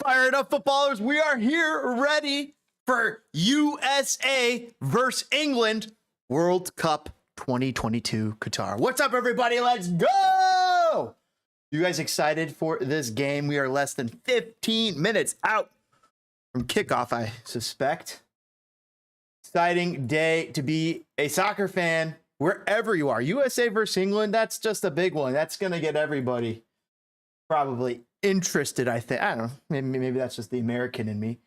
Fire it up, footballers. We are here ready for USA versus England World Cup 2022 Qatar. What's up, everybody? Let's go! You guys excited for this game? We are less than 15 minutes out from kickoff, I suspect. Exciting day to be a soccer fan wherever you are. USA versus England, that's just a big one. That's going to get everybody probably interested, I think. I don't know. Maybe that's just the American in me.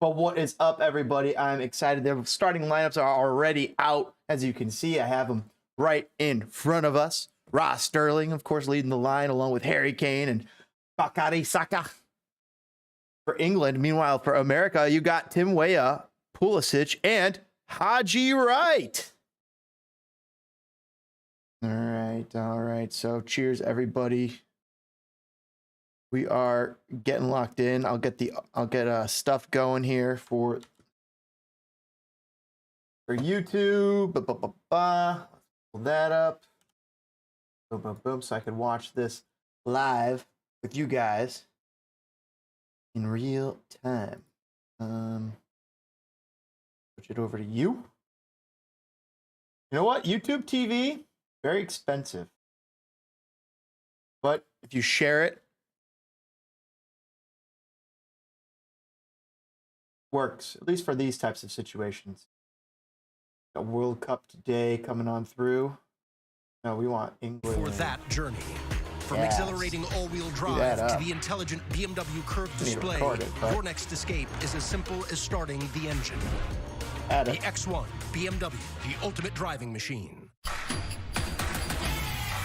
But what is up, everybody? I'm excited. The starting lineups are already out. As you can see, I have them right in front of us. Ross Sterling, of course, leading the line along with Harry Kane and Bakary Saka. For England, meanwhile, for America, you got Tim Weah, Pulisic, and Haji Wright. All right. So cheers, everybody. We are getting locked in. I'll get stuff going here for YouTube. Pull that up. Boom. So I can watch this live with you guys in real time. Switch it over to you. You know what? YouTube TV, very expensive. But if you share it, works, at least for these types of situations. A World Cup today coming on through. No, we want England. For that journey. From exhilarating all-wheel drive to the intelligent BMW curved display, your next escape is as simple as starting the engine. The X1 BMW, the ultimate driving machine.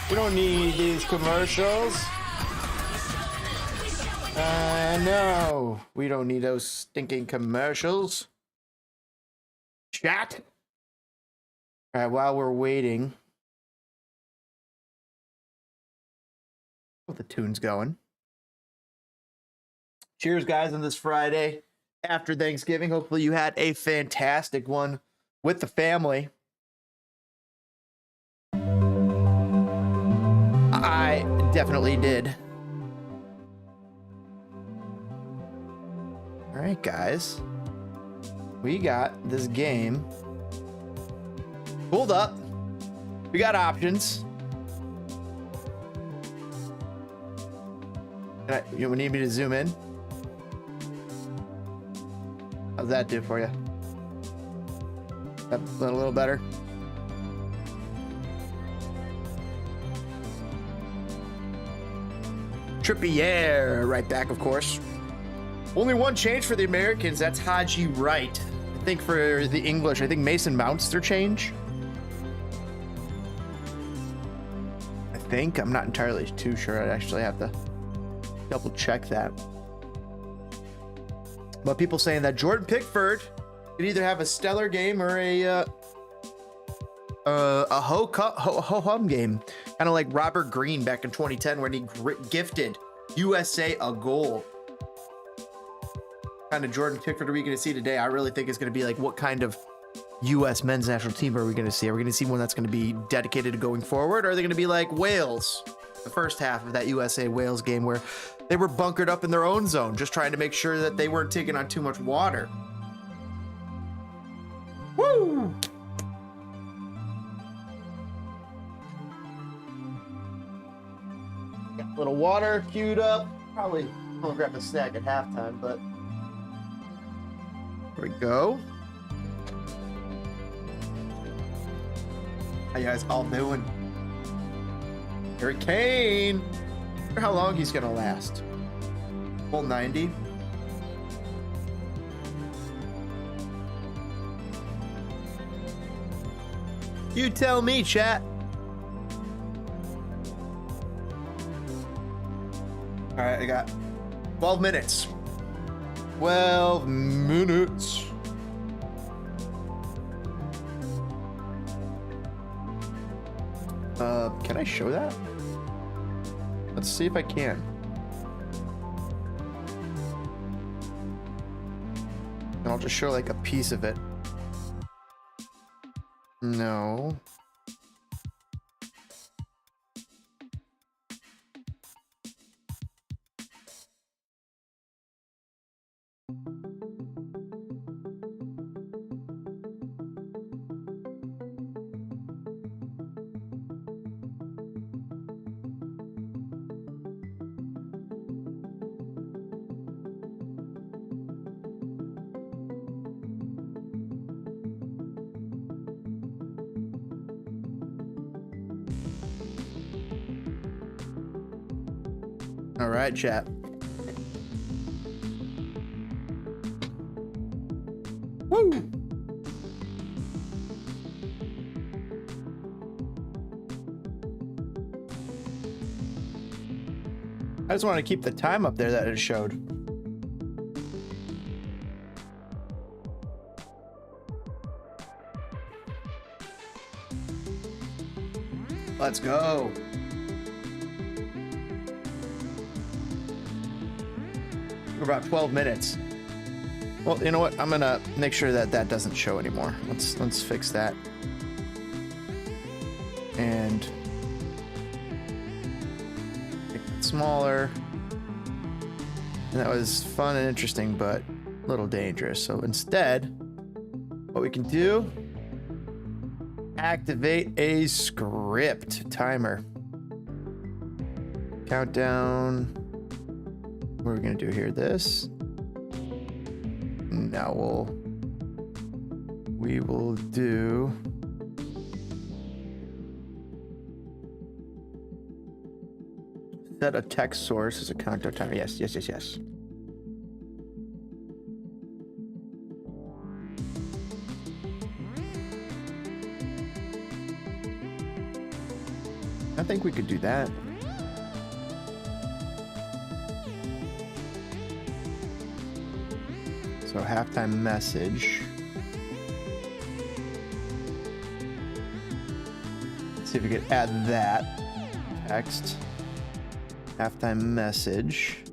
We don't need these commercials. No, we don't need those stinking commercials. Chat. All right, while we're waiting, the tune's going. Cheers, guys, on this Friday after Thanksgiving. Hopefully you had a fantastic one with the family. I definitely did. All right, guys. We got this game pulled up. We got options. You need me to zoom in? How's that do for you? A little better? Trippier, right back, of course. Only one change for the Americans. That's Haji Wright. I think for the English, I think Mason Mount's their change. I think. I'm not entirely too sure. I'd actually have to double check that. But people saying that Jordan Pickford could either have a stellar game or a ho-hum game, kind of like Robert Green back in 2010 when he gifted USA a goal. Kind of Jordan Pickford are we going to see today? I really think it's going to be like, what kind of U.S. men's national team are we going to see? Are we going to see one that's going to be dedicated to going forward, or are they going to be like Wales? The first half of that USA-Wales game where they were bunkered up in their own zone, just trying to make sure that they weren't taking on too much water. Woo! Got a little water queued up. Probably gonna grab a snack at halftime, but here we go. How you guys all doing? Harry Kane. I wonder how long he's gonna last. Full 90. You tell me, chat. All right, I got 12 minutes. 12 minutes. Can I show that? Let's see if I can. And I'll just show like a piece of it. No. All right, chat. Woo! I just want to keep the time up there that it showed. Let's go. We're about 12 minutes. Well, you know what? I'm gonna make sure that that doesn't show anymore. Let's fix that. And make it smaller. And that was fun and interesting, but a little dangerous. So instead, what we can do, activate a script timer. Countdown. What are we gonna do here? This. Now we will do set a text source as a countdown timer. Yes. I think we could do that. So halftime message. Let's see if we could add that text. Halftime message.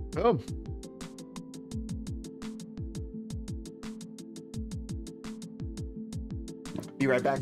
Boom. Be right back.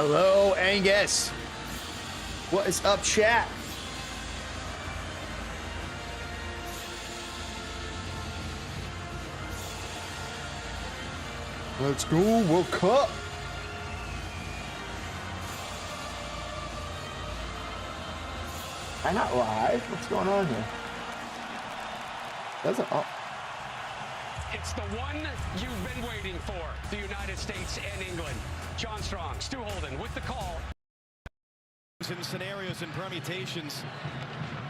Hello, Angus. What is up, chat? Let's go, World Cup. I'm not live. What's going on here? Doesn't. Oh. It's the one you've been waiting for. The United States and England. John Strong, Stu Holden with the call. In scenarios and permutations,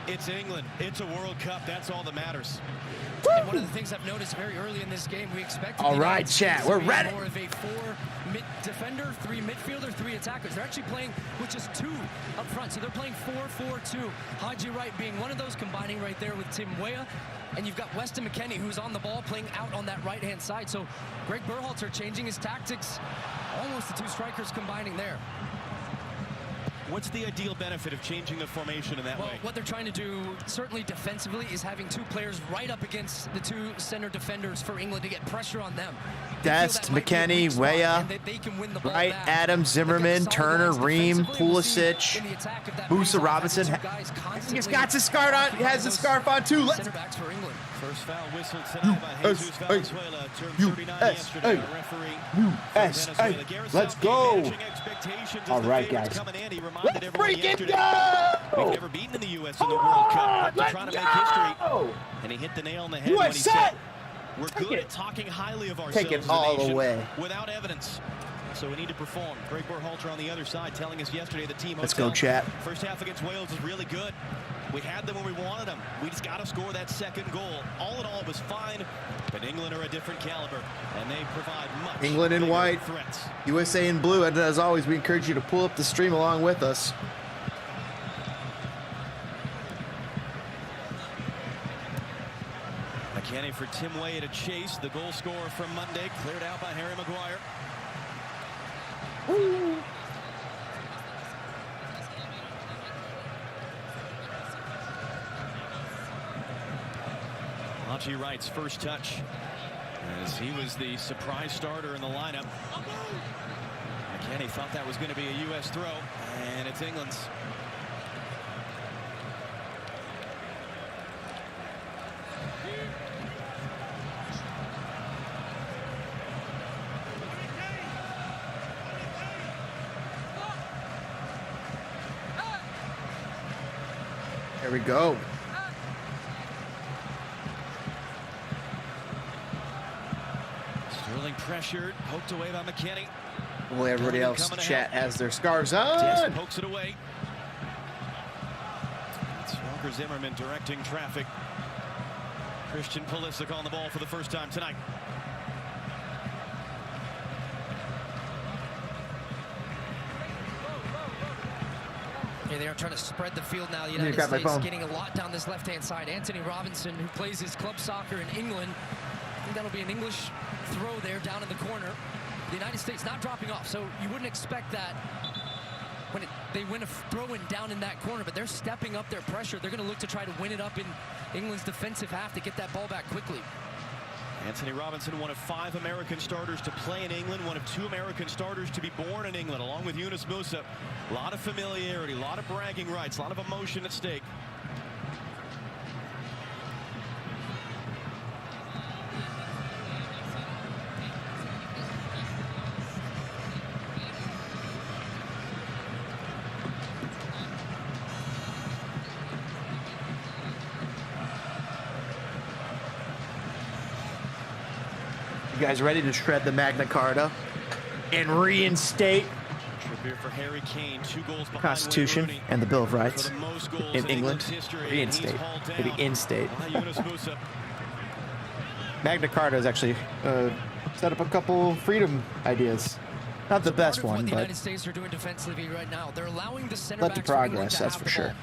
it's England. It's a World Cup. That's all that matters. And one of the things I've noticed very early in this game, we expect. All right, chat, we're ready. More of a 4 mid defender, 3 midfielder, 3 attackers. They're actually playing with just 2 up front, so they're playing 4-4-2. Haji Wright being one of those, combining right there with Tim Weah, and you've got Weston McKennie, who's on the ball, playing out on that right-hand side. So Greg Berhalter changing his tactics, almost the 2 strikers combining there. What's the ideal benefit of changing the formation in that way? What they're trying to do, certainly defensively, is having 2 players right up against the 2 center defenders for England to get pressure on them. Dest, McKennie, Weah, Wright, Adams, Zimmerman, Turner, Ream, Pulisic, Musa Robinson. He's got his scarf on. He has his scarf on too. Let's. First foul whistled tonight by Jesus Valenzuela. Turned 39 yesterday. Referee. Let's go. All right, guys. Let's freaking go! We've never beaten in the U.S. in the World Cup. They're trying to make history. And he hit the nail on the head when he said, we're good at talking highly of ourselves. Take it all away. Without evidence. So we need to perform. Greg Berhalter on the other side telling us yesterday the team. Let's go, chat. First half against Wales was really good. We had them when we wanted them. We just got to score that second goal. All in all, it was fine. But England are a different caliber, and they provide much. England in white, threats. USA in blue, and as always, we encourage you to pull up the stream along with us. McKennie for Tim Weah to chase. The goal scorer from Monday, cleared out by Harry Maguire. Woo. Haji Wright's first touch, as he was the surprise starter in the lineup. McKennie thought that was going to be a U.S. throw, and it's England's. There we go. Sterling pressured, poked away by McKennie. Well, everybody else chat has their scarves on. Dest pokes it away. It's Walker Zimmerman directing traffic. Christian Pulisic on the ball for the first time tonight. Yeah, they are trying to spread the field now. The United States getting a lot down this left-hand side. Anthony Robinson, who plays his club soccer in England. I think that'll be an English throw there down in the corner. The United States not dropping off, so you wouldn't expect that when they win a throw-in down in that corner, but they're stepping up their pressure. They're going to look to try to win it up in England's defensive half to get that ball back quickly. Anthony Robinson, one of 5 American starters to play in England, one of 2 American starters to be born in England, along with Yunus Musa. A lot of familiarity, a lot of bragging rights, a lot of emotion at stake. You guys ready to shred the Magna Carta and reinstate for Harry Kane, 2 goals the Constitution and the Bill of Rights in England? Reinstate, maybe instate. Magna Carta has actually set up a couple freedom ideas. Not the best one, but the but United States are doing defensively right now. They're allowing the center led to backs for England progress, to that's have for the sure. ball.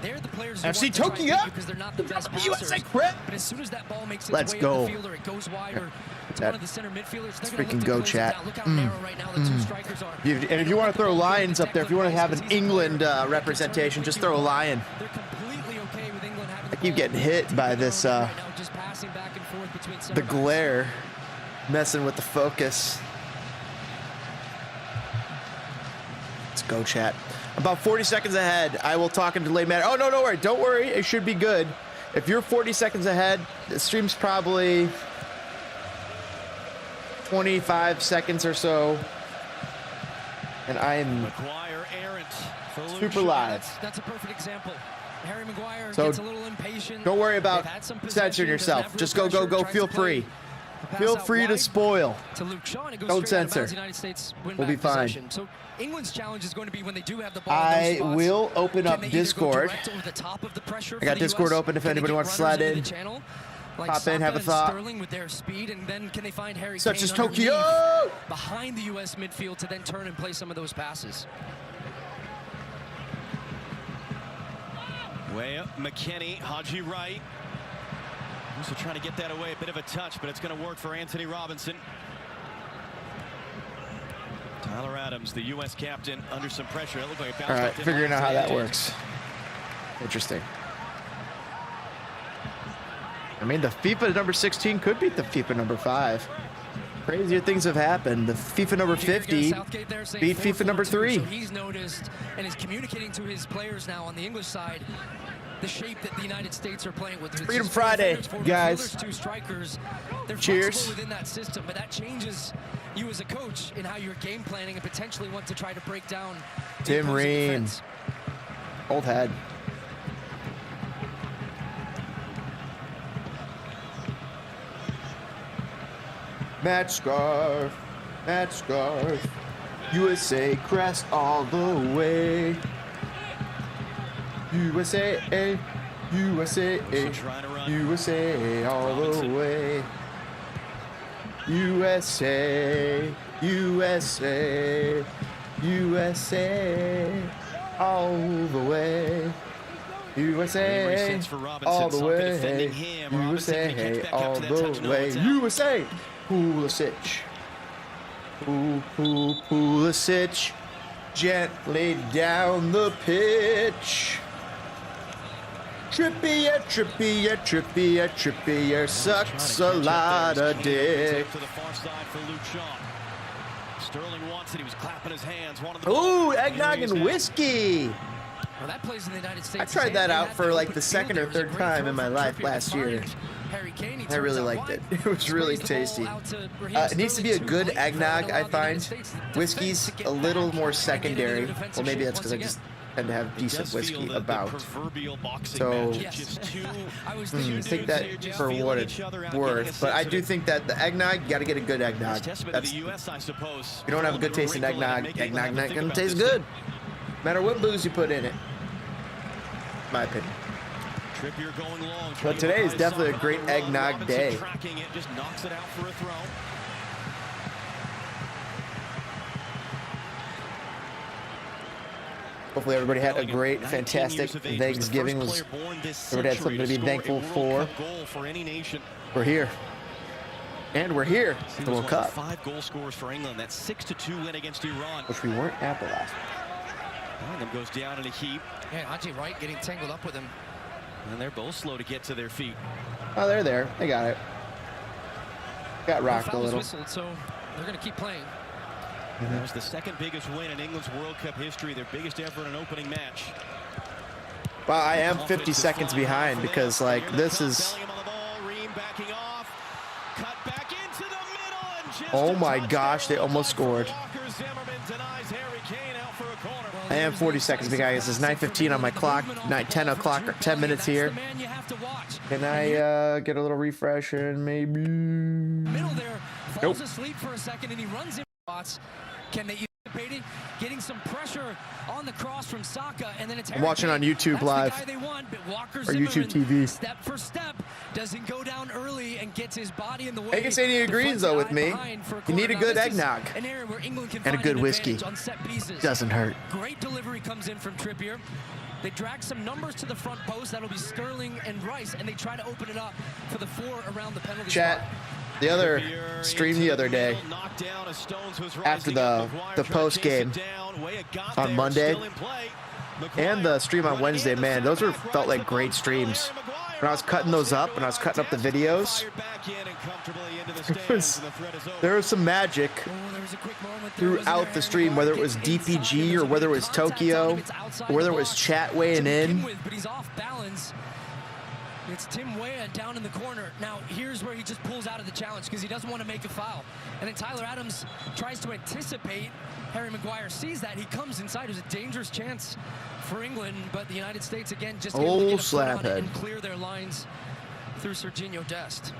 They're the players FC who want to try and Tokyo, beat you because they're not the best passers. USA grip. But as soon as that ball makes its Let's way go. up the field or it goes wide or it's one of the center midfielders, they're going to freaking look to go, close chat. it down. Look how narrow right now the 2 strikers are. And if you want to throw lions up there, if you want to have an England representation, just throw a lion. They're completely okay with England having the I keep ball. getting hit by this Right now, just passing back and forth between center the backs. glare, messing with the focus. go, chat. About 40 seconds ahead. I will talk into late matter. Oh, no, don't worry. Don't worry. It should be good. If you're 40 seconds ahead, the stream's probably 25 seconds or so. And I am super live. That's a perfect example. Harry Maguire so gets a little impatient. Don't worry about censoring yourself. Just go. Feel free. Feel free to spoil. Don't censor. We'll be fine. So England's challenge is going to be when they do have the ball. I will open up Discord. I got Discord open if anybody wants to slide in. Pop in, have a thought. With their speed, and then can they find Harry Such Kane as Tokyo behind the U.S. midfield to then turn and play some of those passes? Way up, McKennie, Haji Wright. Also trying to get that away, a bit of a touch, but it's going to work for Anthony Robinson. Tyler Adams, the U.S. captain, under some pressure. It looked like a all right, figuring out how that works. Interesting. I mean, the FIFA number 16 could beat the FIFA number 5. Crazier things have happened. The FIFA number 50 beat FIFA number 3. So he's noticed and is communicating to his players now on the English side the shape that the United States are playing with. Freedom Friday, guys. Two strikers. They're cheers within that system, but that changes you as a coach in how you're game planning and potentially want to try to break down Tim Ream. Old head. Match scarf, USA crest all the way. USA, USA, USA all the way. USA, USA, USA all the way. USA all the way. USA all the way. USA. Pulisic. Pulisic. Gently down the pitch. Trippier sucks a lot of dick. Sterling wants it. He was clapping his hands. Ooh, eggnog and whiskey. Well, that plays in the United States. I tried that out for like the second or third time in my life last year. I really liked it. It was really tasty. It needs to be a good eggnog, I find. Whiskey's a little more secondary. Well, maybe that's because I just tend to have decent whiskey about. So take that for what it's worth. But I do think that the eggnog, you got to get a good eggnog. That's, if you don't have a good taste in eggnog, eggnog not going to taste good. No matter what booze you put in it. My opinion. But today is definitely a great eggnog day. Hopefully everybody had a great, fantastic Thanksgiving. Everybody had something to be thankful for. We're here. And we're here at the World Cup. 5 goal scorers for England. That 6-2 win against Iran. Which we weren't at the last. Them goes down in a heap. Yeah, Haji Wright getting tangled up with him. And they're both slow to get to their feet. Oh, they're there. They got it. Got rocked a little. Whistled, so they're going to keep playing. That was the second biggest win in England's World Cup history, their biggest ever in an opening match. Well, I am 50 seconds behind because, like, this is... Oh my gosh, they almost scored. I am 40 seconds behind. This is 9:15 on my clock, 10 o'clock, or 10 minutes here. Can I get a little refresh and maybe... Middle there, falls asleep for a second and he runs in spots. Can they getting some pressure on the cross from Saka, and then it's I'm watching on YouTube Live or YouTube TV. Step for step, doesn't go down early and gets his body in the way. I can say he agrees though with me. You need a good eggnog and a good whiskey. Doesn't hurt. Great delivery comes in from Trippier. They drag some numbers to the front post. That'll be Sterling and Rice, and they try to open it up for the 4 around the penalty spot. The other stream the other day after the post game on Monday and the stream on Wednesday, man, those felt like great streams. When I was cutting those up and I was cutting up the videos, there was some magic. Oh, there was a quick moment throughout the stream, whether it was DPG or whether it was Tokyo, or whether it was chat weighing in. But he's off balance. It's Tim Weah down in the corner. Now, here's where he just pulls out of the challenge because he doesn't want to make a foul. And then Tyler Adams tries to anticipate. Harry Maguire sees that. He comes inside. It was a dangerous chance for England, but the United States, again, just able to get a foot on it and clear their lines through Serginho Dest.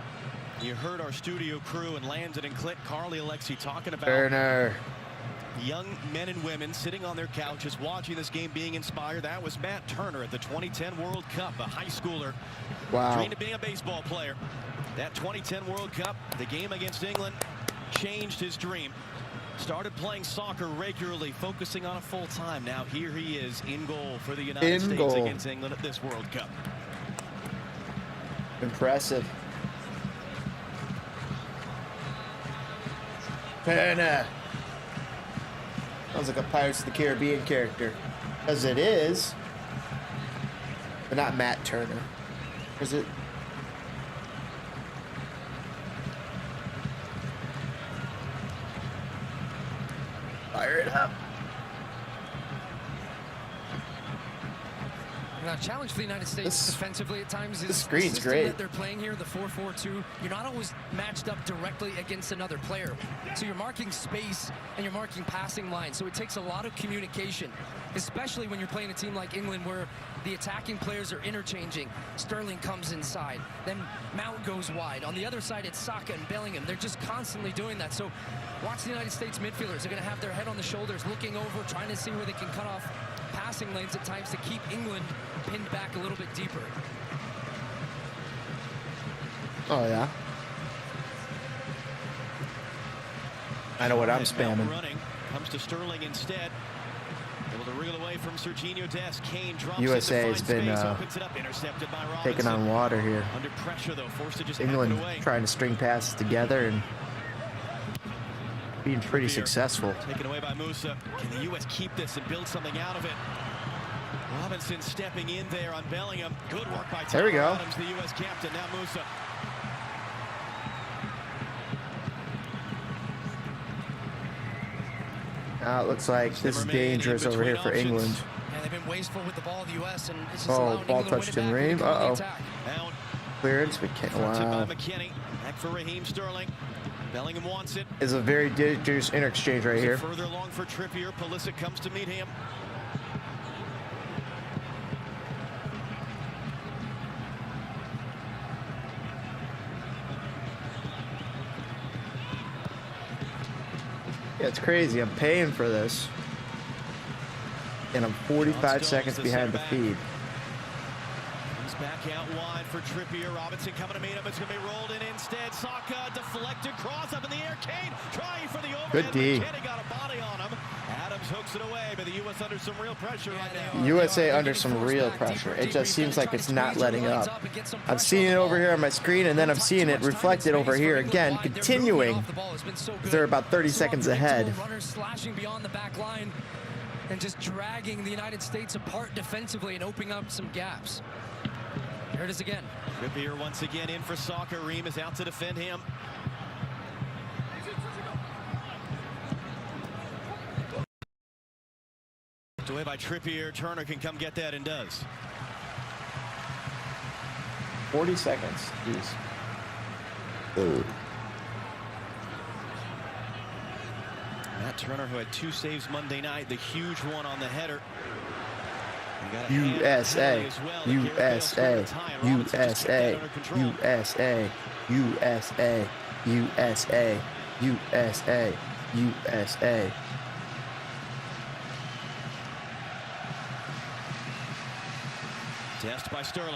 You heard our studio crew and Landon and Clint, Carly, Alexi talking about Turner. Young men and women sitting on their couches watching this game, being inspired. That was Matt Turner at the 2010 World Cup, a high schooler. Wow. Dreamed of being a baseball player. That 2010 World Cup, the game against England, changed his dream. Started playing soccer regularly, focusing on it full time. Now here he is in goal for the United States against England at this World Cup. Impressive. Turner. Sounds like a Pirates of the Caribbean character. Because it is. But not Matt Turner. Is it? Fire it up. Now, challenge for the United States defensively at times is the screen's great. That they're playing here, the 4-4-2. You're not always matched up directly against another player. So you're marking space and you're marking passing lines. So it takes a lot of communication, especially when you're playing a team like England where the attacking players are interchanging. Sterling comes inside, then Mount goes wide. On the other side, it's Saka and Bellingham. They're just constantly doing that. So watch the United States midfielders. They're going to have their head on the shoulders, looking over, trying to see where they can cut off passing lanes at times to keep England pinned back a little bit deeper. Oh, yeah. I know what I'm spamming. Running comes to Sterling instead. Able to reel away from Serginho Dest. Kane drops USA has been taking on water here. Under pressure though, forced to just England trying to string passes together and being pretty successful. Taken away by Musa. Can the U.S. keep this and build something out of it? Robinson stepping in there on Bellingham. Good work by Tyler Adams, the U.S. captain. Now Musa. It looks like this is dangerous over here for England. Yeah, they've been wasteful with the ball, the U.S. and it's just ball touched in Ream. Clearance. Wow. Back for Raheem Sterling. Bellingham wants it. Is a very dangerous interchange right here. Further along for Trippier. Pulisic comes to meet him. Yeah, it's crazy. I'm paying for this. And I'm 45 seconds behind the feed. Comes back out wide for Trippier. Robinson coming to meet him. It's going to be rolled in instead. Saka deflected cross up in the air. Kane trying for the overhead. Good D. Kenny got a body on him. Adams hooks it away, but the U.S. under some real pressure right now. USA under some real pressure. It just seems like it's not letting up. I'm seeing it over here on my screen, and then I'm seeing it reflected over here again, continuing. They're about 30 seconds ahead. Runners slashing beyond the back line and just dragging the United States apart defensively and opening up some gaps. Here it is again. Trippier once again in for Saka. Ream is out to defend him. Away by Trippier. Turner can come get that and does. 40 seconds. Jeez. Oh. Matt Turner, who had 2 saves Monday night, the huge one on the header. USA, USA, USA, USA, USA, USA, USA, USA. Test by Sterling.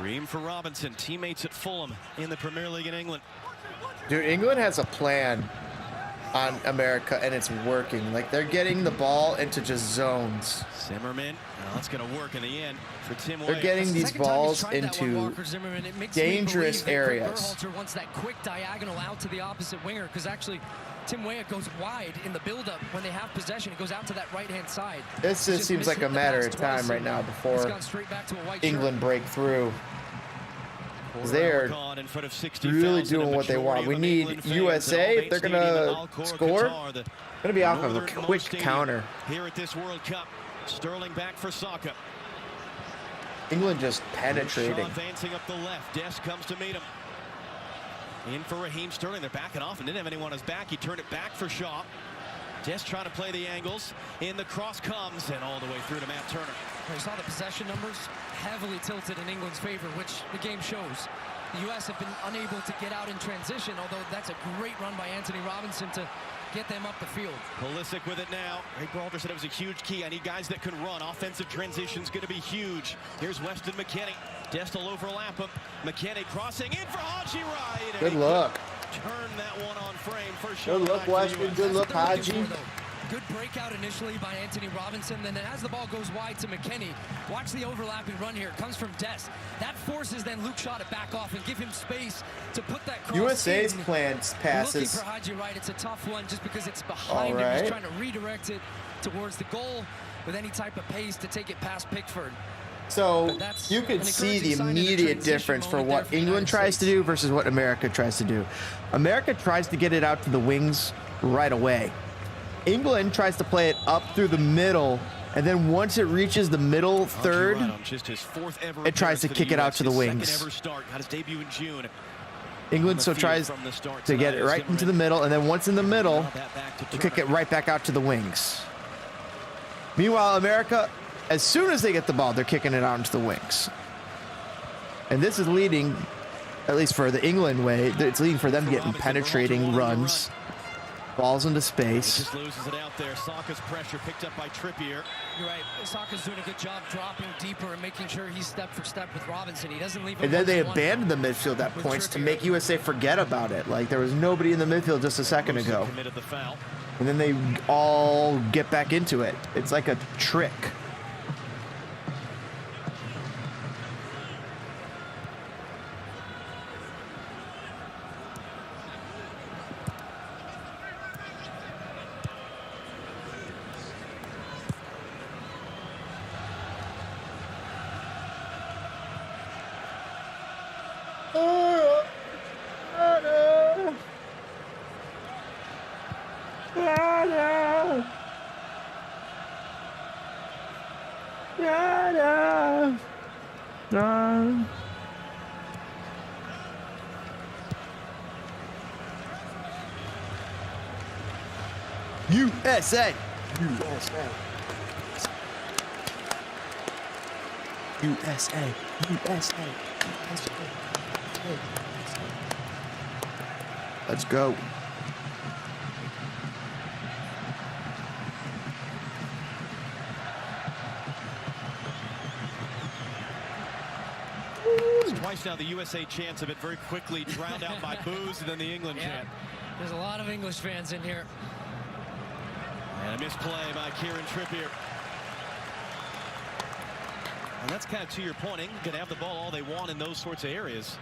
Ream for Robinson, teammates at Fulham in the Premier League in England. Dude, England has a plan on America, and it's working. Like, they're getting the ball into just zones. Zimmerman, that's going to work in the end for Tim They're getting these balls into dangerous areas. Berhalter wants that quick diagonal out to the opposite winger, because actually Tim Weah goes wide in the buildup when they have possession. He goes out to that right-hand side. This just seems like a matter of time right now before England break through. They're really doing what they want. We need USA, if they're going to score, going to be off of a quick counter. Here at this World Cup, Sterling back for Saka. England just penetrating. Advancing up the left. Dest comes to meet him. In for Raheem Sterling. They're backing off and didn't have anyone on his back. He turned it back for Shaw. Dest trying to play the angles. In the cross comes and all the way through to Matt Turner. You saw the possession numbers heavily tilted in England's favor, which the game shows. The U.S. have been unable to get out in transition, although that's a great run by Anthony Robinson to get them up the field. Pulisic with it now. Ray Balder said it was a huge key. I need guys that can run. Offensive transition's going to be huge. Here's Weston McKennie. Dest will overlap him. McKennie crossing in for Haji Wright. Good look. Turn that one on frame for sure. Good look, Weston. Good look, Haji. Good breakout initially by Anthony Robinson. Then as the ball goes wide to McKennie, watch the overlapping run here. It comes from Dest. That forces then Luke Shaw to back off and give him space to put that cross USA's in. plans passes. Looking for Haji Wright. It's a tough one just because it's behind him. He's trying to redirect it towards the goal with any type of pace to take it past Pickford. So you could see the immediate difference for what England tries to do versus what America tries to do. America tries to get it out to the wings right away. England tries to play it up through the middle, and then once it reaches the middle third, it tries to kick it out to the wings. England so tries to get it right into the middle, and then once in the middle, to kick it right back out to the wings. Meanwhile, America, as soon as they get the ball, they're kicking it out into the wings. And this is leading, at least for the England way, it's leading for them getting penetrating runs. Balls into space. He just loses it out there. Saka's pressure picked up by Trippier. You're right. Saka's doing a good job dropping deeper and making sure he's step for step with Robinson. He doesn't leave. And then they abandoned the midfield at points to make USA forget about it. Like there was nobody in the midfield just a second ago. Committed the foul. And then they all get back into it. It's like a trick. USA! USA! USA! USA! Let's go. Twice now the USA chants have been very quickly drowned out by boos and then the England chant. There's a lot of English fans in here. And a misplay by Kieran Trippier. And that's kind of to your point. England can have the ball all they want in those sorts of areas.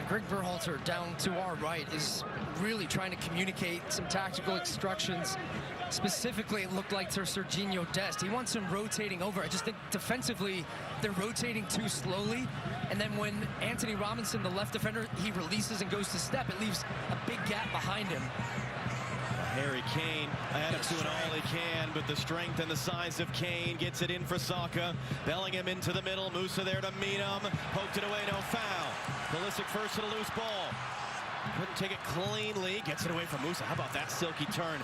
Greg Berhalter down to our right is really trying to communicate some tactical instructions. Specifically, it looked like to Serginho Dest. He wants him rotating over. I just think defensively, they're rotating too slowly. And then when Anthony Robinson, the left defender, he releases and goes to step, it leaves a big gap behind him. Harry Kane added to it all he can, but the strength and the size of Kane gets it in for Saka. Bellingham into the middle, Musa there to meet him. Poked it away, no foul. Pulisic first to the loose ball. Couldn't take it cleanly, gets it away from Musa. How about that silky turn?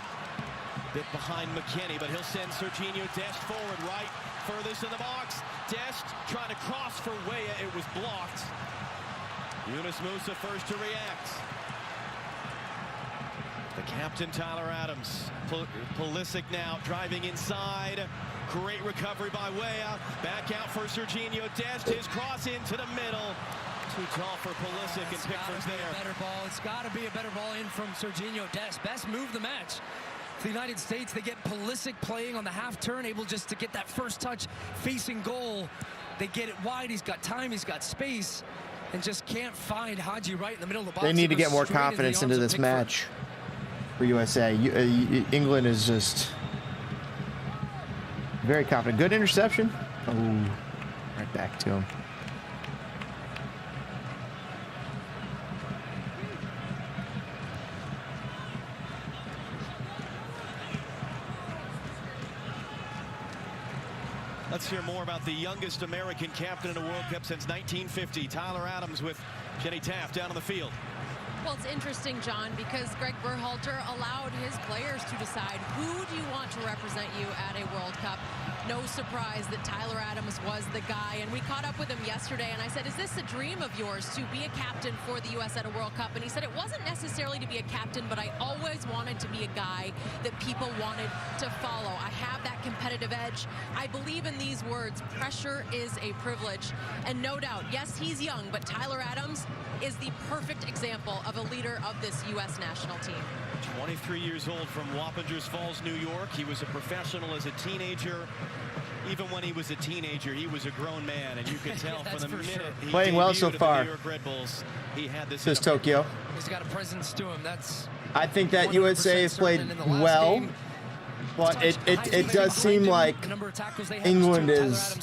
Bit behind McKennie, but he'll send Serginho Dest forward right, furthest in the box. Dest trying to cross for Weah, it was blocked. Yunus Musa first to react. The captain, Tyler Adams. Pulisic now driving inside. Great recovery by Weah. Back out for Serginho Dest. His cross into the middle. Too tall for Pulisic, and Pickford's there. Better ball. It's got to be a better ball in from Serginho Dest. Best move of the match. For the United States, they get Pulisic playing on the half turn, able just to get that first touch facing goal. They get it wide. He's got time. He's got space. And just can't find Haji Wright in the middle of the box. They need to get more confidence into this match. for USA. England is just very confident. Good interception. Oh, right back to him. Let's hear more about the youngest American captain in a World Cup since 1950. Tyler Adams with Jenny Taft down on the field. Well, it's interesting, John, because Greg Berhalter allowed his players to decide who do you want to represent you at a World Cup. No surprise that Tyler Adams was the guy, and we caught up with him yesterday, and I said, is this a dream of yours to be a captain for the U.S. at a World Cup? And he said, it wasn't necessarily to be a captain, but I always wanted to be a guy that people wanted to follow. I have that competitive edge. I believe in these words, pressure is a privilege. And no doubt, yes, he's young, but Tyler Adams is the perfect example of a leader of this U.S. national team. 23 years old from Wappingers Falls, New York. He was a professional as a teenager. Even when he was a teenager, he was a grown man, and you could tell from the minute he playing well so far. New York Red Bulls, he had this. This is Tokyo. He's got a presence to him. That's. I think that USA has played well. Game. But it does seem like England is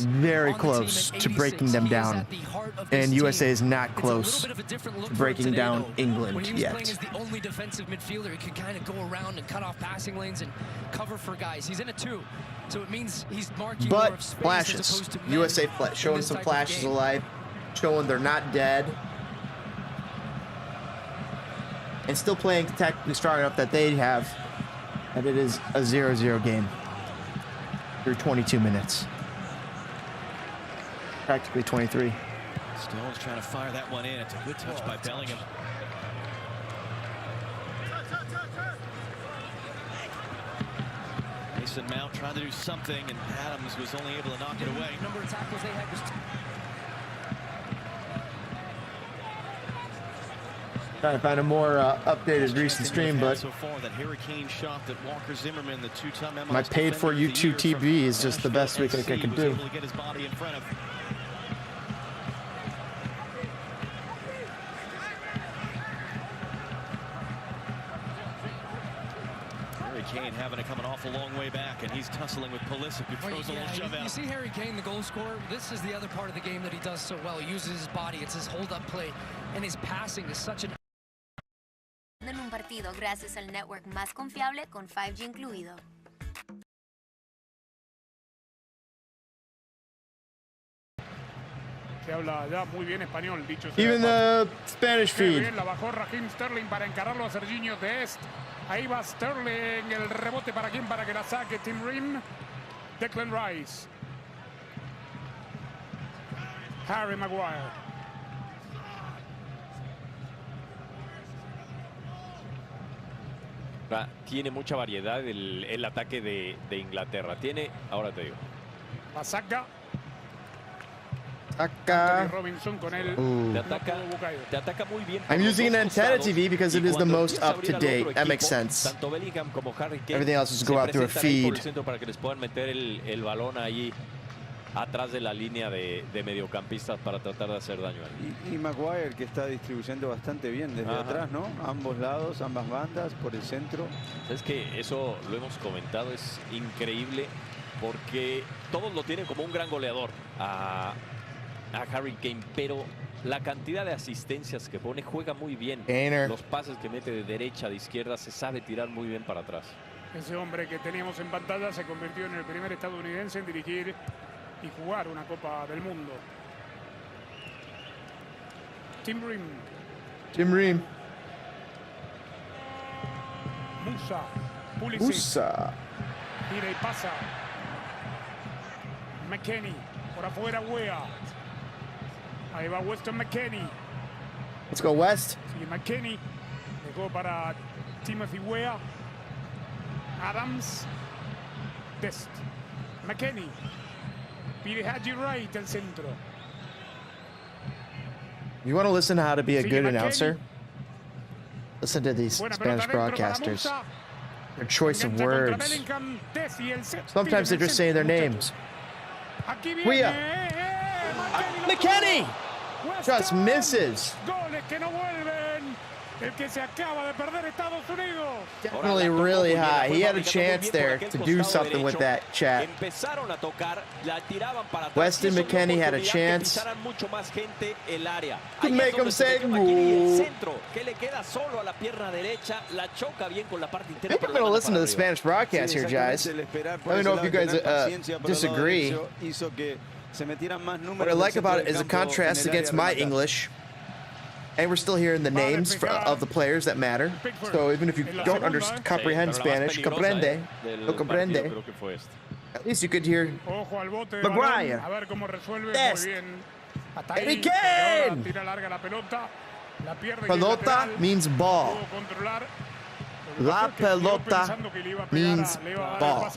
very close to breaking them down, and USA is not close to breaking down England yet. He's the only defensive midfielder. He can kind of go around and cut off passing lanes and cover for guys. He's in a 2, so it means he's marking more of space. Flashes, USA showing some flashes of life, showing they're not dead. And still playing technically strong enough that they have, and it is a 0-0 game through 22 minutes. Practically 23. Stone's trying to fire that one in. It's a good touch by Bellingham. Mason Mount trying to do something, and Adams was only able to knock it away. Number of tackles they had was Trying to find a more updated recent stream, but so far, that hurricane shot that Walker Zimmerman, the two-time MLS my paid for YouTube TV is just the best we can do. Able to get his body in front of. Harry Kane having to come an awful long way back, and he's tussling with Pulisic, who throws a little shove out. You see Harry Kane, the goal scorer. This is the other part of the game that he does so well. He uses his body. It's his hold-up play, and his passing is such an. En un partido gracias al network más confiable con 5G incluido. Se habla ya muy bien español, dicho sea. Even the Spanish feed. Bien, la bajó Raheem Sterling para encararlo a Serginho Dest. Ahí va Sterling, el rebote para quién, para que la saque Tim Ream. Declan Rice. Harry Maguire. Tiene mucha variedad el ataque de Inglaterra. Tiene, ahora te digo. Pasaka. Robinson con él. Te ataca muy bien. I'm using an antenna TV because it is the most up to date. That makes sense. Tanto Bellingham como Harry Kane. Everything else is go out through a feed. Para que les puedan meter el balón ahí atrás de la línea de mediocampistas para tratar de hacer daño. Y Maguire, que está distribuyendo bastante bien desde atrás, ¿no? Ambos lados, ambas bandas, por el centro. Es que eso lo hemos comentado, es increíble porque todos lo tienen como un gran goleador a Harry Kane, pero la cantidad de asistencias que pone, juega muy bien. Los pases que mete de derecha, de izquierda, se sabe tirar muy bien para atrás. Ese hombre que teníamos en pantalla se convirtió en el primer estadounidense en dirigir y jugar una Copa del Mundo. Tim Ream. Tim Ream. Musa. Pulisic. Musa. Tira y pasa. McKennie. Por afuera, Wea. Ahí va Weston McKennie. Let's go West. Sigue McKennie. Dejó para Timothy Wea. Adams. Dest. McKennie. Pide Haji Wright al centro. You want to listen to how to be a good announcer? Listen to these Spanish broadcasters. Their choice of words. Sometimes they're just saying their names. Wea. McKennie! Just misses. Goles que no vuelven. El que se acaba de perder Estados Unidos. Definitely really high. He had a chance there to do something with that, chat. Weston McKennie had a chance to make him say goal. I think I'm going to listen to the Spanish broadcast here, guys. Let me know if you guys disagree. What I like about it is a contrast against my English. And we're still hearing the names of the players that matter. So even if you don't comprehend Spanish, comprende, no comprende, at least you could hear Maguire. Yes. Harry Kane. Pelota means ball. La pelota means ball.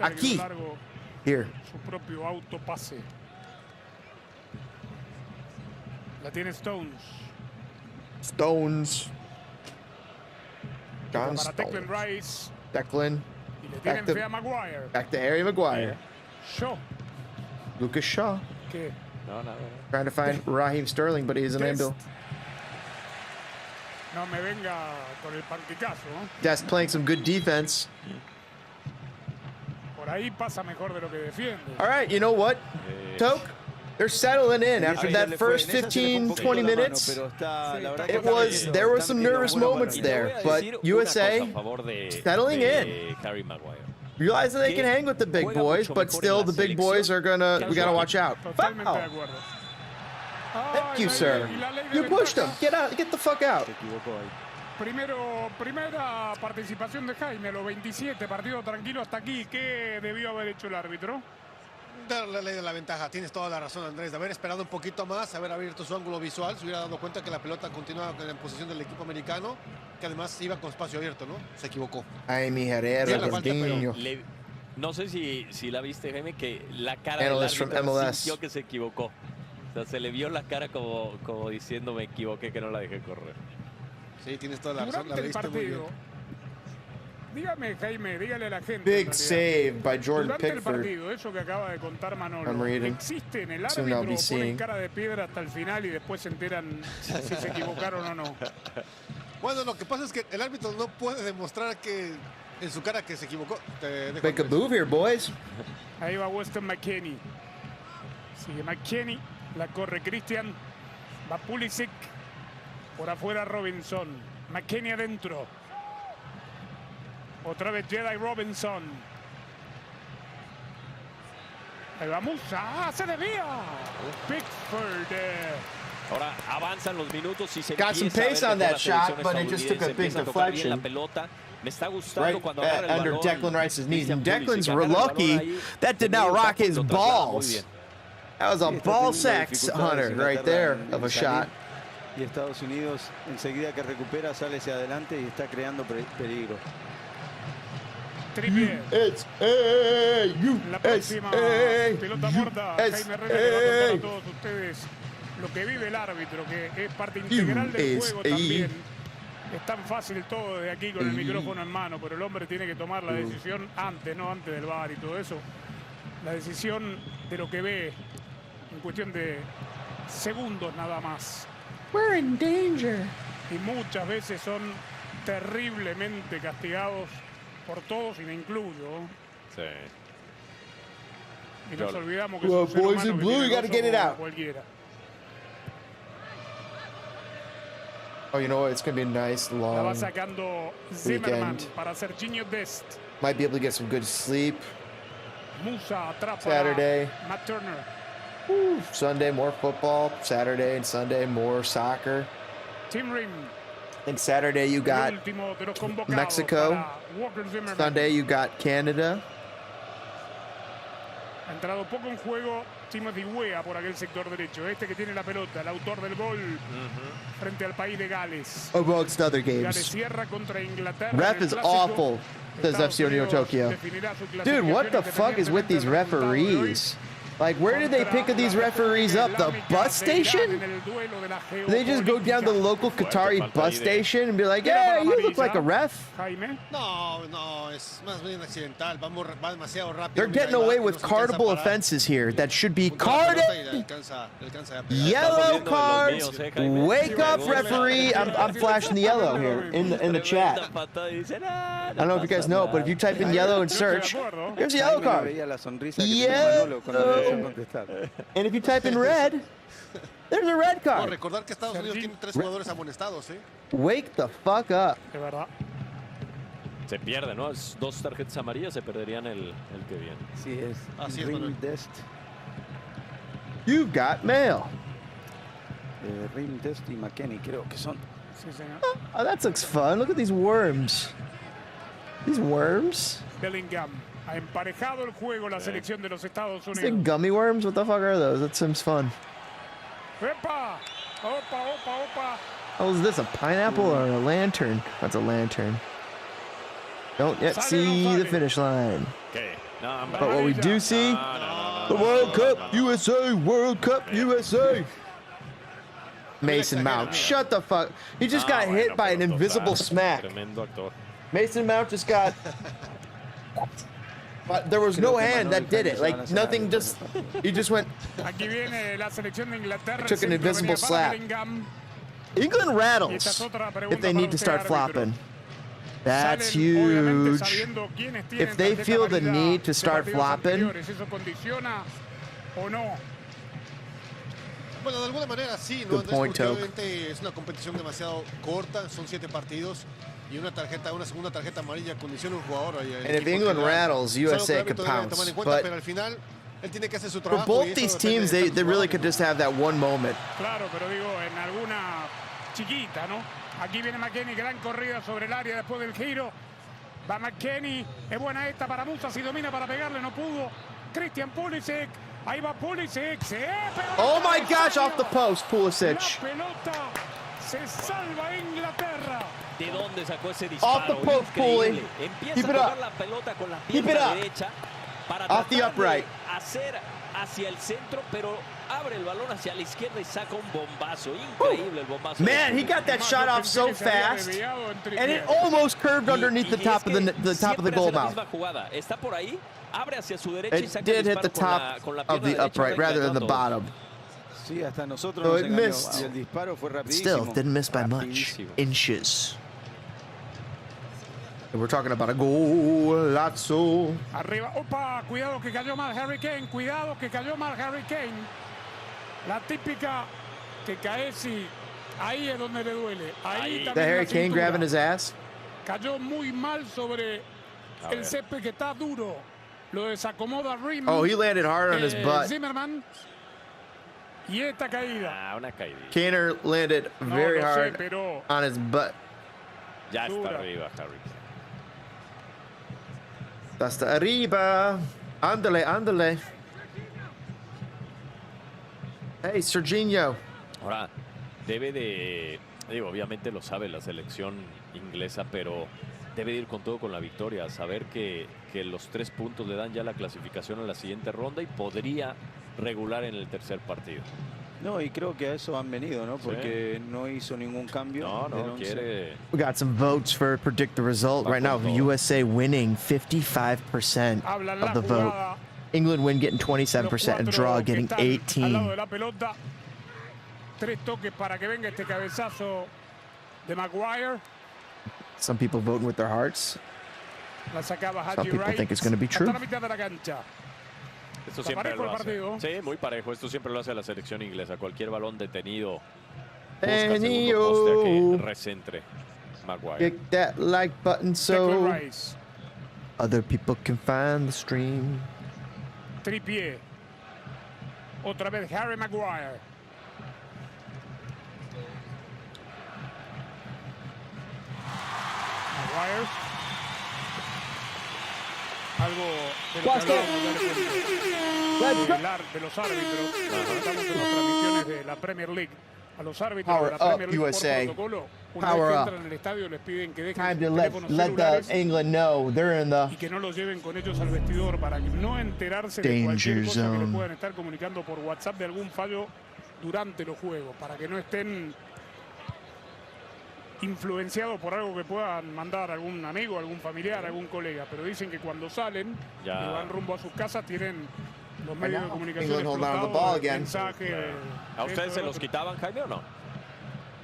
Aquí. Here. La tiene Stones. Stones. John para Stones. Declan Rice. Declan. Y le tienen fe a Maguire. Back to Harry Maguire. Shaw. Lucas Shaw. ¿Qué? No. Trying to find Raheem Sterling, but he's an ambil. No me venga con el panquicazo, ¿no? Dest playing some good defense. Por ahí pasa mejor de lo que defiende. All right, you know what, Toke? They're settling in after that first 15, 20 minutes. There were some nervous moments there, but USA settling in. Realizing they can hang with the big boys, but still the big boys we gotta watch out. Foul. Thank you, sir. You pushed him. Get out. Get the fuck out. Primera participación de Jaime, los 27, partido tranquilo hasta aquí. ¿Qué debió haber hecho el árbitro? Darle la ley de la ventaja. Tienes toda la razón, Andrés, de haber esperado un poquito más, haber abierto su ángulo visual, se hubiera dado cuenta que la pelota continuaba en posición del equipo americano, que además iba con espacio abierto, ¿no? Se equivocó. Ay, mi Herrera, no sé si la viste, Jaime, que la cara del árbitro sintió que se equivocó. O sea, se le vio la cara como diciendo me equivoqué, que no la dejé correr. Sí, tienes toda la razón, la viste muy bien. Dígame, Jaime, dígale a la gente. Big save by Jordan Pickford. Pickford. El partido, eso que acaba de contar Manolo. I'm reading. ¿Existe en el árbitro? Ponen cara de piedra hasta el final y después se enteran si se equivocaron o no. Bueno, lo que pasa es que el árbitro no puede demostrar que en su cara que se equivocó. Make a move here, boys. Ahí va Weston McKennie. Sigue McKennie. La corre Christian. Va Pulisic. Por afuera Robinson. McKennie adentro. Otra vez Jedi Robinson. Ahí va Musa. ¡Se desvía! Pickford. Ahora avanzan los minutos y se got some pace on that shot, but it just took a big deflection. La pelota. Me está gustando right cuando agarra el under balón. Declan Rice's knees. And Declan's lucky that did not rock his balls. That was a ball sack hunter right there of a shot. Y Estados Unidos enseguida que recupera sale hacia adelante y está creando peligro. It's la próxima pelota muerta. Jaime Herrera le va a contar a todos ustedes lo que vive el árbitro, que es parte integral del juego también. Es tan fácil todo desde aquí con el micrófono en mano, pero el hombre tiene que tomar la decisión antes del VAR y todo eso. La decisión de lo que ve en cuestión de segundos nada más. We're in danger. Y muchas veces son terriblemente castigados por todos y me incluyo. Sí. Y nos olvidamos que well, es un boys ser in humano blue, que you gotta get it out. Cualquiera. Oh, you know what? It's going to be a nice, La va long sacando Zimmerman weekend. para Serginho Dest. Might be able to get some good sleep. Musa atrapa Saturday. Matt Turner. Sunday, more football. Saturday and Sunday, more soccer. Tim Rim. I think Saturday you got Mexico. Sunday you got Canada. Ha entrado poco en juego Timothy Weah por aquel sector derecho. Este que tiene la pelota, el autor del gol frente al país de Gales. Amongst other Gales games. cierra contra Inglaterra. Ref is awful, says FC Union Tokyo. Dude, what the fuck is with these referees? Like, where did they pick these referees up? The bus station? They just go down the local Qatari bus station and be like, "Yeah, you look like a ref." No, es más bien accidental. Va demasiado rápido. They're getting away with cardable offenses here that should be carded. Yellow cards. Wake up, referee. I'm flashing the yellow here in the chat. I don't know if you guys know, but if you type in yellow and search, here's a yellow card. Yellow. And if you type in red, there's a red card. Recordar que Estados Unidos tiene 3 jugadores amonestados, ¿eh? Wake the fuck up. De verdad. Se pierde, ¿no? Es 2 tarjetas amarillas, se perderían el que viene. Sí es. Así es, Rim test. You've got mail. Rim test y McKenny creo que son. Sí, señor. Oh, that looks fun. Look at these worms. These worms? Bellingham ha emparejado el juego la selección de los Estados These Unidos. gummy worms? What the fuck are those? That seems fun. ¡Epa! ¡Opa! Oh, is this a pineapple or a lantern? That's a lantern. Don't yet see the finish line. Okay. No, but what we do see, the World Cup USA, World Cup USA. Mason Mount, shut the fuck. He just got hit by an invisible smack. Mason Mount just got... But there was no hand that did it. Like, nothing just... He just went... Aquí viene la selección de Inglaterra. Took an invisible slap. England rattles if they need to start flopping. That's huge. If they feel the need to start flopping... Bueno, de alguna manera sí, ¿no, Andrés? Porque obviamente es una competición demasiado corta, son 7 partidos y una segunda tarjeta amarilla condiciona un jugador. And if England rattles, USA could pounce. But pero al final, él tiene que hacer su for trabajo. both these teams, they really could just have that one moment. Claro, pero digo, en alguna chiquita, ¿no? Aquí viene McKenny, gran corrida sobre el área después del giro. Va McKenny, es buena esta para Musa, si domina para pegarle, no pudo. Christian Pulisic. Ahí va Pulisic. Oh my gosh, off the post, Pulisic. La pelota se salva Inglaterra. ¿De dónde sacó ese disparo? Off the post, Puli. Empieza a tocar la pelota con la pierna derecha para off the upright. Hacer hacia el centro, pero abre el balón hacia la izquierda y saca un bombazo. Increíble el bombazo. Man, he got that shot off so fast, and it almost curved underneath the top of the goal mouth. Está por ahí. Abre hacia su derecha y It saca did el hit the top con la of the upright rather than the bottom. Sí, hasta nosotros So nos it engañó. missed. Y el disparo fue rapidísimo. Still, didn't miss by much. Inches. And we're talking about a golazo. Arriba, opa, cuidado que cayó mal Harry Kane, cuidado que cayó mal Harry Kane. La típica que cae si ahí es donde le duele. Ahí Is that Harry Kane grabbing his ass? Cayó muy mal sobre el césped que está duro. Lo desacomoda Rim. Oh, he landed hard on his butt. Zimmerman. Y esta caída. Una caída. Kaner landed very hard on his butt. Ya está arriba, Harry. Hasta arriba. Ándale, ándale. Hey, Serginho. Ahora, debe de... Digo, obviamente lo sabe la selección inglesa, pero debe de ir con todo con la victoria. Saber que los 3 puntos le dan ya la clasificación a la siguiente ronda y podría regular en el tercer partido. No, y creo que a eso han venido, ¿no? Porque no hizo ningún cambio. No quiere. We got some votes for predict the result. Right now, USA winning 55% of the vote. England win getting 27% and draw getting 18%. 3 toques para que venga este cabezazo de Maguire. Some people voting with their hearts. La sacaba Some people think it's going to be true. Esto siempre lo hace. Sí, muy parejo. Esto siempre lo hace la selección inglesa. Cualquier balón detenido busca segundo poste a que recentre Maguire. Click that like button so other people can find the stream. Trippier. Otra vez Harry Maguire. Maguire. Algo de lo que de los árbitros, de las transmisiones de la Premier League. a los árbitros Power de la Premier up, League USA. por protocolo. Una Power vez que up. entran en el estadio les piden que dejen Time sus to teléfonos let celulares the England know they're in the y que no los lleven con ellos al vestidor para que no enterarse de danger cualquier cosa que le zone. puedan estar comunicando por WhatsApp de algún fallo durante los juegos, para que no estén influenciados por algo que puedan mandar algún amigo, algún familiar, algún colega. Pero dicen que cuando salen y van rumbo a sus casas tienen los medios de comunicación explotados, mensajes. ¿A ustedes se los quitaban, Jaime, o no?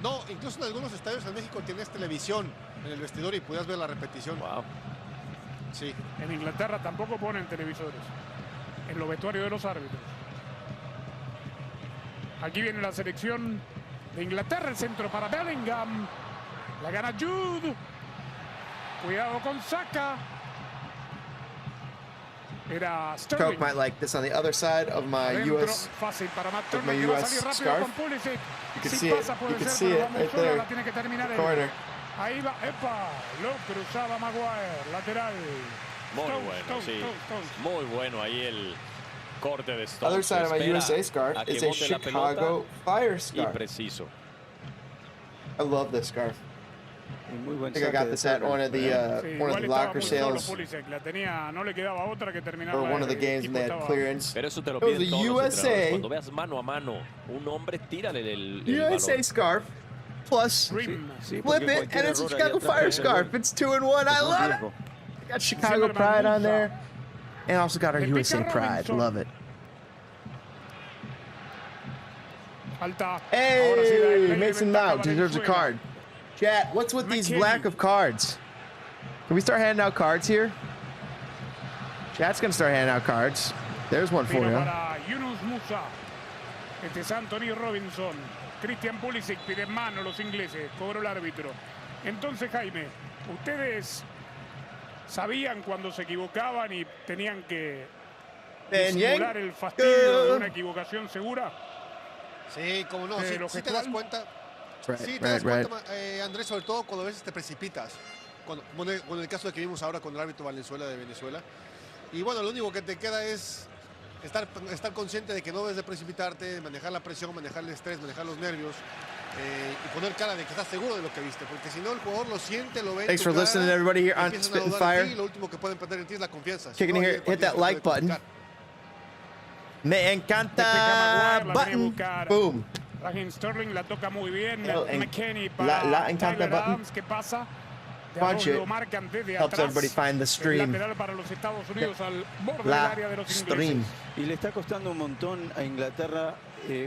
No, incluso en algunos estadios en México tienes televisión en el vestidor y podías ver la repetición. Wow. Sí. En Inglaterra tampoco ponen televisores en los vestuarios de los árbitros. Aquí viene la selección de Inglaterra, el centro para Bellingham. La gana Jude. Cuidado con Saka. Era Sterling. Coke might like this on the other side of my Adentro, US fácil para Matt of my Turner, que va a US salir rápido scarf. con Pulisic. You can Si see pasa it. puede You can ser, see pero it vamos right solo, there. la tiene que terminar él. Corner. Ahí va, epa, lo cruzaba Maguire, lateral. Muy Stones, bueno, Stones, sí. Stones, Stones. Muy bueno ahí el corte de Stones. Other side of my Espera USA scarf a que is a bote la pelota Chicago Fire y scarf. preciso. I love this scarf. Muy buen I think I got this at one of the Sí, one of igual the estaba locker muy solo sales Pulisic, la tenía, no le quedaba otra que terminar. or one of the games when they had clearance. Pero eso te lo It was piden the todos los entrenadores. USA Cuando veas mano a mano un hombre, tírale el USA balón. scarf plus flip it and it's a Chicago Fire scarf. It's 2-in-1. I love it. I got Chicago pride on there, and also got our USA pride. Love it. Falta. Hey, Mason Mount deserves a card. Chat, what's with these lack of cards? Can we start handing out cards here? Chat's gonna start handing out cards. There's one for you. Para Yunus Musa. Este es Anthony Robinson. Christian Pulisic pide mano los ingleses. Cobró el árbitro. Entonces, Jaime, ¿ustedes sabían cuando se equivocaban y tenían que disimular el fastidio de una equivocación segura? Sí, como no. Sí te das cuenta. Sí, te das cuenta, Andrés, sobre todo cuando a veces te precipitas. Como en el caso de que vimos ahora con el árbitro Valenzuela de Venezuela. Y bueno, lo único que te queda es estar consciente de que no debes de precipitarte, manejar la presión, manejar el estrés, manejar los nervios y poner cara de que estás seguro de lo que viste. Porque si no, el jugador lo siente, lo ve. Thanks for listening, everybody here on Spittin' Fire. Y lo último que pueden perder en ti es la confianza. Kicking here, hit that like button. Me encanta button. Boom. Raheem Sterling la toca muy bien. El McKennie para la encanta Tyler button. Adams. ¿Qué pasa? Punch it. Lo marcan desde Helps atrás. everybody find the stream. Lateral para los Estados Unidos al borde del La área de los stream. ingleses. Y le está costando un montón a Inglaterra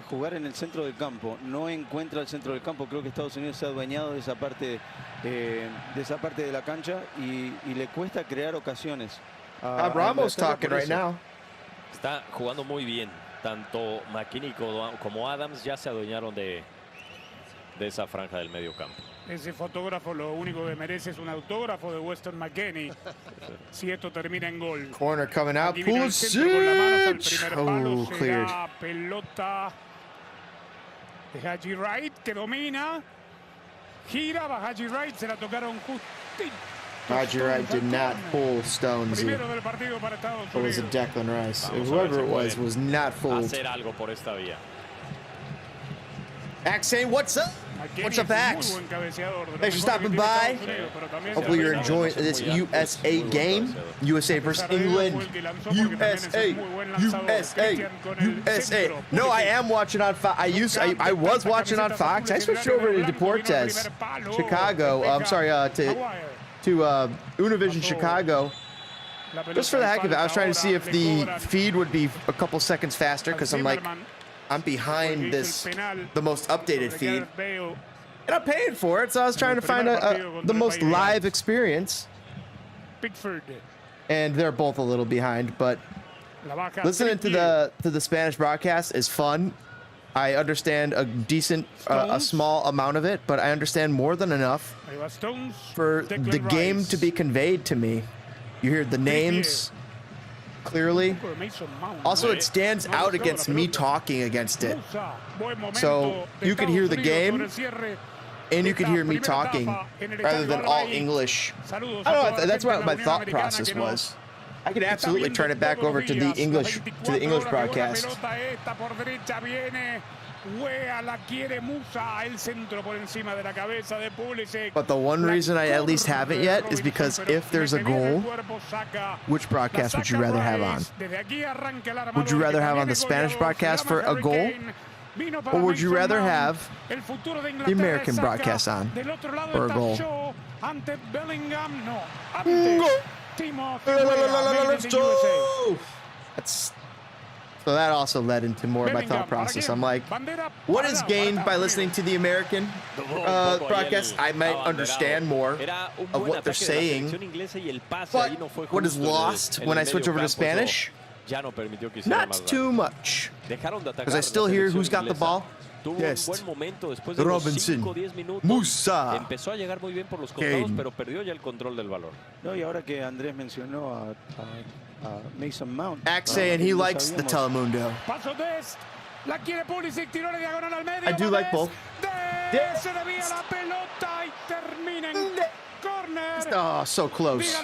jugar en el centro del campo. No encuentra el centro del campo. Creo que Estados Unidos se ha adueñado de esa parte de la cancha y le cuesta crear ocasiones. Ramos talking right now. Está jugando muy bien. Tanto McKennie como Adams ya se adueñaron de esa franja del medio campo. Ese fotógrafo lo único que merece es un autógrafo de Weston McKennie. Si esto termina en gol. Corner coming out. Aquí vino el centro con las manos al Pulisic. primer palo. Oh, Será cleared. pelota de Haji Wright que domina. Gira, va Haji Wright, se la tocaron justito. Haji Wright did not pull Stones. Primero del partido para Estados It was a Unidos. Declan Rice. Vamos a Whoever ver it si was not fooled. hacer algo por esta vía. Axe saying, what's up? What's up, Axe? Muy buen cabeceador, de lo Thanks for mejor que stopping tiene by. Estados Unidos, pero también Hopefully se you're ha enjoying this USA game. USA versus England. USA. USA. No, I am watching on Fox. I was watching on Fox. I switched over to Deportes Chicago. I'm sorry, to Univision Chicago. Just for the heck of it, I was trying to see if the feed would be a couple seconds faster because I'm like, I'm behind the most updated feed. And I'm paying for it, so I was trying to find the most live experience. And they're both a little behind, but listening to the Spanish broadcast is fun. I understand a decent, a small amount of it, but I understand more than enough for the game to be conveyed to me. You hear the names clearly. Also, it stands out against me talking against it. So you can hear the game and you can hear me talking rather than all English. I don't know, that's what my thought process was. I could absolutely turn it back over to the English broadcast. Wea la quiere Musa, el centro por encima de la cabeza de Pulisic. But the one reason I at least haven't yet is because if there's a goal, which broadcast would you rather have on? Would you rather have on the Spanish broadcast for a goal? Or would you rather have the American broadcast on for a goal? Let's go! So that also led into more of my thought process. I'm like, what is gained by listening to the American broadcast? I might understand more of what they're saying. But what is lost when I switch over to Spanish? Not too much. Because I still hear who's got the ball. Yes. Robinson. Musa. Kane. No, y ahora que Andrés mencionó a Mason Mount. Axe saying he likes the Telemundo. I do like both. Oh, so close.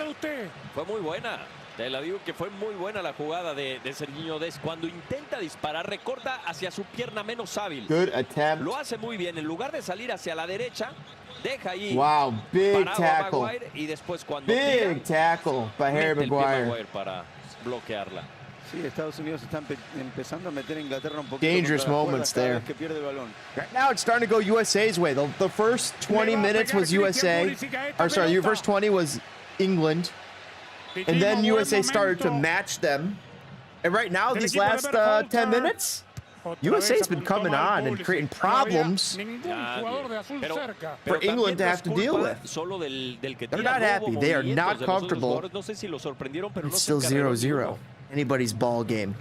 Fue muy buena. Te la digo que fue muy buena la jugada de Sergiño Dest. Cuando intenta disparar, recorta hacia su pierna menos hábil. Good attempt. Lo hace muy bien. En lugar de salir hacia la derecha, deja ahí. Wow, big tackle. Maguire, y después cuando big tackle by Harry Maguire para bloquearla. Sí, Estados Unidos está empezando a meter a Inglaterra un poquito. Dangerous moments there. Que pierde el balón. Right now it's starting to go USA's way. The first 20 minutes was USA. Or sorry, your first 20 was England. And then USA started to match them. And right now, these last 10 minutes, USA's been coming on and creating problems for England to have to deal with. They're not happy. They are not comfortable. It's still 0-0. Anybody's ball game.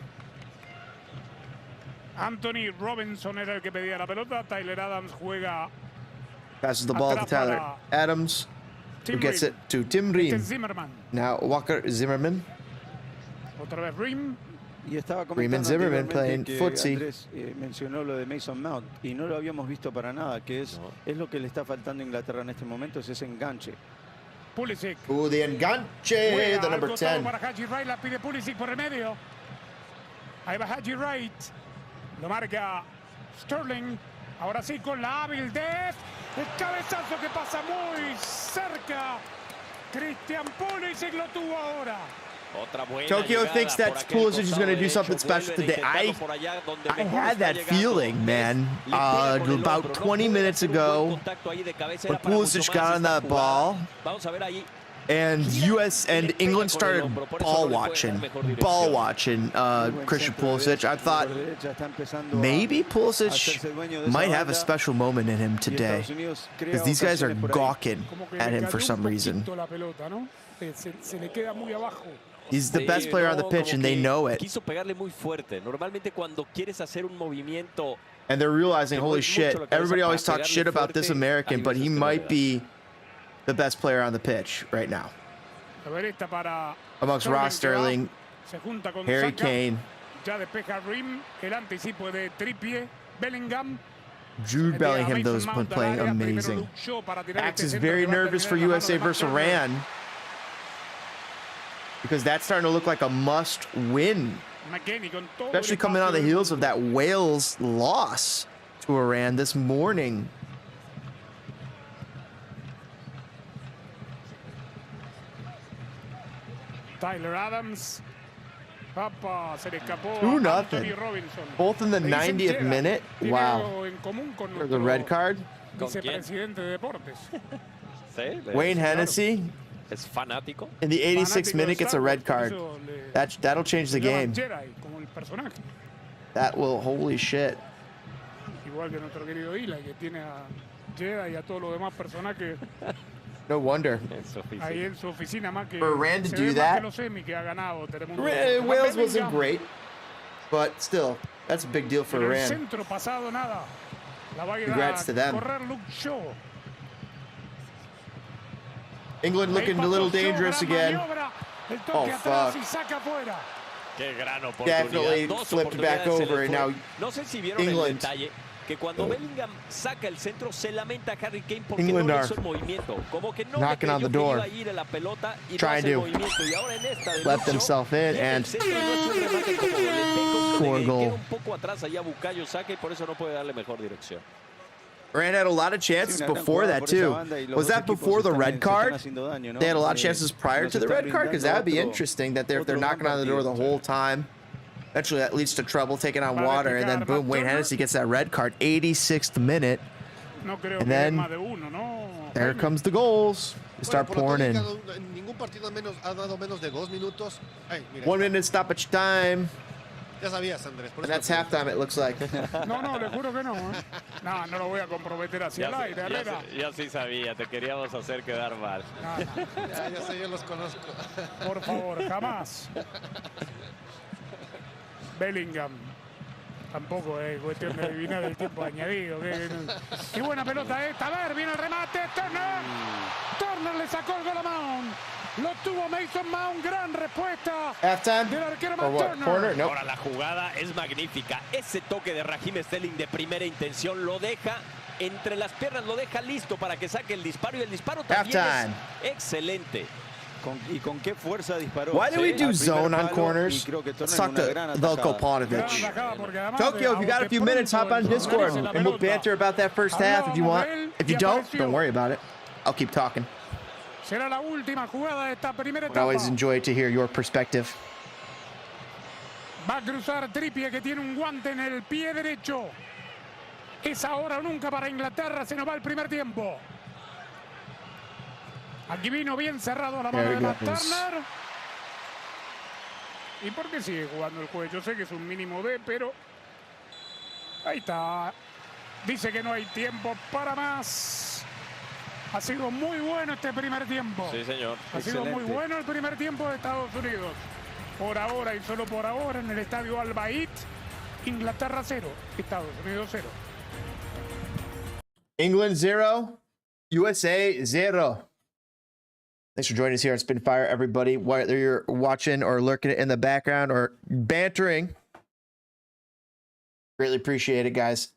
Anthony Robinson era el que pedía la pelota. Tyler Adams juega. Passes the ball to Tyler Adams, who gets it to Tim Ream. Now Walker Zimmerman. Otra vez Ream. Y estaba Ream Zimmerman playing footsie. Andrés mencionó lo de Mason Mount y no lo habíamos visto para nada, que es lo que le está faltando a Inglaterra en este momento, es ese enganche. Pulisic. The enganche, the number 10. Para Haji Wright, la pide Pulisic por el medio. Ahí va Haji Wright. Lo marca Sterling. Ahora sí con la hábil de el cabezazo que pasa muy cerca. Christian Pulisic lo tuvo ahora. Tokyo thinks that Pulisic is going to do something special today. I had that feeling, man, about 20 minutes ago when Pulisic got on that ball and England started ball watching Christian Pulisic. I thought maybe Pulisic might have a special moment in him today because these guys are gawking at him for some reason. He's the best player on the pitch, and they know it. And they're realizing, holy shit, everybody always talks shit about this American, but he might be the best player on the pitch right now. Amongst Ross Sterling, Harry Kane, Jude Bellingham, those been playing amazing. Axe is very nervous for USA versus Iran, because that's starting to look like a must-win, especially coming on the heels of that Wales loss to Iran this morning. Tyler Adams. Papa, se le escapó 2-0. Both in the 90th minute. Wow. For the red card. Wayne Hennessy. Es fanático. In the 86th minute gets a red card. That'll change the game. That will, holy shit. Igual que nuestro querido Ila, que tiene a Jedi y a todos los demás personajes. No wonder. Ahí en su oficina más que for Iran to do that. Wales wasn't great, but still, that's a big deal for Iran. Congrats to them. England looking a little dangerous again. Oh, fuck. Definitely flipped back over, and now England que cuando Bellingham saca el centro se lamenta Harry Kane porque no le hizo el movimiento, como que no le creyó que iba a ir a la pelota y no hace el movimiento, y ahora en esta de let themselves in and score a goal. Queda un poco atrás allá Bukayo Saka y por eso no puede darle mejor dirección. Rand had a lot of chances before that too. Was that before the red card? They had a lot of chances prior to the red card, because that would be interesting that if they're knocking on the door the whole time. Eventually that leads to trouble taking on water, and then boom, Wayne Hennessy gets that red card, 86th minute. And then there comes the goals. They start pouring in. 1 minute stoppage time. Ya sabías, Andrés. And that's halftime, it looks like. No, le juro que no. No, no lo voy a comprometer hacia el aire, Herrera. Ya sí sabía, te queríamos hacer quedar mal. Ya sé, yo los conozco. Por favor, jamás. Bellingham. Tampoco es cuestión de adivinar el tiempo añadido. Qué buena pelota esta. A ver, viene el remate. Turner. Turner le sacó el gol a Mount. Lo tuvo Mason Mount. Gran respuesta del arquero Turner. Nope. Ahora la jugada es magnífica. Ese toque de Raheem Sterling de primera intención lo deja entre las piernas, lo deja listo para que saque el disparo. Y el disparo también es excelente. ¿Y con qué fuerza disparó? Why do we do zone on corners? Let's talk to Velko Paunovic. Tokyo, if you got a few minutes, hop on Discord and we'll banter about that first half if you want. If you don't worry about it. I'll keep talking. Será la última jugada de esta primera etapa. I always enjoy to hear your perspective. Va a cruzar Trippier, que tiene un guante en el pie derecho. Es ahora o nunca para Inglaterra. Se nos va el primer tiempo. Aquí vino bien cerrado la mano de Turner. ¿Y por qué sigue jugando el juez? Yo sé que es un mínimo D, pero ahí está. Dice que no hay tiempo para más. Ha sido muy bueno este primer tiempo. Sí, señor. Ha sido muy bueno el primer tiempo de Estados Unidos. Por ahora y solo por ahora en el estadio Al Bayt, Inglaterra 0, Estados Unidos 0. England 0, USA 0. Thanks for joining us here on Spitfire, everybody. Whether you're watching or lurking in the background or bantering, greatly appreciate it, guys.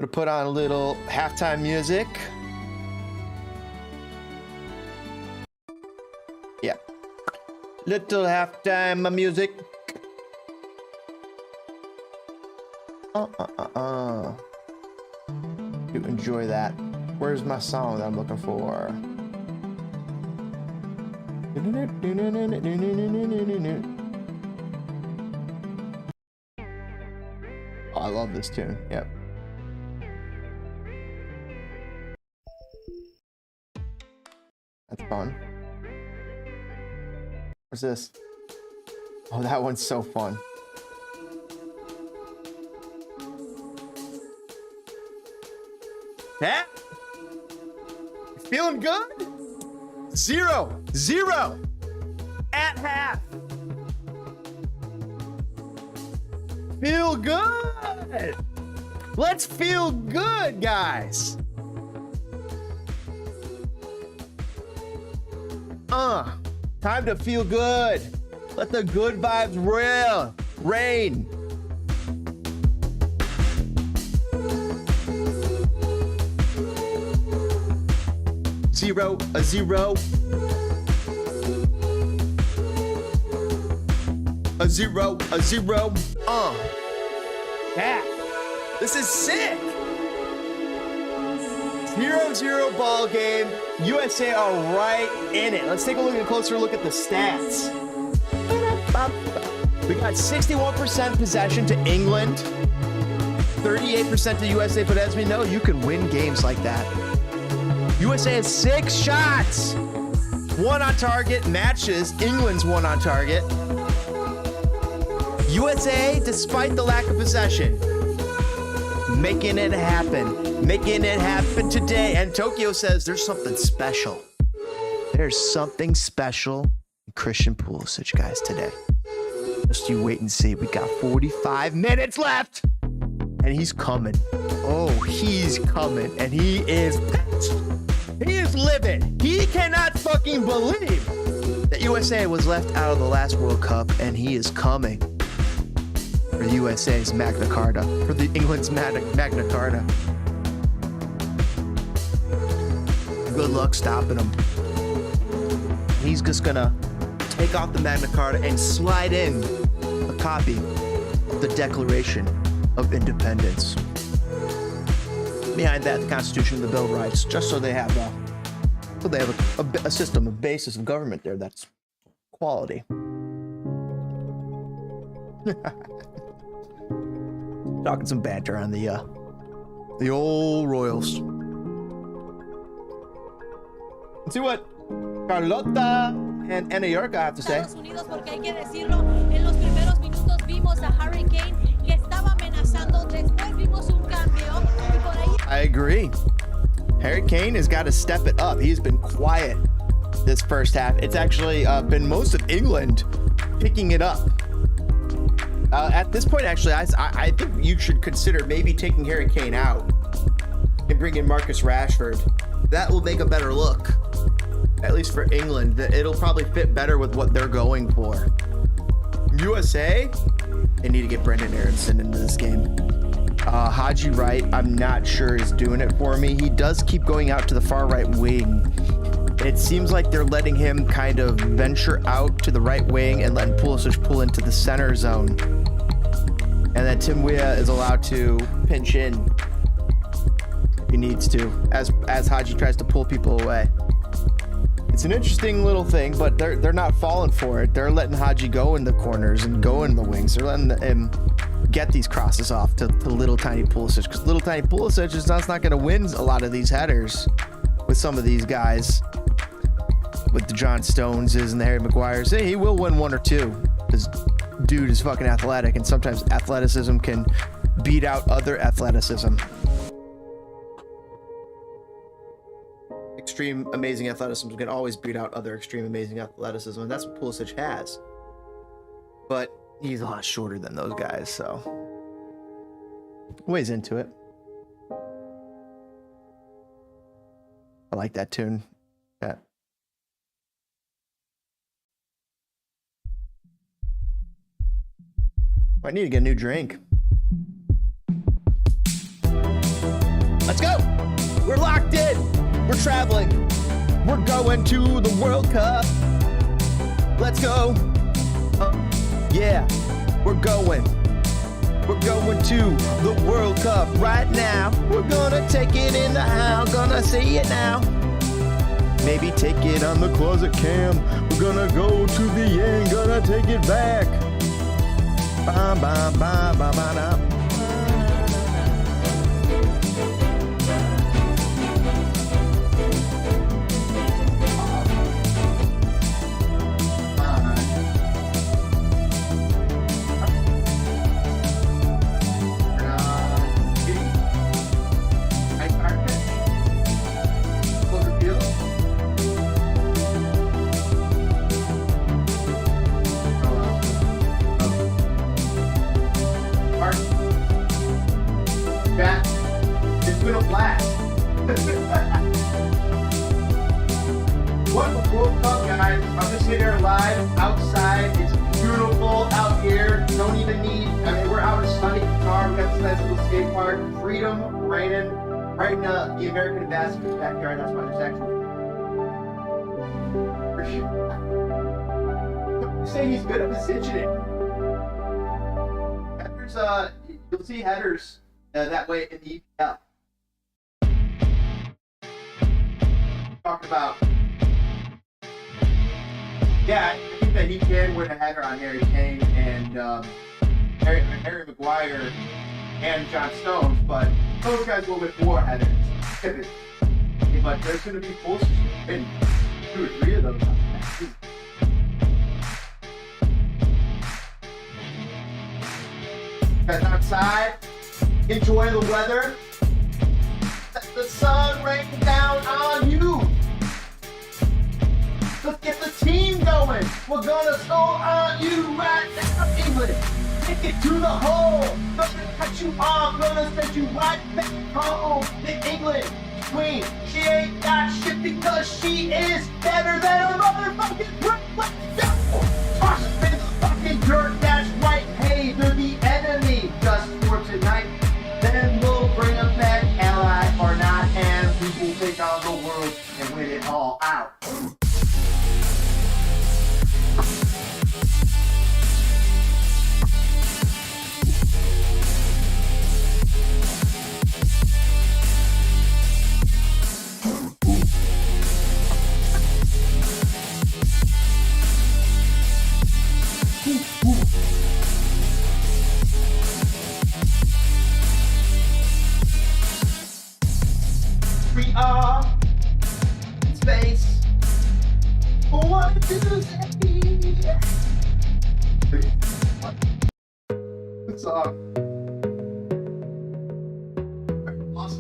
I'm going to put on a little halftime music. Yeah. Little halftime music. Do enjoy that. Where's my song that I'm looking for? Oh, I love this tune. Yep. That's fun. What's this? Oh, that one's so fun. Pat? Feeling good? 0-0 at half. Feel good. Let's feel good, guys. Time to feel good. Let the good vibes rain. Zero. Yeah. This is sick. 0-0 ball game. USA are right in it. Let's take a closer look at the stats. We got 61% possession to England, 38% to USA, but as we know, you can win games like that. USA has 6 shots. 1 on target matches England's 1 on target. USA, despite the lack of possession, making it happen today. And Tokyo says there's something special. There's something special in Christian Pulisic, guys, today. Just you wait and see. We got 45 minutes left. And he's coming. Oh, he's coming. And he is livid. He cannot fucking believe that USA was left out of the last World Cup, and he is coming. for USA's Magna Carta, for the England's Magna Carta. Good luck stopping him. He's just gonna take off the Magna Carta and slide in a copy of the Declaration of Independence. Behind that, the Constitution and the Bill of Rights, just so they have a system, a basis of government there that's quality. Talking some banter on the old Royals. Let's see what Carlota and Ana York have to say. Estados Unidos, porque hay que decirlo, en los primeros minutos vimos a Harry Kane que estaba amenazando, después vimos un cambio y por ahí. I agree. Harry Kane has got to step it up. He's been quiet this first half. It's actually been most of England picking it up. At this point, actually, I think you should consider maybe taking Harry Kane out and bring in Marcus Rashford. That will make a better look, at least for England. It'll probably fit better with what they're going for. USA, they need to get Brendan Aronson into this game. Haji Wright, I'm not sure is doing it for me. He does keep going out to the far right wing. It seems like they're letting him kind of venture out to the right wing and letting Pulisic pull into the center zone. And then Tim Weah is allowed to pinch in if he needs to, as Haji tries to pull people away. It's an interesting little thing, but they're not falling for it. They're letting Haji go in the corners and go in the wings. They're letting him get these crosses off to little tiny Pulisic, because little tiny Pulisic is not going to win a lot of these headers with some of these guys, with the John Stoneses and the Harry Maguires. Hey, he will win one or two, because dude is fucking athletic, and sometimes athleticism can beat out other athleticism. Extreme amazing athleticism can always beat out other extreme amazing athleticism, and that's what Pulisic has. But he's a lot shorter than those guys, so ways into it. I like that tune. Yeah. I need to get a new drink. Let's go! We're locked in! We're traveling. We're going to the World Cup. Let's go. Yeah, we're going. We're going to the World Cup right now. We're gonna take it in the house. Gonna see it now. Maybe take it on the closet cam. We're gonna go to the end. Gonna take it back. Ba ba ba ba ba da. The American ambassador's backyard, that's why there's actually. You say he's good at positioning. Headers, you'll see headers that way in the EPL. Talk about. Yeah, I think that he can win a header on Harry Kane and Harry Maguire and John Stones, but those guys will win more headers. But there's going to be Pulisic and 2 or 3 of them. Guys outside, enjoy the weather. Let the sun rain down on you. Let's get the team going. We're gonna score on you right now, England. Take it to the hole. Gonna cut you off. Gonna send you right back home. The England queen. She ain't got shit because she is better than a motherfucking brick. Let's go. Toss it in the fucking dirt. That's right. Hey, they're the enemy.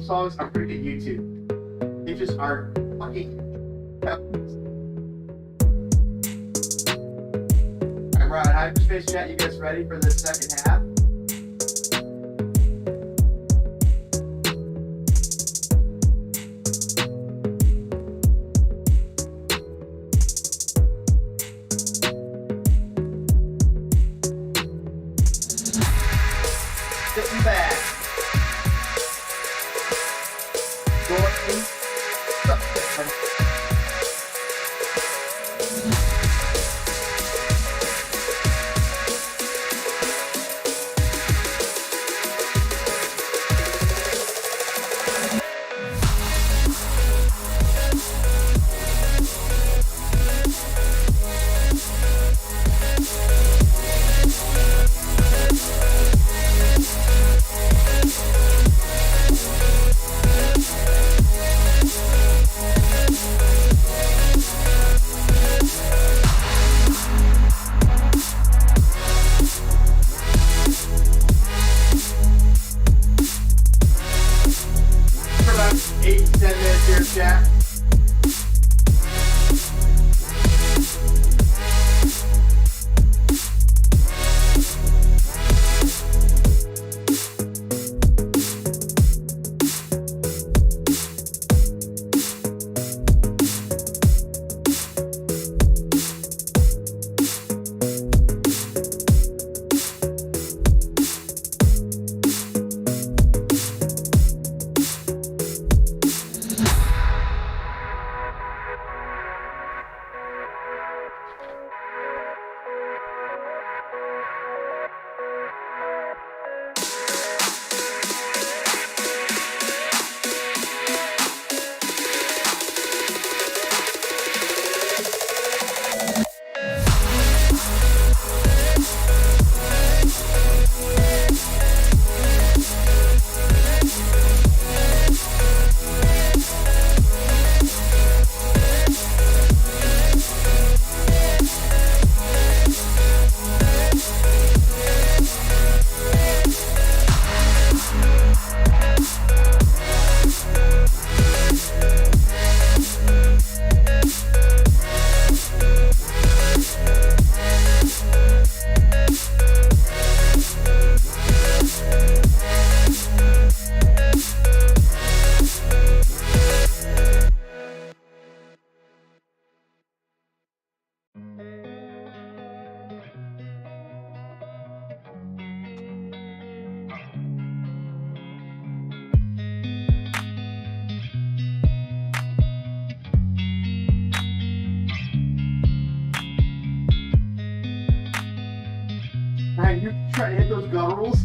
those songs are pretty good YouTube. They just are fucking. Alright, we're on hyperspace chat. You guys ready for the second half? Sitting back. Man, you're trying to hit those gutturals.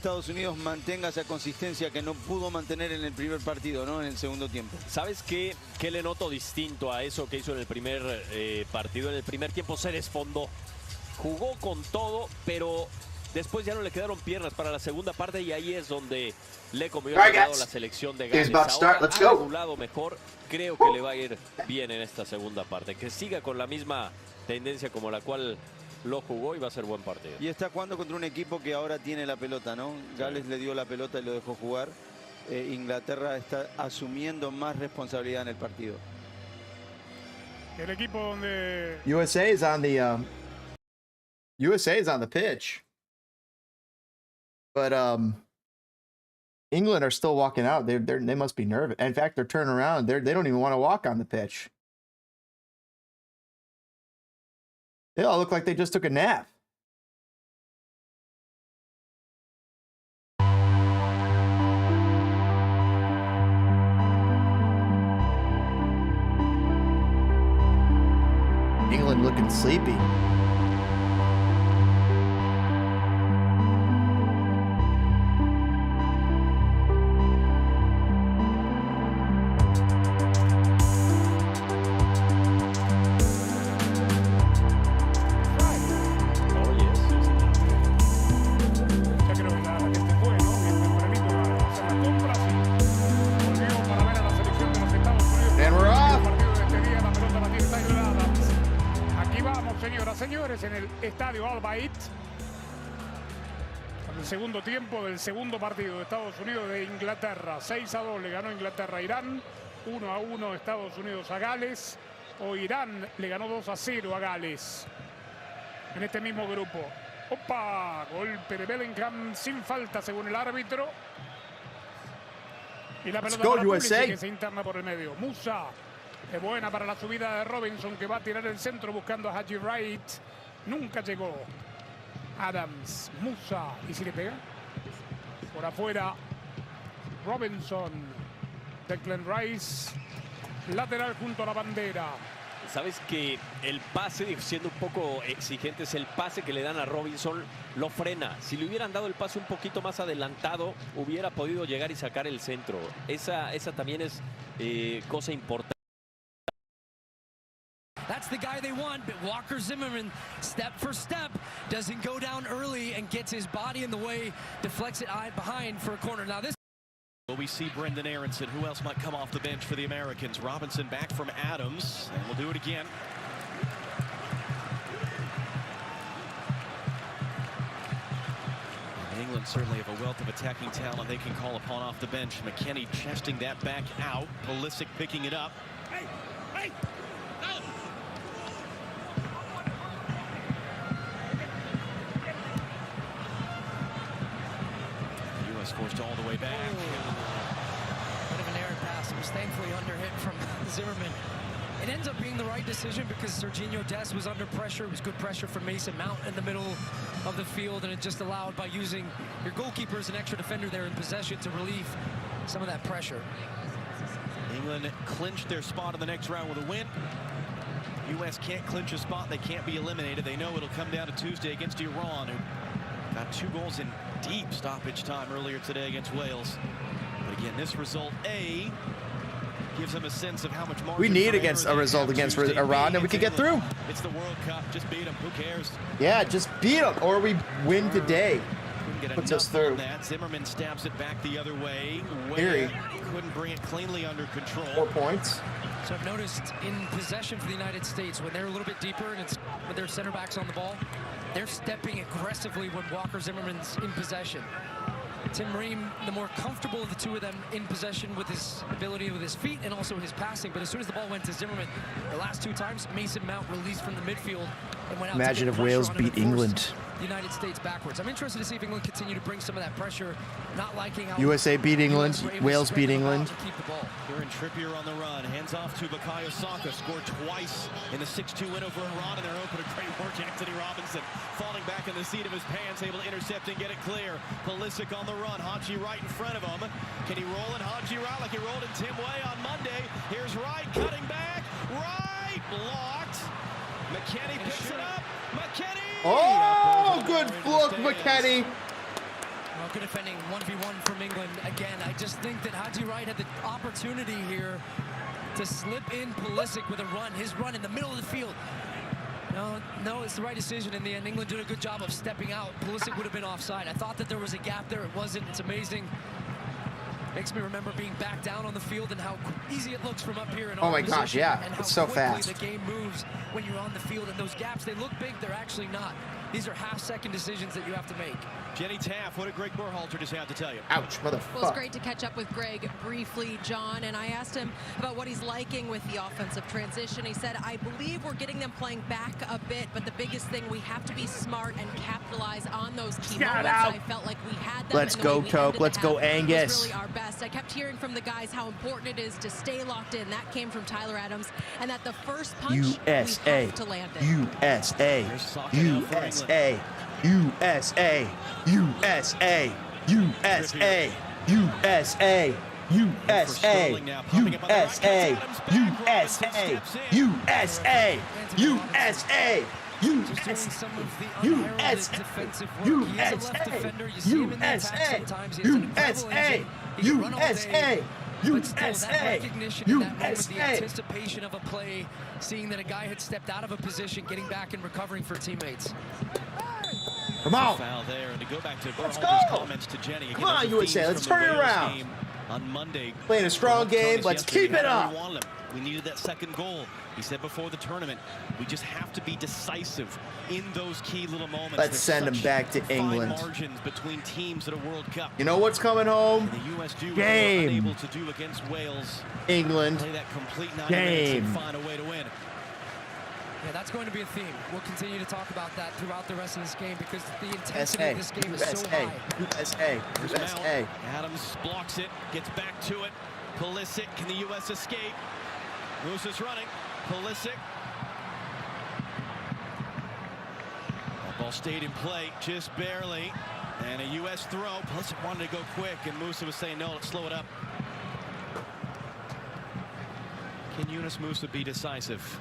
Estados Unidos mantenga esa consistencia que no pudo mantener en el primer partido, ¿no? En el segundo tiempo. ¿Sabes qué le noto distinto a eso que hizo en el primer partido? En el primer tiempo se desfondó. Jugó con todo, pero después ya no le quedaron piernas para la segunda parte y ahí es donde le comió la selección de Gales. Ahora ha regulado mejor. Creo que le va a ir bien en esta segunda parte. Que siga con la misma tendencia como la cual lo jugó y va a ser buen partido. Y está jugando contra un equipo que ahora tiene la pelota, ¿no? Gales le dio la pelota y lo dejó jugar. Inglaterra está asumiendo más responsabilidad en el partido. El equipo donde USA is on the pitch, but England are still walking out. They must be nervous. In fact, they're turning around. They don't even want to walk on the pitch. They all look like they just took a nap. England looking sleepy. En el estadio Al-Bayt, el segundo tiempo del segundo partido de Estados Unidos de Inglaterra. 6-2 le ganó Inglaterra a Irán, 1-1 Estados Unidos a Gales, o Irán le ganó 2-0 a Gales. En este mismo grupo. ¡Opa! Golpe de Bellingham sin falta según el árbitro. Y la pelota para Pulisic, que se interna por el medio. Musa, es buena para la subida de Robinson, que va a tirar el centro buscando a Haji Wright. Nunca llegó. Adams, Musa, ¿y si le pega? Por afuera, Robinson, Declan Rice, lateral junto a la bandera. Sabes que el pase, siendo un poco exigentes, el pase que le dan a Robinson lo frena. Si le hubieran dado el pase un poquito más adelantado, hubiera podido llegar y sacar el centro. Esa también es cosa importante. That's the guy they want, but Walker Zimmerman, step for step, doesn't go down early and gets his body in the way, deflects it behind for a corner. Now this. Will we see Brendan Aronson? Who else might come off the bench for the Americans? Robinson back from Adams, and we'll do it again. England certainly have a wealth of attacking talent they can call upon off the bench. McKennie chesting that back out. Pulisic picking it up. Hey! Forced all the way back. Bit of an errant pass. It was thankfully under hit from Zimmerman. It ends up being the right decision because Serginho Dest was under pressure. It was good pressure from Mason Mount in the middle of the field, and it just allowed, by using your goalkeeper as an extra defender there in possession, to relieve some of that pressure. England clinched their spot in the next round with a win. U.S. can't clinch a spot. They can't be eliminated. They know it'll come down to Tuesday against Iran, who got 2 goals in deep stoppage time earlier today against Wales. But again, this result, gives them a sense of how much more we need a result against Iran that we could get through. It's the World Cup. Just beat them. Who cares? Yeah, just beat them, or we win today. Puts us through. That. Zimmerman stabs it back the other way. Couldn't bring it cleanly under control. 4 points. So I've noticed in possession for the United States, when they're a little bit deeper and it's with their center backs on the ball, they're stepping aggressively when Walker Zimmerman's in possession. Tim Ream, the more comfortable of the two of them in possession with his ability with his feet and also his passing. But as soon as the ball went to Zimmerman, the last 2 times, Mason Mount released from the midfield and went out. Imagine if Wales beat England. The United States backwards. I'm interested to see if England continue to bring some of that pressure. Not liking how USA beat England, Wales beat England. Here in Trippier on the run, hands off to Bukayo Saka, scored twice in the 6-2 win over Iran, and they're open. A great work, Anthony Robinson, falling back in the seat of his pants, able to intercept and get it clear. Pulisic on the run, Haji Wright in front of him. Can he roll in Haji Wright like he rolled in Tim Way on Monday? Here's Wright cutting back, Wright blocked. McKennie picks it up. McKennie! Oh, good look, McKennie. good defending 1v1 from England again. I just think that Haji Wright had the opportunity here to slip in Pulisic with a run. His run in the middle of the field. No, it's the right decision in the end. England did a good job of stepping out. Pulisic would have been offside. I thought that there was a gap there. It wasn't. It's amazing. Makes me remember being back down on the field and how easy it looks from up here. Oh my gosh, yeah, it's so fast. The game moves when you're on the field, and those gaps, they look big. They're actually not. These are half-second decisions that you have to make. Jenny Taft, what did Greg Berhalter just have to tell you? Ouch, motherfucker. Well, it's great to catch up with Greg briefly, John, and I asked him about what he's liking with the offensive transition. He said, I believe we're getting them playing back a bit, but the biggest thing, we have to be smart and capitalize on those key moments. I felt like we had them. Let's go, Coke. Let's go, Angus. Was really our best. I kept hearing from the guys how important it is to stay locked in. That came from Tyler Adams, and that the first punch, USA, we have to land it. USA, USA. USA, USA, USA, USA, USA, USA, USA, USA, USA, Anticipation of a play, seeing that a guy had stepped out of a position, getting back and recovering for teammates. Come on. Foul there, and to go back to Let's go. comments to Jenny. Come on, USA. Let's turn it around. On Monday, playing a strong game. Let's keep it up. We needed that second goal. He said before the tournament, we just have to be decisive in those key little moments. Let's send him back to England. Margins between teams at a World Cup. You know what's coming home? And the US do game. Unable to do against Wales. England. Play that complete 90 minutes and find a way to win. Yeah, that's going to be a theme. We'll continue to talk about that throughout the rest of this game because the intensity of this game is so high. USA. Adams blocks it, gets back to it. Pulisic, can the U.S. escape? Musa's running. Pulisic. That ball stayed in play just barely. And a U.S. throw. Pulisic wanted to go quick, and Musa was saying, no, let's slow it up. Can Yunus Musa be decisive?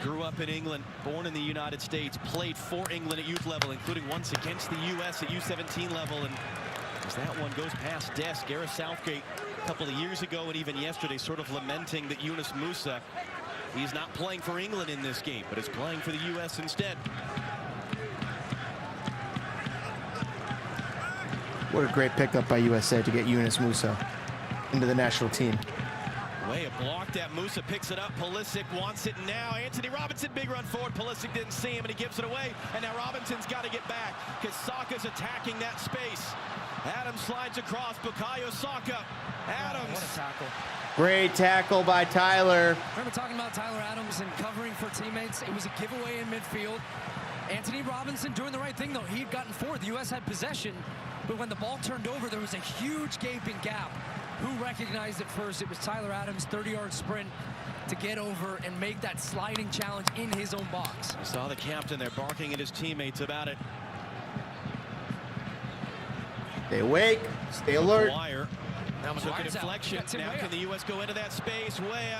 Grew up in England, born in the United States, played for England at youth level, including once against the U.S. at U17 level. And as that one goes past desk, Gareth Southgate a couple of years ago and even yesterday sort of lamenting that Yunus Musa, he's not playing for England in this game, but is playing for the U.S. instead. What a great pickup by USA to get Yunus Musa into the national team. Way a block that. Musa picks it up. Pulisic wants it now. Anthony Robinson, big run forward. Pulisic didn't see him, and he gives it away. And now Robinson's got to get back because Saka's attacking that space. Adams slides across. Bukayo Saka. Adams. What a tackle. Great tackle by Tyler. Remember talking about Tyler Adams and covering for teammates? It was a giveaway in midfield. Anthony Robinson doing the right thing, though. He had gotten forward. The U.S. had possession, but when the ball turned over, there was a huge gaping gap. Who recognized it first? It was Tyler Adams, 30-yard sprint to get over and make that sliding challenge in his own box. I saw the captain there barking at his teammates about it. Stay awake, stay alert. Now took a deflection. Now can the U.S. go into that space? Way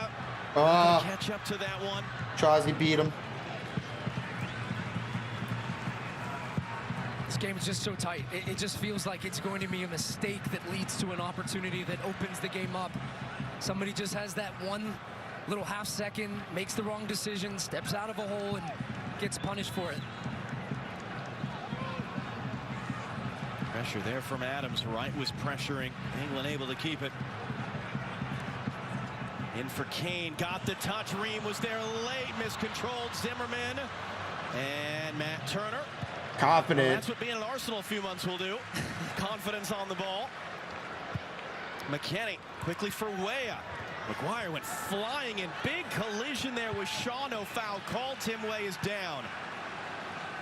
out. Catch up to that one. Chauzy beat him. This game is just so tight. It just feels like it's going to be a mistake that leads to an opportunity that opens the game up. Somebody just has that one little half second, makes the wrong decision, steps out of a hole, and gets punished for it. Pressure there from Adams. Wright was pressuring. England able to keep it. In for Kane. Got the touch. Ream was there late. Miscontrolled. Zimmerman. And Matt Turner. Confident. Well, that's what being at Arsenal a few months will do. Confidence on the ball. McKennie quickly for Weah. McGuire went flying in. Big collision there with Shaw. No foul called. Tim Weah is down.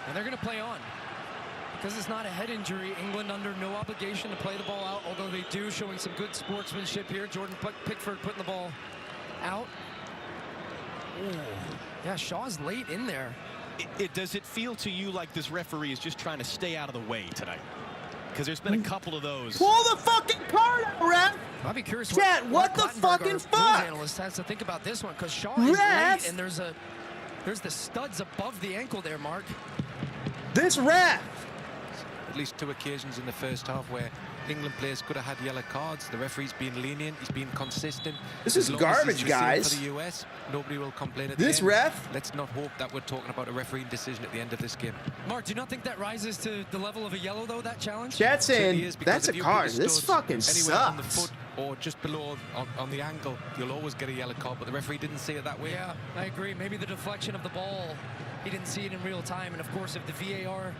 And they're going to play on. Because it's not a head injury, England under no obligation to play the ball out, although they do, showing some good sportsmanship here. Jordan Pickford putting the ball out. Ooh. Yeah, Shaw's late in there. Does it feel to you like this referee is just trying to stay out of the way tonight? Because there's been a couple of those. Pull the fucking card out, ref! I'd be curious what the fucking fuck? Analyst has to think about this one, because Shaw is late, and there's the studs above the ankle there, Mark. This ref at least 2 occasions in the first half where England players could have had yellow cards. The referee's been lenient. He's been consistent. This is garbage, guys. For the US, nobody will complain at this the end. ref. Let's not hope that we're talking about a refereeing decision at the end of this game. Mark, do you not think that rises to the level of a yellow, though, that challenge? Chat's saying that's a card. This fucking sucks. On the foot or just below on the ankle, you'll always get a yellow card, but the referee didn't see it that way. Yeah, I agree. Maybe the deflection of the ball, he didn't see it in real time. And, of course, if the VAR,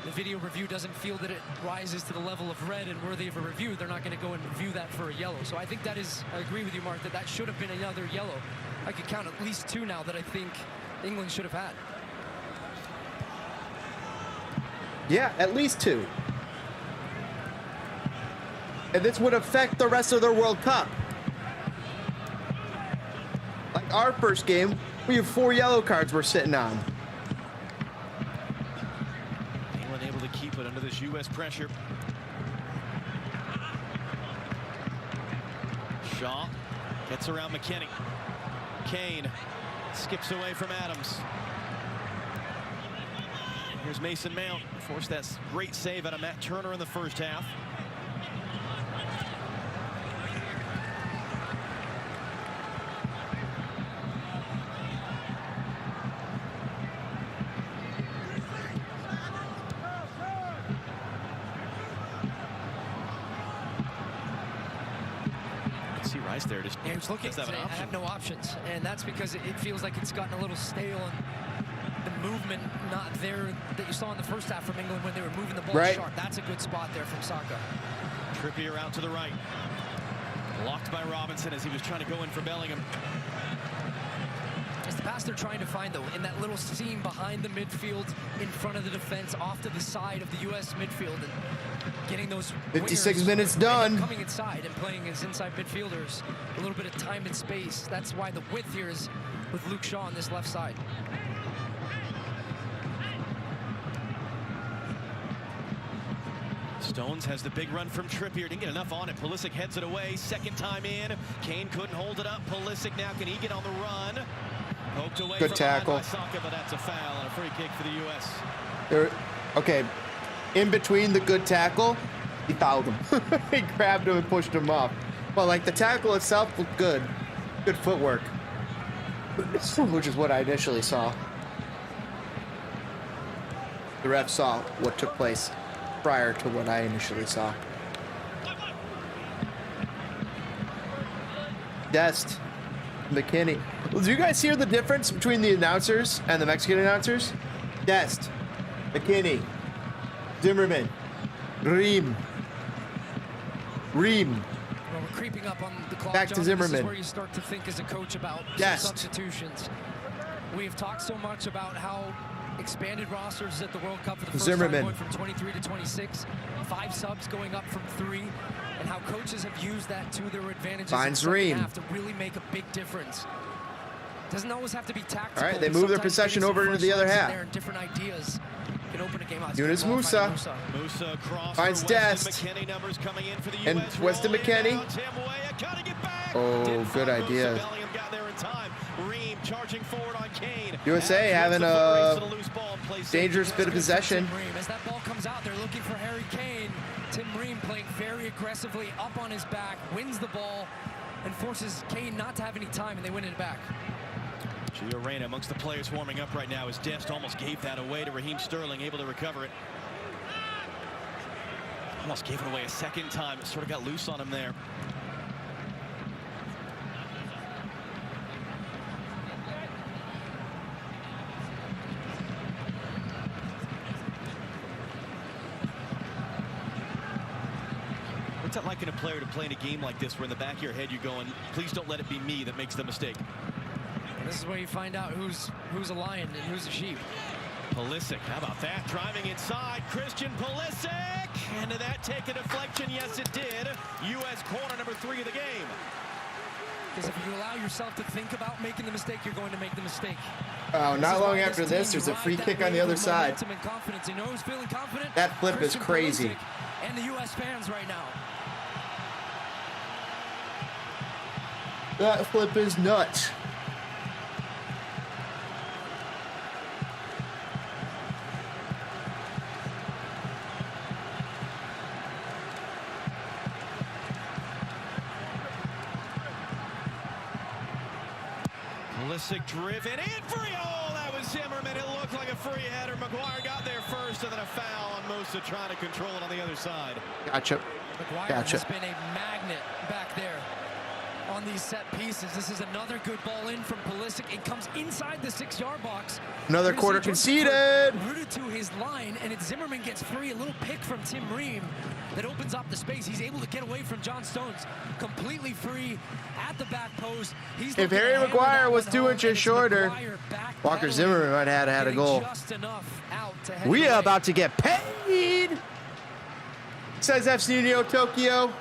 the video review, doesn't feel that it rises to the level of red and worthy of a review, they're not going to go and review that for a yellow. So I think that is, I agree with you, Mark, that should have been another yellow. I could count at least 2 now that I think England should have had. Yeah, at least 2. And this would affect the rest of their World Cup. Like our first game, we have 4 yellow cards we're sitting on. England able to keep it under this U.S. pressure. Shaw gets around McKennie. Kane skips away from Adams. Here's Mason Mount. Forced that great save out of Matt Turner in the first half. Rice there just he's looking to say, I have no options, and that's because it feels like it's gotten a little stale and the movement not there that you saw in the first half from England when they were moving the ball sharp. That's a good spot there from Saka. Trippier out to the right, blocked by Robinson as he was trying to go in for Bellingham. It's the pass they're trying to find, though, in that little seam behind the midfield, in front of the defense, off to the side of the U.S. midfield, and getting those 56 minutes done. Coming inside and playing as inside midfielders, a little bit of time and space. That's why the width here is with Luke Shaw on this left side. Stones has the big run from Trippier. Didn't get enough on it. Pulisic heads it away. Second time in. Kane couldn't hold it up. Pulisic now, can he get on the run? Poked away. Good tackle. By Saka, but that's a foul and a free kick for the U.S. Okay, in between the good tackle, he fouled him. He grabbed him and pushed him off. Well, like the tackle itself looked good. Good footwork. Which is what I initially saw. The ref saw what took place prior to what I initially saw. Dest. McKennie. Well, do you guys hear the difference between the announcers and the Mexican announcers? Dest. McKennie. Zimmerman. Ream. Well, we're creeping up on the clock. Back to Zimmerman. This is where you start to think as a coach about substitutions. We've talked so much about how expanded rosters at the World Cup for the first time, going from 23 to 26, 5 subs going up from 3, and how coaches have used that to their advantages in the second half to really make a big difference. Doesn't always have to be tactical. All right, they move their possession over into the other half. There, different ideas can open a game out. Yunus Musa finds Dest, and Weston McKennie. Oh, good idea. USA having a dangerous bit of possession. As that ball comes out, they're looking for Harry Kane. Tim Ream playing very aggressively up on his back, wins the ball, and forces Kane not to have any time, and they win it back. Gio Reyna amongst the players warming up right now as Dest almost gave that away to Raheem Sterling, able to recover it. Almost gave it away a second time. It sort of got loose on him there. What's it like in a player to play in a game like this where in the back of your head you're going, please don't let it be me that makes the mistake? This is where you find out who's a lion and who's a sheep. Pulisic, how about that? Driving inside, Christian Pulisic! And did that take a deflection? Yes, it did. U.S. corner number 3 of the game. Because if you allow yourself to think about making the mistake, you're going to make the mistake. Oh, not long after this, there's a free kick on the other side. You know who's feeling confident? That flip is crazy. And the U.S. fans right now. That flip is nuts. Pulisic driven in free. Oh, that was Zimmerman. It looked like a free header. Maguire got there first, and then a foul on Musa trying to control it on the other side. Gotcha. Maguire has been a magnet back there on these set pieces. This is another good ball in from Pulisic. It comes inside the 6-yard box. Another quarter conceded. Rooted to his line, and it's Zimmerman gets free. A little pick from Tim Ream that opens up the space. He's able to get away from John Stones, completely free at the back post. If Harry Maguire was 2 inches shorter, Walker Zimmerman might have had a goal. We are about to get paid, says FC Neo Tokyo.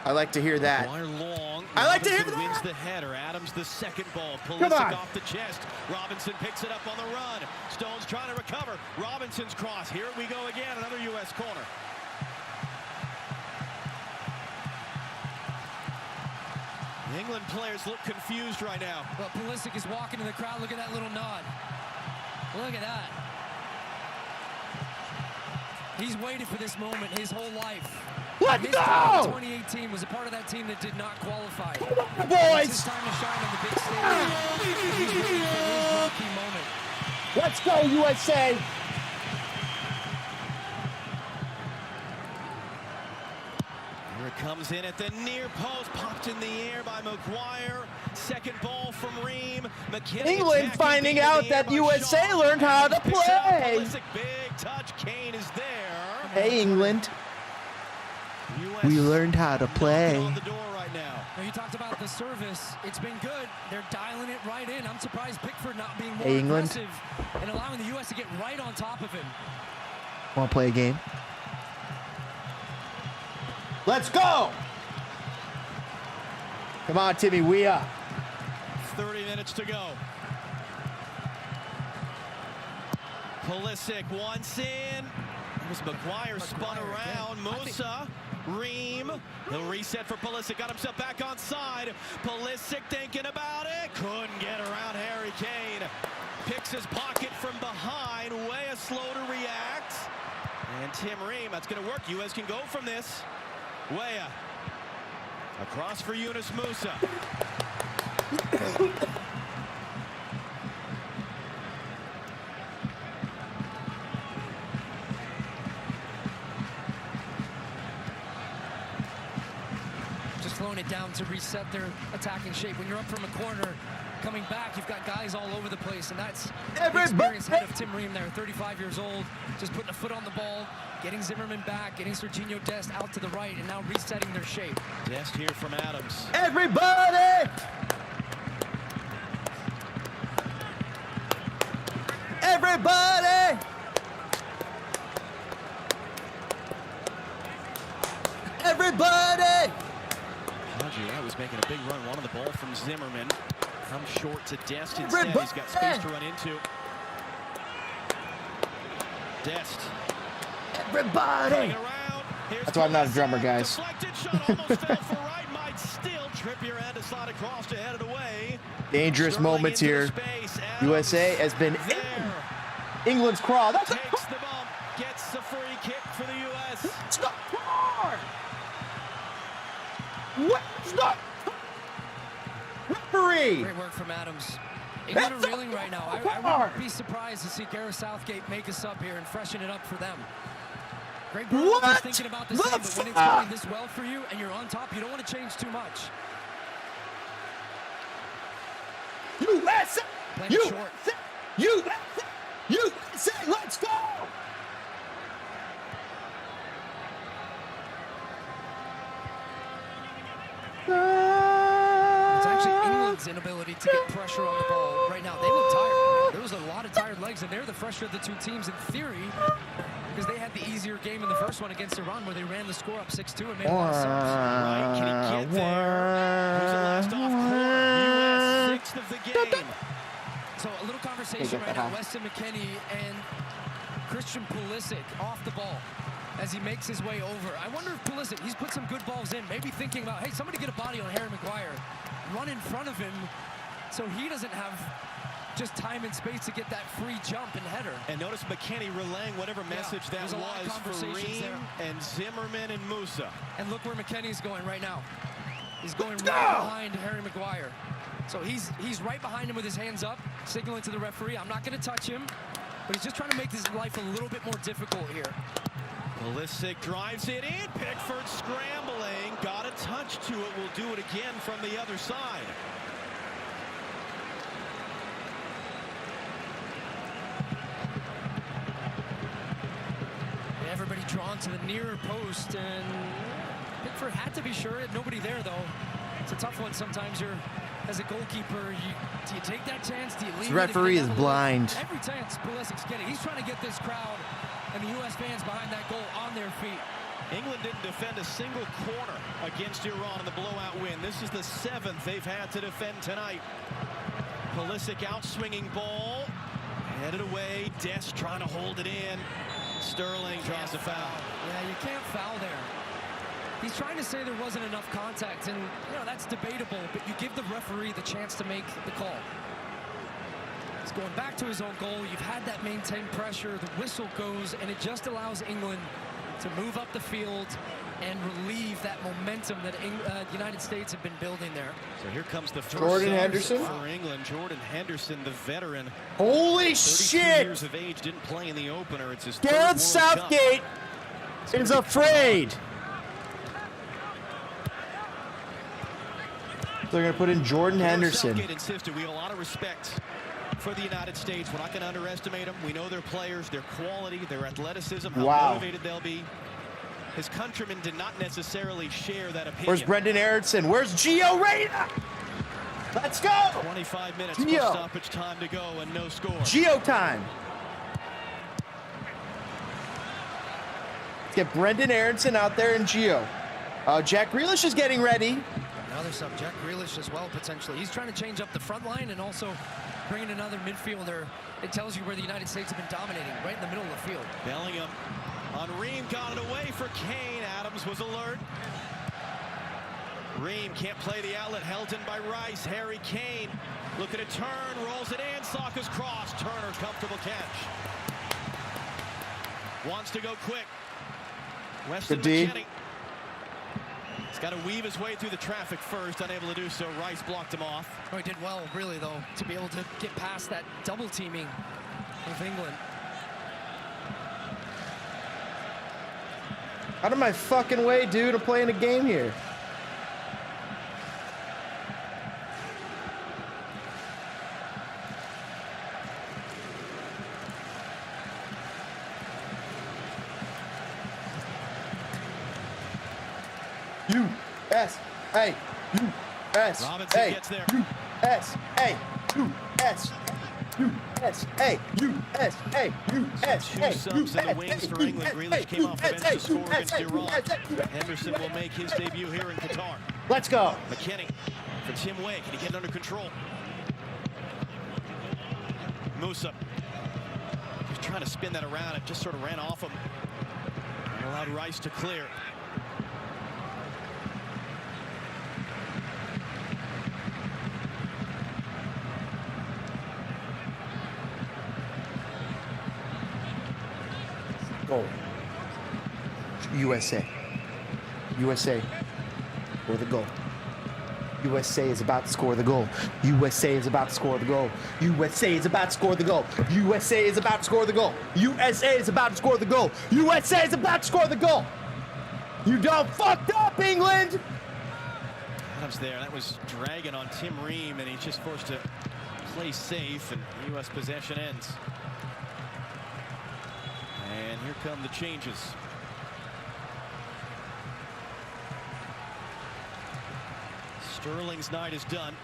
I like to hear that. I like to hear that. Wins the header. Adams the second ball. Pulisic off the chest. Robinson picks it up on the run. Stones trying to recover. Robinson's cross. Here we go again. Another U.S. corner. The England players look confused right now. But Pulisic is walking in the crowd. Look at that little nod. Look at that. He's waited for this moment his whole life. Let's go! 2018 was a part of that team that did not qualify. Boys! It's his time to shine on the big stage. He's waiting for his marquee moment. Let's go, USA! Here it comes in at the near post, popped in the air by Maguire. Second ball from Ream. England finding out that USA learned how to play. Big touch. Kane is there. Hey, England. We learned how to play. On the door right now. Well, you talked about the service. It's been good. They're dialing it right in. I'm surprised Pickford not being more aggressive and allowing the U.S. to get right on top of him. Want to play a game? Let's go! Come on, Timmy, we up. 30 minutes to go. Pulisic once in. It was Maguire spun around. Musa, Ream. He'll reset for Pulisic. Got himself back on side. Pulisic thinking about it. Couldn't get around Harry Kane. Picks his pocket from behind. Way slow to react. And Tim Ream, that's going to work. U.S. can go from this. Weah. Across for Yunus Musa. Just slowing it down to reset their attacking shape. When you're up from a corner, coming back, you've got guys all over the place, and that's the experience head of Tim Ream there, 35 years old, just putting a foot on the ball, getting Zimmerman back, getting Serginho Dest out to the right, and now resetting their shape. Dest here from Adams. Everybody! Everybody! Everybody! Patea was making a big run, wanted the ball from Zimmerman. Comes short to Dest instead. He's got space to run into. Dest. Everybody! That's why I'm not a drummer, guys. Deflected shot almost fell for right. Might still trip your end to slide across to head it away. Dangerous moments here. USA has been in England's crawl. That's takes the bump, gets the free kick for the U.S. It's not hard. What's not referee? Great work from Adams. England are reeling right now. I wouldn't be surprised to see Gareth Southgate make a sub here and freshen it up for them. Greg Burrow is thinking about the same, but when it's going this well for you and you're on top, you don't want to change too much. USA! USA! USA! USA! Let's go! It's actually England's inability to get pressure on the ball right now. They look tired. There was a lot of tired legs, and they're the fresher of the two teams in theory, because they had the easier game in the first one against Iran, where they ran the score up 6-2 and made a lot of subs. Right, can he get there? Who's the last off corner? U.S. 6th of the game. So a little conversation right now. Weston McKennie and Christian Pulisic off the ball as he makes his way over. I wonder if Pulisic, he's put some good balls in, maybe thinking about, hey, somebody get a body on Harry Maguire, run in front of him so he doesn't have just time and space to get that free jump and header. And notice McKennie relaying whatever message that was for Ream and Zimmerman and Musa. And look where McKennie's going right now. is going right behind Harry Maguire. So he's right behind him with his hands up, signaling to the referee, I'm not going to touch him, but he's just trying to make his life a little bit more difficult here. Pulisic drives it in. Pickford scrambling. Got a touch to it. Will do it again from the other side. Everybody drawn to the near post, and Pickford had to be sure. Nobody there, though. It's a tough one sometimes. You're, as a goalkeeper, do you take that chance? Do you leave? This referee is blind. Every chance Pulisic's getting. He's trying to get this crowd and the U.S. fans behind that goal on their feet. England didn't defend a single corner against Iran in the blowout win. This is the 7th they've had to defend tonight. Pulisic out swinging ball. Headed away. Dest trying to hold it in. Sterling draws a foul. Yeah, you can't foul there. He's trying to say there wasn't enough contact, and that's debatable, but you give the referee the chance to make the call. He's going back to his own goal. You've had that maintained pressure. The whistle goes, and it just allows England to move up the field and relieve that momentum that the United States have been building there. So here comes the first Jordan Henderson for England. Jordan Henderson, the veteran. Holy 32 shit! years of age, didn't play in the opener. It's his Gareth Southgate is afraid. They're going to put in Jordan Henderson. Southgate insisted. We have a lot of respect for the United States. We're not going to underestimate them. We know their players, their quality, their athleticism, how motivated they'll be. His countrymen did not necessarily share that opinion. Where's Brendan Aronson? Where's Gio Reyna? Let's go! 25 minutes Gio. full stoppage time to go and no score. Gio time. Let's get Brendan Aronson out there and Gio. Jack Grealish is getting ready. Another sub, Jack Grealish as well, potentially. He's trying to change up the front line and also bring in another midfielder. It tells you where the United States have been dominating, right in the middle of the field. Bellingham on Ream, got it away for Kane. Adams was alert. Ream can't play the outlet, held in by Rice. Harry Kane, look at a turn, rolls it in, Saka's cross. Turner, comfortable catch. Wants to go quick. Weston McKennie. He's got to weave his way through the traffic first, unable to do so. Rice blocked him off. Oh, he did well, really, though, to be able to get past that double teaming of England. Out of my fucking way, dude. I'm playing a game here. USA, USA, Robinson gets there. USA, USA, USA, USA, USA. Two subs in the wings for England. Grealish came off the bench to score against Iran. Henderson will make his debut here in Qatar. Let's go. McKennie for Tim Way. Can he get it under control? Musa just trying to spin that around. It just sort of ran off him and allowed Rice to clear. Goal. USA. USA. Score the goal. USA is about to score the goal. USA is about to score the goal. USA is about to score the goal. USA is about to score the goal. USA is about to score the goal. USA is about to score the goal. You done fucked up, England. Adams there. That was dragging on Tim Ream, and he's just forced to play safe, and U.S. possession ends. And here come the changes. Sterling's night is done.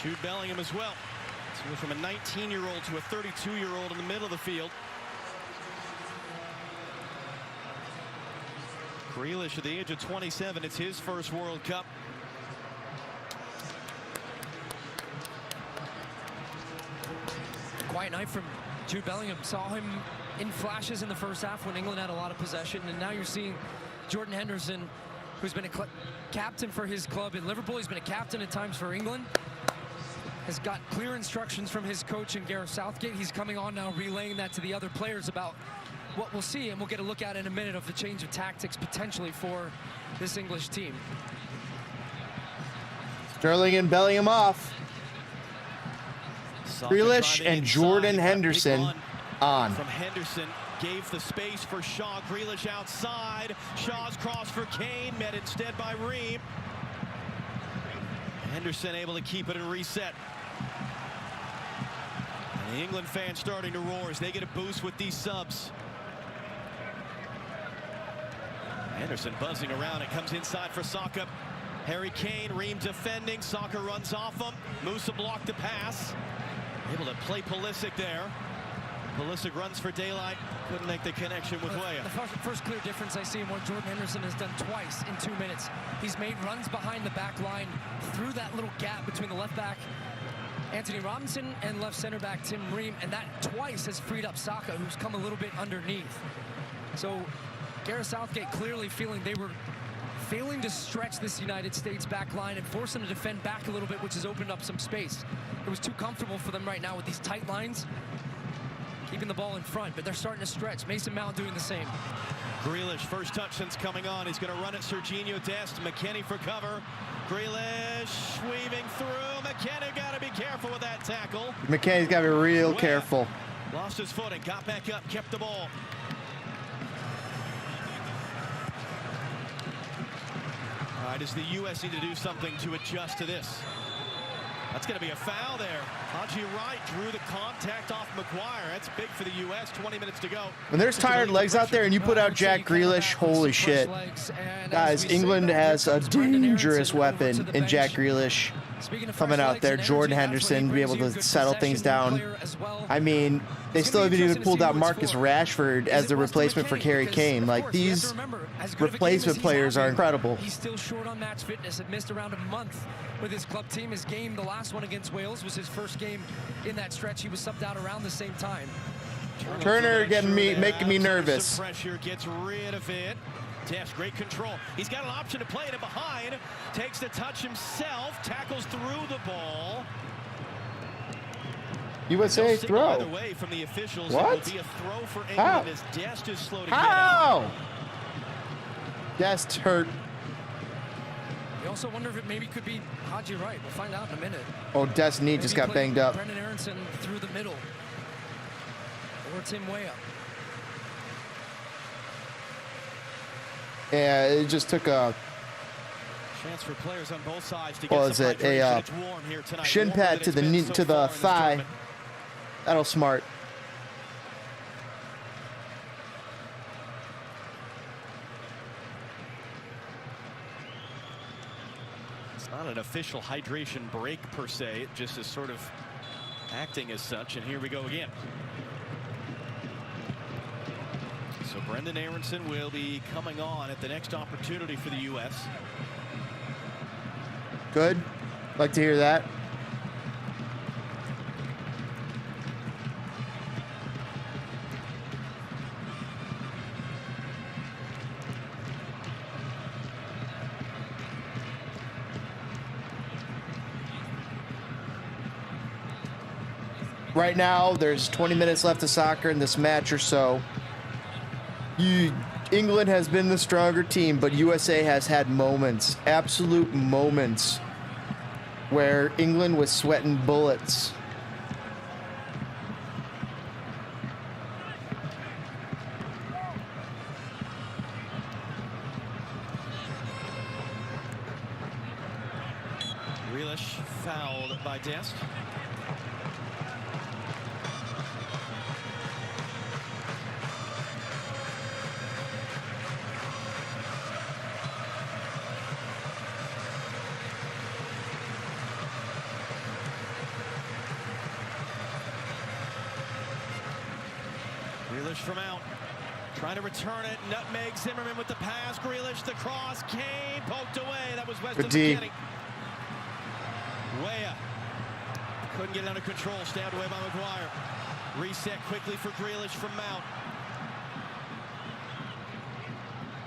Jude Bellingham as well. So we're from a 19-year-old to a 32-year-old in the middle of the field. Grealish at the age of 27. It's his first World Cup. Quiet night from Jude Bellingham. Saw him in flashes in the first half when England had a lot of possession, and now you're seeing Jordan Henderson, who's been a captain for his club in Liverpool. He's been a captain at times for England. Has got clear instructions from his coach and Gareth Southgate. He's coming on now, relaying that to the other players about what we'll see, and we'll get a look at in a minute, of the change of tactics potentially for this English team. Sterling and Bellingham off. Grealish and Jordan Henderson on. From Henderson, gave the space for Shaw. Grealish outside. Shaw's cross for Kane, met instead by Ream. Henderson able to keep it and reset. And the England fans starting to roar as they get a boost with these subs. Henderson buzzing around. It comes inside for Saka. Harry Kane, Ream defending. Saka runs off him. Musa blocked the pass. Able to play Pulisic there. Pulisic runs for daylight. Couldn't make the connection with Weah. The first clear difference I see in what Jordan Henderson has done twice in 2 minutes. He's made runs behind the back line through that little gap between the left back Anthony Robinson and left center back Tim Ream, and that twice has freed up Saka, who's come a little bit underneath. So Gareth Southgate clearly feeling they were failing to stretch this United States back line and force them to defend back a little bit, which has opened up some space. It was too comfortable for them right now with these tight lines, keeping the ball in front, but they're starting to stretch. Mason Mount doing the same. Grealish, first touch since coming on. He's going to run it. Serginho Dest, McKennie for cover. Grealish weaving through. McKennie got to be careful with that tackle. McKennie's got to be real careful. Lost his footing, got back up, kept the ball. All right, does the U.S. need to do something to adjust to this? That's going to be a foul there. Haji Wright drew the contact off McGuire. That's big for the U.S. 20 minutes to go. When there's tired legs out there and you put out Jack Grealish, holy shit. Guys, England has a dangerous weapon in Jack Grealish coming out there. Jordan Henderson be able to settle things down. I mean, they still haven't even pulled out Marcus Rashford as the replacement for Harry Kane. Like, these replacement players are incredible. He's still short on match fitness. Had missed around a month with his club team. His game, the last one against Wales, was his first game in that stretch. He was subbed out around the same time. Turner making me nervous. Pressure, gets rid of it. Dest, great control. He's got an option to play it behind. Takes the touch himself. Tackles through the ball. USA throw. Either way from the officials, what? It will be a throw for England. How? As Dest is slow to How? get out. Dest hurt. You also wonder if it maybe could be Haji Wright. We'll find out in a minute. Oh, Dest's knee just got banged up. Brendan Aronson through the middle. Or Tim Weah. Yeah, it just took a chance for players on both sides to get some hydration. It's warm here tonight. Shin pad to the knee, to the thigh. That'll smart. It's not an official hydration break per se. It just is sort of acting as such. And here we go again. So Brendan Aronson will be coming on at the next opportunity for the U.S. Good. Like to hear that. Right now, there's 20 minutes left of soccer in this match or so. England has been the stronger team, but USA has had moments, absolute moments, where England was sweating bullets. Grealish fouled by Dest. Grealish from out, trying to return it. Nutmeg Zimmerman with the pass. Grealish, the cross. Kane poked away. That was Weston McKennie. Weah couldn't get it under control. Stabbed away by McGuire. Reset quickly for Grealish from Mount.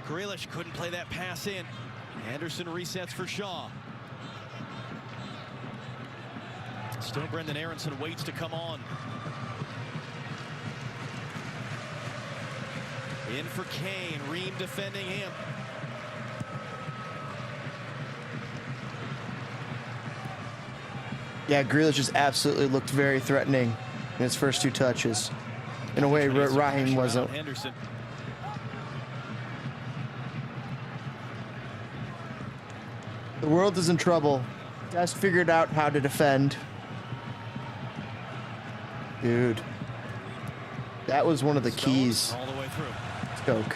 Grealish couldn't play that pass in. Anderson resets for Shaw. Still Brendan Aronson waits to come on. In for Kane. Ream defending him. Yeah, Grealish just absolutely looked very threatening in his first 2 touches. In a way, Raheem wasn't. Henderson. The world is in trouble. Just figured out how to defend. Dude. That was one of the keys. All the way through. Stoke.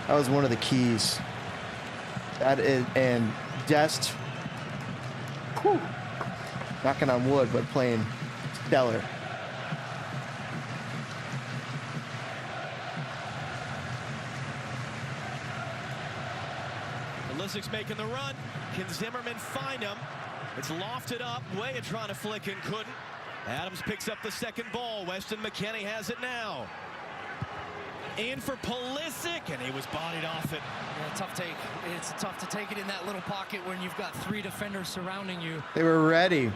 That was one of the keys. That is, and Dest. Whew, knocking on wood, but playing stellar. Pulisic's making the run. Can Zimmerman find him? It's lofted up. Weah trying to flick and couldn't. Adams picks up the second ball. Weston McKennie has it now. In for Pulisic, and he was bodied off it. Yeah, tough take. It's tough to take it in that little pocket when you've got 3 defenders surrounding you. They were ready. And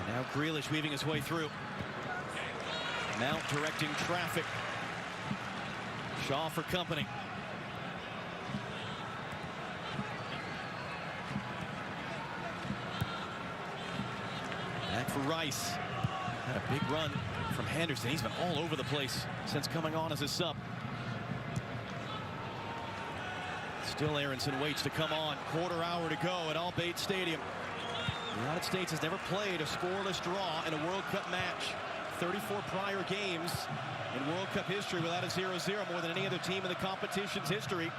now Grealish weaving his way through. Mount directing traffic. Shaw for company. Back for Rice. Had a big run from Henderson. He's been all over the place since coming on as a sub. Still Aronson waits to come on. Quarter hour to go at Al Bayt Stadium. The United States has never played a scoreless draw in a World Cup match. 34 prior games in World Cup history without a 0-0, more than any other team in the competition's history.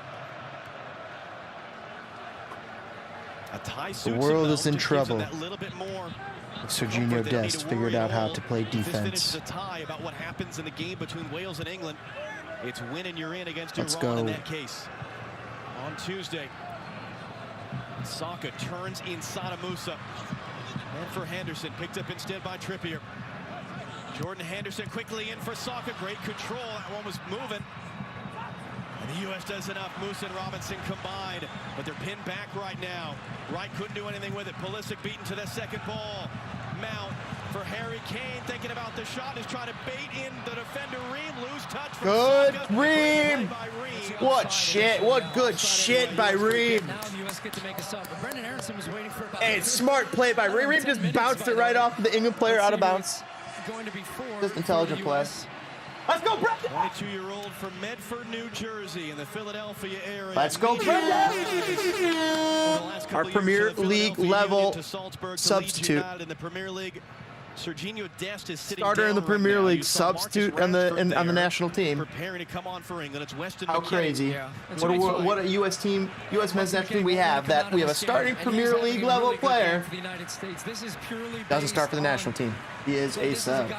A tie suits the world him is in trouble. That little bit more. Serginho Dest figured out how to play defense. This is a tie about what happens in the game between Wales and England. It's win and you're in against Let's Iran go. in that case. On Tuesday, Saka turns inside of Musa. And for Henderson, picked up instead by Trippier. Jordan Henderson quickly in for Saka. Great control. That one was moving. And the U.S. does enough. Musa and Robinson combined, but they're pinned back right now. Wright couldn't do anything with it. Pulisic beaten to the second ball. Mount for Harry Kane, thinking about the shot, is trying to bait in the defender. Ream, loose touch from Good Saka. Ream. What shit? What good shit by Ream. Now the U.S. get to make a sub. But Brendan Aronson was waiting for about Hey, smart play by Ream. Ream just bounced it right off the England player out of bounds. going to be 4. Just intelligent play. Let's go, Brendan! 22-year-old from Medford, New Jersey, in the Philadelphia area. Let's go, Brendan! Our Premier League level substitute. In the Premier League, Serginho Dest is sitting Starter in the down Premier right now. League, You saw substitute Marcus on the Rashford on the there, national team. preparing to come on for England. It's Weston How McKennie. crazy! Yeah, What a U.S. team, U.S. men's national team we have. That we have a starting Premier League level player. Doesn't start for the national team. He is a sub.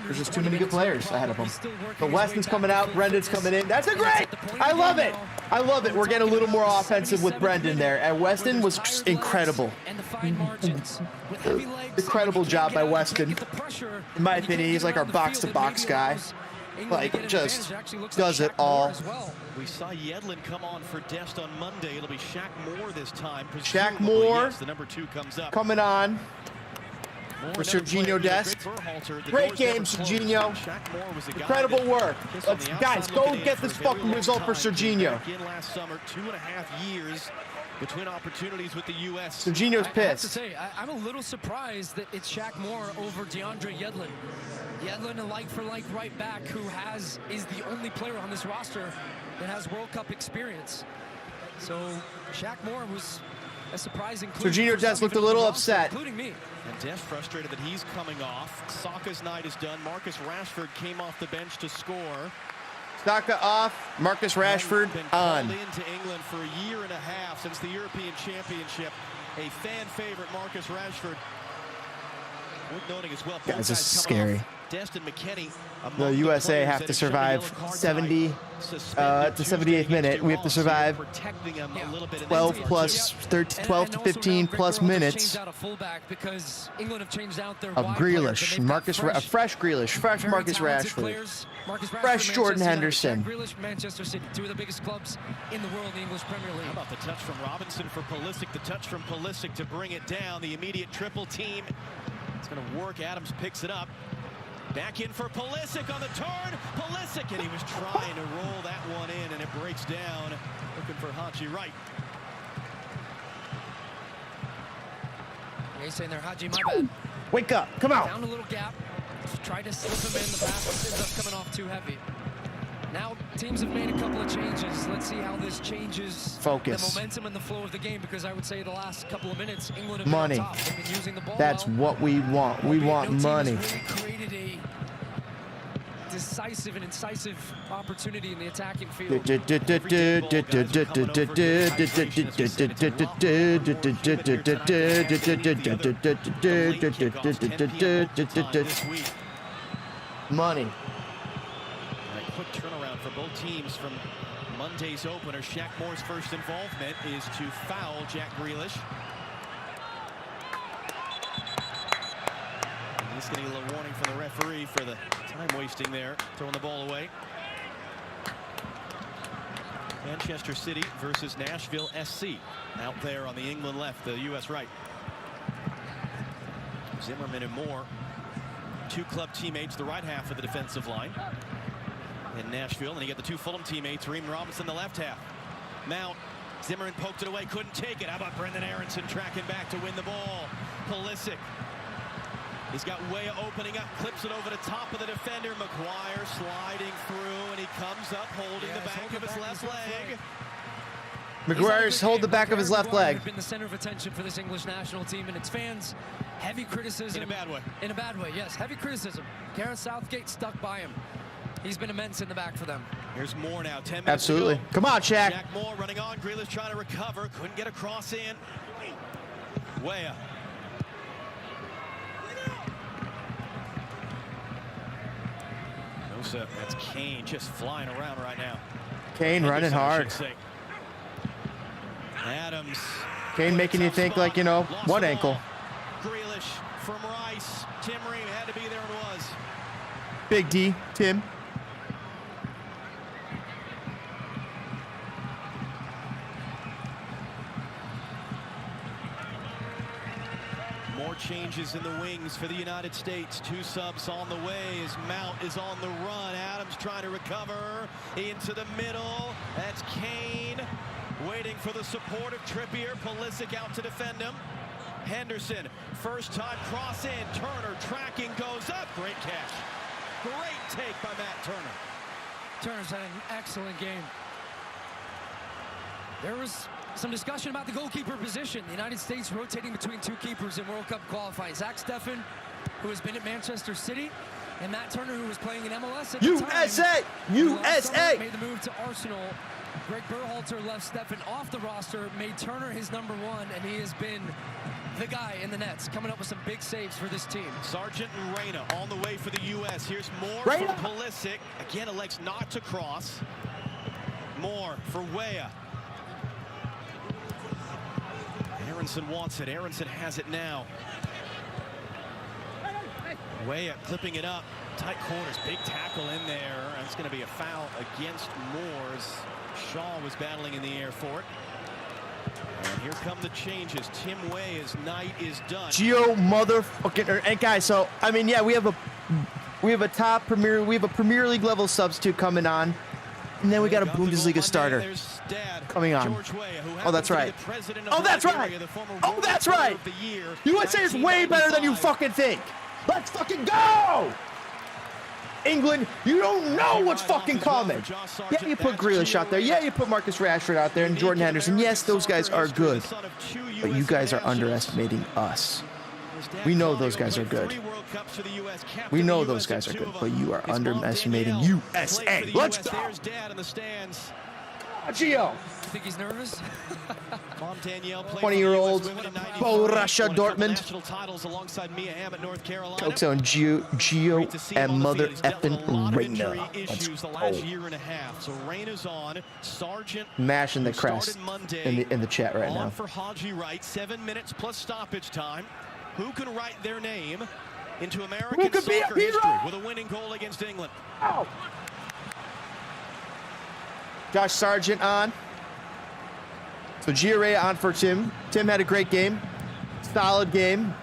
There's just too many good players ahead of him. But Weston's coming out, Brendan's coming in. That's a great! I love it! I love it. We're getting a little more offensive with Brendan there. And Weston was just incredible. Incredible job by Weston. In my opinion, he's like our box-to-box guy. Like, just does it all. We saw Yedlin come on for Dest on Monday. It'll be Shaq Moore this time. Shaq Moore yes, the number 2 comes up. coming on for Serginho Dest. Great game, Serginho. Incredible work. Let's, guys, go get this fucking result for Serginho. Last summer, 2.5 years between opportunities with the U.S. Serginho's I have to pissed. say, I'm a little surprised that it's Shaq Moore over DeAndre Yedlin. Yedlin, a like-for-like right back who is the only player on this roster that has World Cup experience. So Shaq Moore was a surprising clue. Serginho Dest looked a little upset. Including me. And Dest frustrated that he's coming off. Saka's night is done. Marcus Rashford came off the bench to score. Saka off, Marcus Rashford Been on. called into England for a year and a half since the European Championship. A fan favorite, Marcus Rashford. Worth noting as well. Guys, this is coming scary. off. Dest and McKennie. The USA have to survive 70 to 78th minute. We have to survive 12 plus 13, 12 to 15 plus minutes of Grealish, fresh Grealish, fresh Marcus Rashford, fresh Jordan Henderson. Grealish, Manchester City, 2 of the biggest clubs in the world, the English Premier League. How about the touch from Robinson for Pulisic? The touch from Pulisic to bring it down. The immediate triple team. It's going to work. Adams picks it up. Back in for Pulisic on the turn. Pulisic second. He was trying to roll that one in, and it breaks down. Looking for Haji Wright. He's saying there, Haji, my bad. Wake up. Come out. Down a little gap. Tried to slip him in. The pass ends up coming off too heavy. Now teams have made a couple of changes. Let's see how this changes the momentum and the flow of the game, because I would say the last couple of minutes, England have been on top. They've been using the ball. That's what we want. We want money. Really created a decisive and incisive opportunity in the attacking field. Money. Quick turnaround for both teams from Monday's opener. Shaq Moore's first involvement is to foul Jack Grealish. And he's getting a little warning from the referee for the time wasting there, throwing the ball away. Manchester City versus Nashville SC. Out there on the England left, the U.S. right. Zimmerman and Moore, two club teammates, the right half of the defensive line in Nashville, and you get the two Fulham teammates, Ream Robinson, the left half. Mount, Zimmerman poked it away, couldn't take it. How about Brendan Aronson tracking back to win the ball? Pulisic. He's got Weah opening up, clips it over the top of the defender. McGuire sliding through, and he comes up holding the back of his left leg. McGuire's hold the back of his left leg. Been the center of attention for this English national team and its fans. Heavy criticism. In a bad way. In a bad way, yes. Heavy criticism. Gareth Southgate stuck by him. He's been immense in the back for them. Here's Moore now, 10 minutes Absolutely. ago. Come on, Shaq. Jack Moore running on. Grealish trying to recover. Couldn't get a cross in. Weah. No, sir. That's Kane just flying around right now. Kane running hard. Adams. Kane making you think like, you know, one ankle. Grealish from Rice. Tim Ream had to be there and was. Big D, Tim. More changes in the wings for the United States. Two subs on the way as Mount is on the run. Adams trying to recover into the middle. That's Kane waiting for the support of Trippier. Pulisic out to defend him. Henderson, first time cross in. Turner tracking, goes up. Great catch. Great take by Matt Turner. Turner's had an excellent game. There was some discussion about the goalkeeper position. The United States rotating between two keepers in World Cup qualifying. Zach Steffen, who has been at Manchester City, and Matt Turner, who was playing in MLS at the time. USA! Made the move to Arsenal. Greg Berhalter left Steffen off the roster, made Turner his number one, and he has been the guy in the nets, coming up with some big saves for this team. Sargent and Reyna on the way for the U.S. Here's Moore from Pulisic. Again, elects not to cross. Moore for Weah. Aronson wants it. Aronson has it now. Weah clipping it up. Tight corners. Big tackle in there. And it's going to be a foul against Moore's. Shaw was battling in the air for it. And here come the changes. Tim Weah's night is done. Gio motherfucking and guys, so I mean, yeah, we have a Premier League level substitute coming on. And then we got a Bundesliga starter coming on. Oh, that's right. Oh, that's right. Oh, that's right. USA is way better than you fucking think. Let's fucking go! England, you don't know what's fucking coming. Yeah, you put Grealish out there. Yeah, you put Marcus Rashford out there and Jordan Henderson. Yes, those guys are good. But you guys are underestimating us. We know those guys are good. We know those guys are good, but you are underestimating USA. Let's go! Gio. You think he's nervous? 20-year-old Borussia Dortmund. Coke's own Gio and mother effing Reyna. Let's go. Mashing the crest in the chat right now. For Haji Wright, 7 minutes plus stoppage time. Who can write their name into American soccer history with a winning goal against England? Oh. Josh Sargent on. So Gio on for Tim. Tim had a great game. Solid game.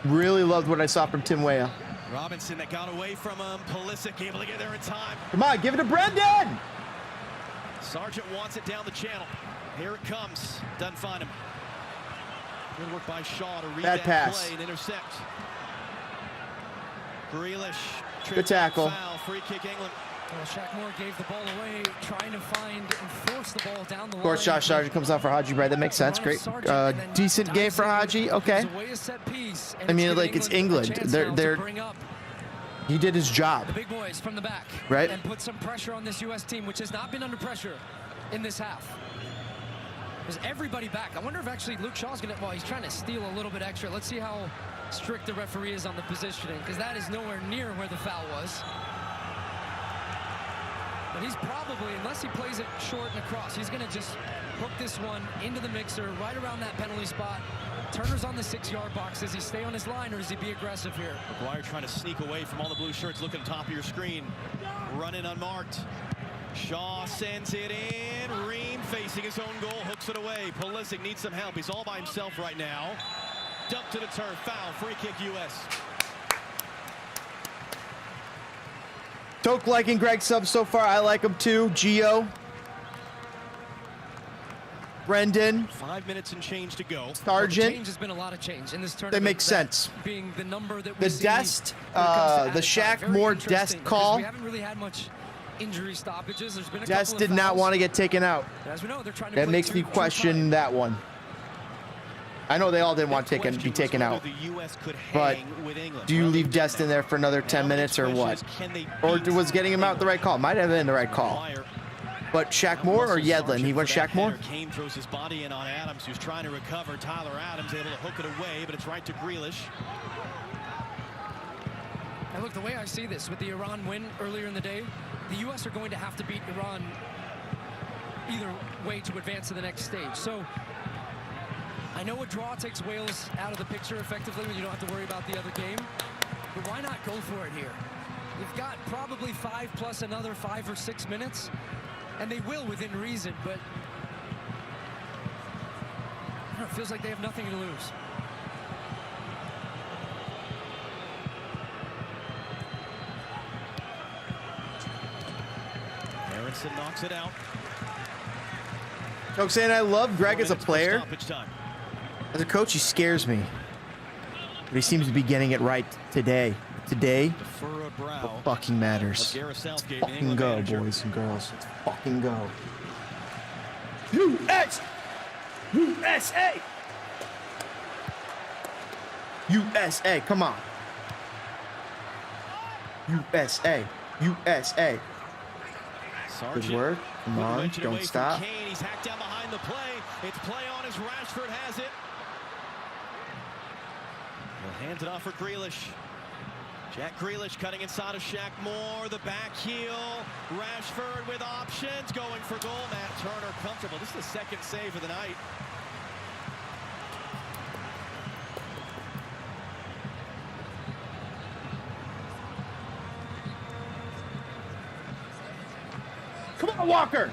Really loved what I saw from Tim Weah. Robinson that got away from him. Pulisic able to get there in time. Come on, give it to Brendan. Sargent wants it down the channel. Here it comes. Doesn't find him. Good work by Shaw to read Bad that pass. play and intercept. Grealish. Good tackle. Foul. Free kick England. Well, Shaq Moore gave the ball away, trying to find and force the ball down the line. Of course, Josh Sargent comes out for Haji, right? That makes sense. Great. Decent game for Haji. Okay. I mean, like, it's England. He did his job. The big boys from the back. Right. And put some pressure on this U.S. team, which has not been under pressure in this half. There's everybody back. I wonder if actually Luke Shaw's going to, well, he's trying to steal a little bit extra. Let's see how strict the referee is on the positioning, because that is nowhere near where the foul was. But he's probably, unless he plays it short and across, he's going to just hook this one into the mixer right around that penalty spot. Turner's on the 6-yard box. Does he stay on his line or does he be aggressive here? McGuire trying to sneak away from all the blue shirts. Look at the top of your screen. Running unmarked. Shaw sends it in. Ream facing his own goal, hooks it away. Pulisic needs some help. He's all by himself right now. Dump to the turf. Foul. Free kick U.S. Toke liking Greg's sub so far. I like him too. Gio. Brendan. 5 minutes and change to go. Sargent. Change has been a lot of change in this tournament. That makes sense. Being the number that the Dest, the Shaq Moore Dest call. We haven't really had much injury stoppages. There's been a Dest did not want to get taken out. As we know, they're trying to that makes me question that one. I know they all didn't want to be taken out. But do you leave Dest in there for another 10 minutes or what? Or was getting him out the right call? Might have been the right call. But Shaq Moore or Yedlin? He went Shaq Moore? Kane throws his body in on Adams, who's trying to recover. Tyler Adams able to hook it away, but it's right to Grealish. And look, the way I see this, with the Iran win earlier in the day, the U.S. are going to have to beat Iran either way to advance to the next stage. So I know a draw takes Wales out of the picture effectively when you don't have to worry about the other game, but why not go for it here? You've got probably 5 plus another 5 or 6 minutes, and they will within reason, but I don't know, it feels like they have nothing to lose. Aronson knocks it out. I'm saying I love Greg as a player. As a coach, he scares me. But he seems to be getting it right today. Today, what fucking matters. Let's fucking go, boys and girls. Let's fucking go. USA! USA, come on. USA. USA. Good work. Come on, don't stop. He's hacked down behind the play. It's play on as Rashford has it. He'll hand it off for Grealish. Jack Grealish cutting inside of Shaq Moore. The back heel. Rashford with options. Going for goal. Matt Turner comfortable. This is the second save of the night. Come on, Walker.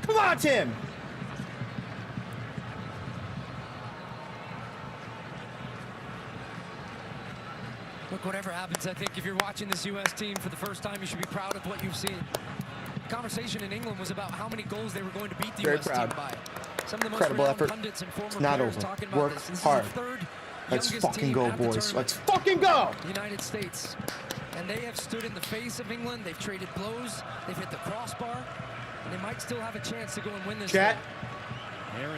Come on, Tim. Look, whatever happens, I think if you're watching this U.S. team for the first time, you should be proud of what you've seen. The conversation in England was about how many goals they were going to beat the U.S. team by. Some of the most Incredible effort. pundits and former it's not players over. talking about Work this. This hard. is the third Let's youngest fucking team go, at the boys. tournament. Let's fucking go. The United States. And they have stood in the face of England. They've traded blows. They've hit the crossbar. And they might still have a chance to go and win this Chat.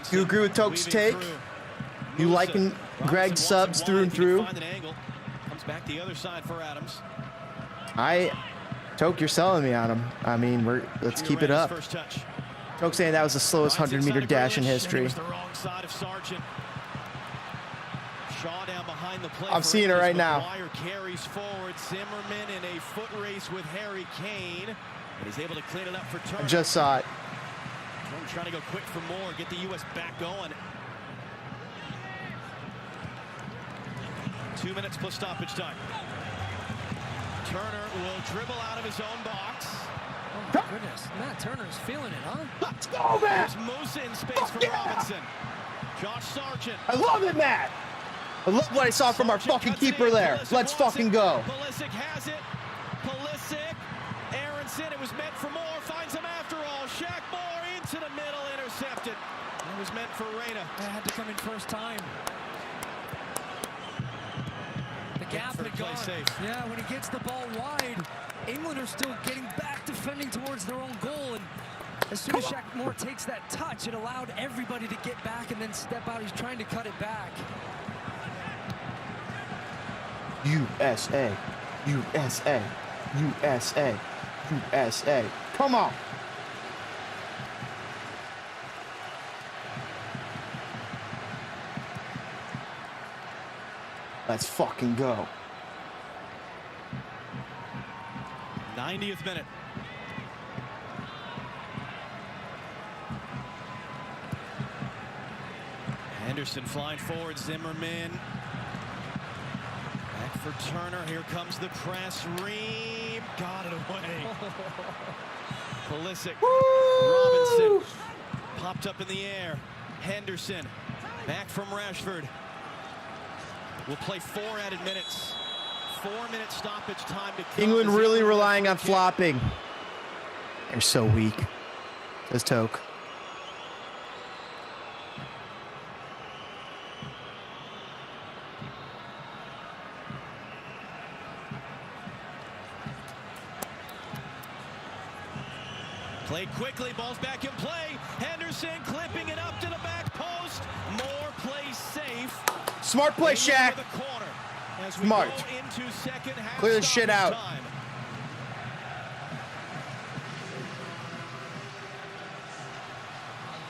Do you agree with Toke's take? You liking Greg's subs through and through? Comes back the other side for Adams. Toke, you're selling me on him. I mean, let's keep it up. Toke saying that was the slowest 100-meter dash in history. I'm seeing it right now. Carries forward. Zimmerman in a foot race with Harry Kane. And he's able to clean it up for Turner. I just saw it. Turner trying to go quick for more, get the U.S. back going. 2 minutes plus stoppage time. Turner will dribble out of his own box. Oh my goodness, Matt Turner's feeling it, huh? Let's go, Matt! There's Musa in space for Robinson. Josh Sargent. I love it, Matt! I love what I saw from our fucking keeper there. Let's fucking go. Pulisic has it. Pulisic. Aronson, it was meant for more. Finds him after all. Shaq Moore into the middle. Intercepted. It was meant for Reyna. That had to come in first time. The gap had gone. Yeah, when he gets the ball wide, England are still getting back defending towards their own goal. And as soon as Shaq Moore takes that touch, it allowed everybody to get back and then step out. He's trying to cut it back. USA, USA, USA, USA. Come on. Let's fucking go. 90th minute. Henderson flying forward. Zimmerman. Back for Turner. Here comes the press. Ream. Got it away. Pulisic. Robinson. Popped up in the air. Henderson. Back from Rashford. We'll play 4 added minutes. 4-minute stoppage time to come. England really relying on flopping. They're so weak. Says Toke. Played quickly, ball's back in play. Henderson clipping it up to the back post. Moore plays safe. Smart play, Shaq. Smart. Clear the shit out.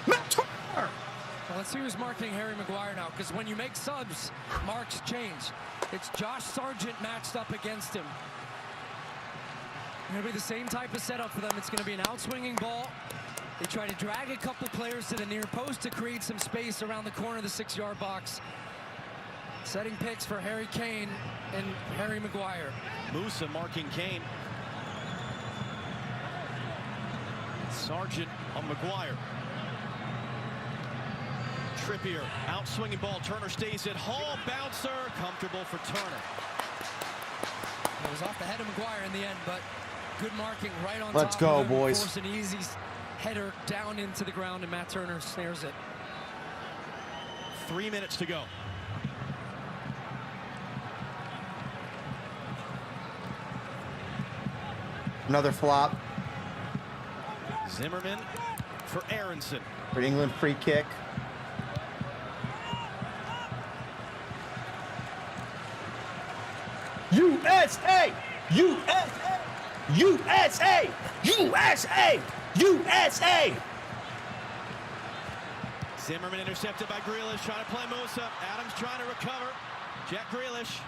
Well, let's see who's marking Harry Maguire now, because when you make subs, marks change. It's Josh Sargent matched up against him. It'll be the same type of setup for them. It's going to be an outswinging ball. They try to drag a couple players to the near post to create some space around the corner of the 6-yard box. Setting picks for Harry Kane and Harry Maguire. Musa marking Kane. Sargent on Maguire. Trippier, outswinging ball. Turner stays at home. Bouncer, comfortable for Turner. It was off the head of Maguire in the end, but good marking right on top. Let's go, boys. Force an easy header down into the ground, and Matt Turner snares it. 3 minutes to go. Another flop. Zimmerman for Aronson. For England, free kick. USA! USA! USA! USA! USA! Zimmerman intercepted by Grealish, trying to play Musa. Adams trying to recover. Jack Grealish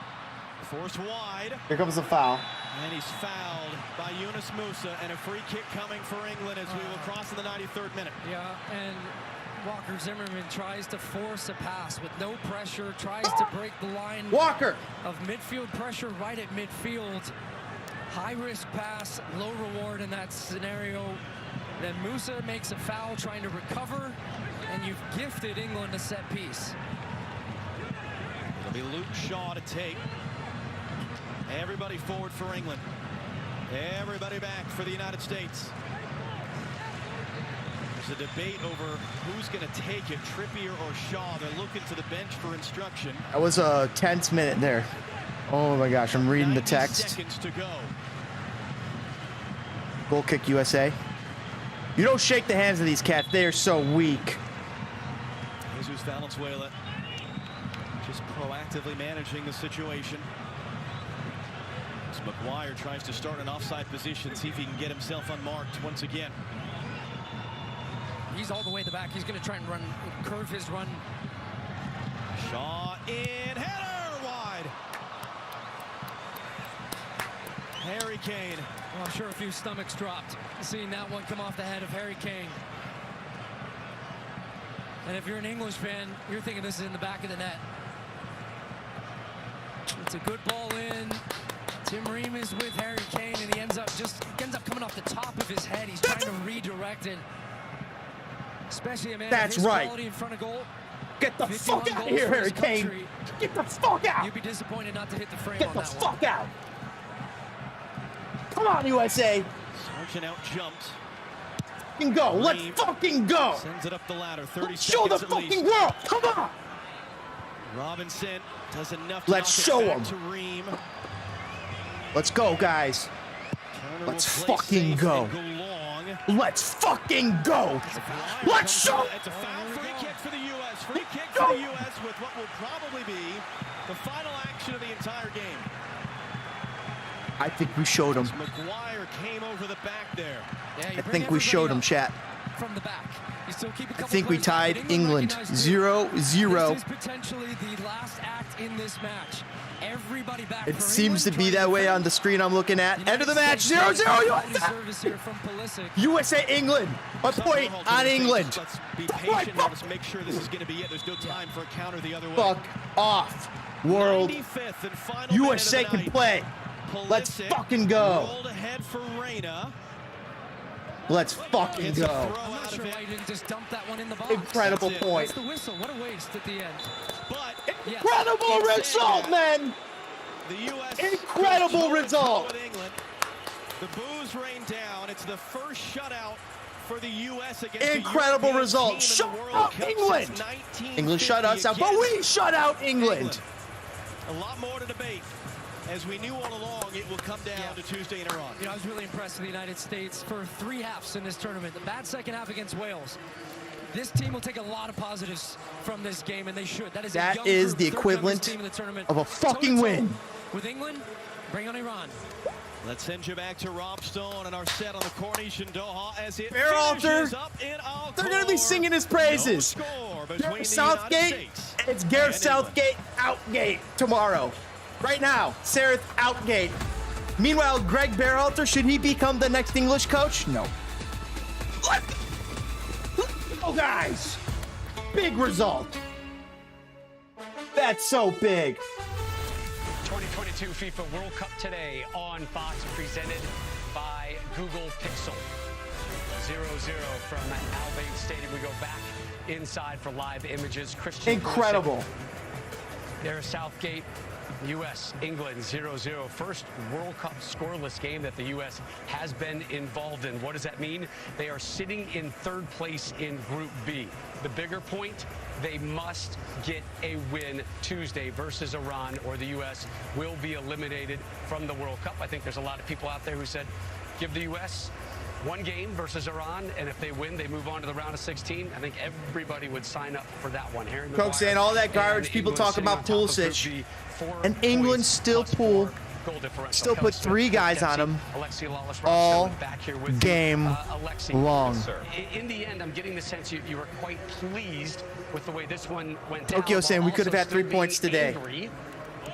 forced wide. Here comes the foul. And he's fouled by Yunus Musa, and a free kick coming for England as we will cross in the 93rd minute. Yeah, and Walker Zimmerman tries to force a pass with no pressure, tries to break the line Walker of midfield pressure right at midfield. High risk pass, low reward in that scenario. Then Musa makes a foul trying to recover, and you've gifted England a set piece. It'll be Luke Shaw to take. Everybody forward for England. Everybody back for the United States. There's a debate over who's going to take it, Trippier or Shaw. They're looking to the bench for instruction. That was a tense minute there. Oh my gosh, I'm reading the text. Seconds to go. Goal kick USA. You don't shake the hands of these cats. They are so weak. Jesus Valenzuela just proactively managing the situation. As Maguire tries to start an offside position, see if he can get himself unmarked once again. He's all the way at the back. He's going to try and run, curve his run. Shaw in, header wide. Harry Kane. Well, I'm sure a few stomachs dropped seeing that one come off the head of Harry Kane. And if you're an English fan, you're thinking this is in the back of the net. It's a good ball in. Tim Ream is with Harry Kane, and he ends up coming off the top of his head. He's trying to redirect it. Especially a man of his quality in front of goal. Get the fuck out of here, Harry Kane. Get the fuck out. You'd be disappointed not to hit the frame. Get the fuck out. Come on, USA. Sargent out jumped. Fucking go. Let's fucking go. Sends it up the ladder. 30 Let's show the fucking world. Come on. Robinson does enough to Let's show him. Let's go, guys. Let's fucking go. Let's fucking go. Let's show. It's a foul. Free kick for the U.S. Free kick for the U.S. with what will probably be the final action of the entire game. I think we showed him. McGuire came over the back there. I think we showed him, chat. From the back. You still keep a couple I think we tied England 0-0. This is potentially the last act in this match. Everybody back. It seems to be that way on the screen I'm looking at. End of the match, 0-0 USA, England. A point on England. Let's be patient now to make sure this is going to be it. There's no time for a counter the other way. Fuck off, world. USA can play. Let's fucking go. Rolled ahead for Reina. Let's fucking go. I'm not sure why you didn't just dump that one in the box. Incredible point. That's the whistle. What a waste at the end. But incredible result, man. The US incredible result. The boos rain down. It's the first shutout for the US against incredible result. Shut out England. England shut us out, but we shut out England. A lot more to debate. As we knew all along, it will come down to Tuesday in Iran. You know, I was really impressed with the United States for 3 halves in this tournament. The bad second half against Wales. This team will take a lot of positives from this game, and they should. That is the equivalent of a fucking win. With England, bring on Iran. Let's send you back to Rob Stone and our set on the Corniche in Doha as it finishes up in Al-Khor. They're going to be singing his praises. Gareth Southgate, it's Gareth Southgate outgate tomorrow. Right now, Sarah outgate. Meanwhile, Greg Berhalter, should he become the next English coach? No. Let's go, guys. Big result. That's so big. 2022 FIFA World Cup today on Fox, presented by Google Pixel. 0-0 from Al Bayt Stadium. We go back inside for live images. Christian incredible. There's Southgate. U.S. England 0-0. First World Cup scoreless game that the U.S. has been involved in. What does that mean? They are sitting in 3rd place in Group B. The bigger point, they must get a win Tuesday versus Iran, or the U.S. will be eliminated from the World Cup. I think there's a lot of people out there who said, give the U.S. 1 game versus Iran, and if they win, they move on to the round of 16. I think everybody would sign up for that one. Coach saying all that garbage. People talk about Pulisic, and England still put 3 guys on him all game long. In the end, I'm getting the sense you were quite pleased with the way this one went down. Tokyo saying we could have had 3 points today.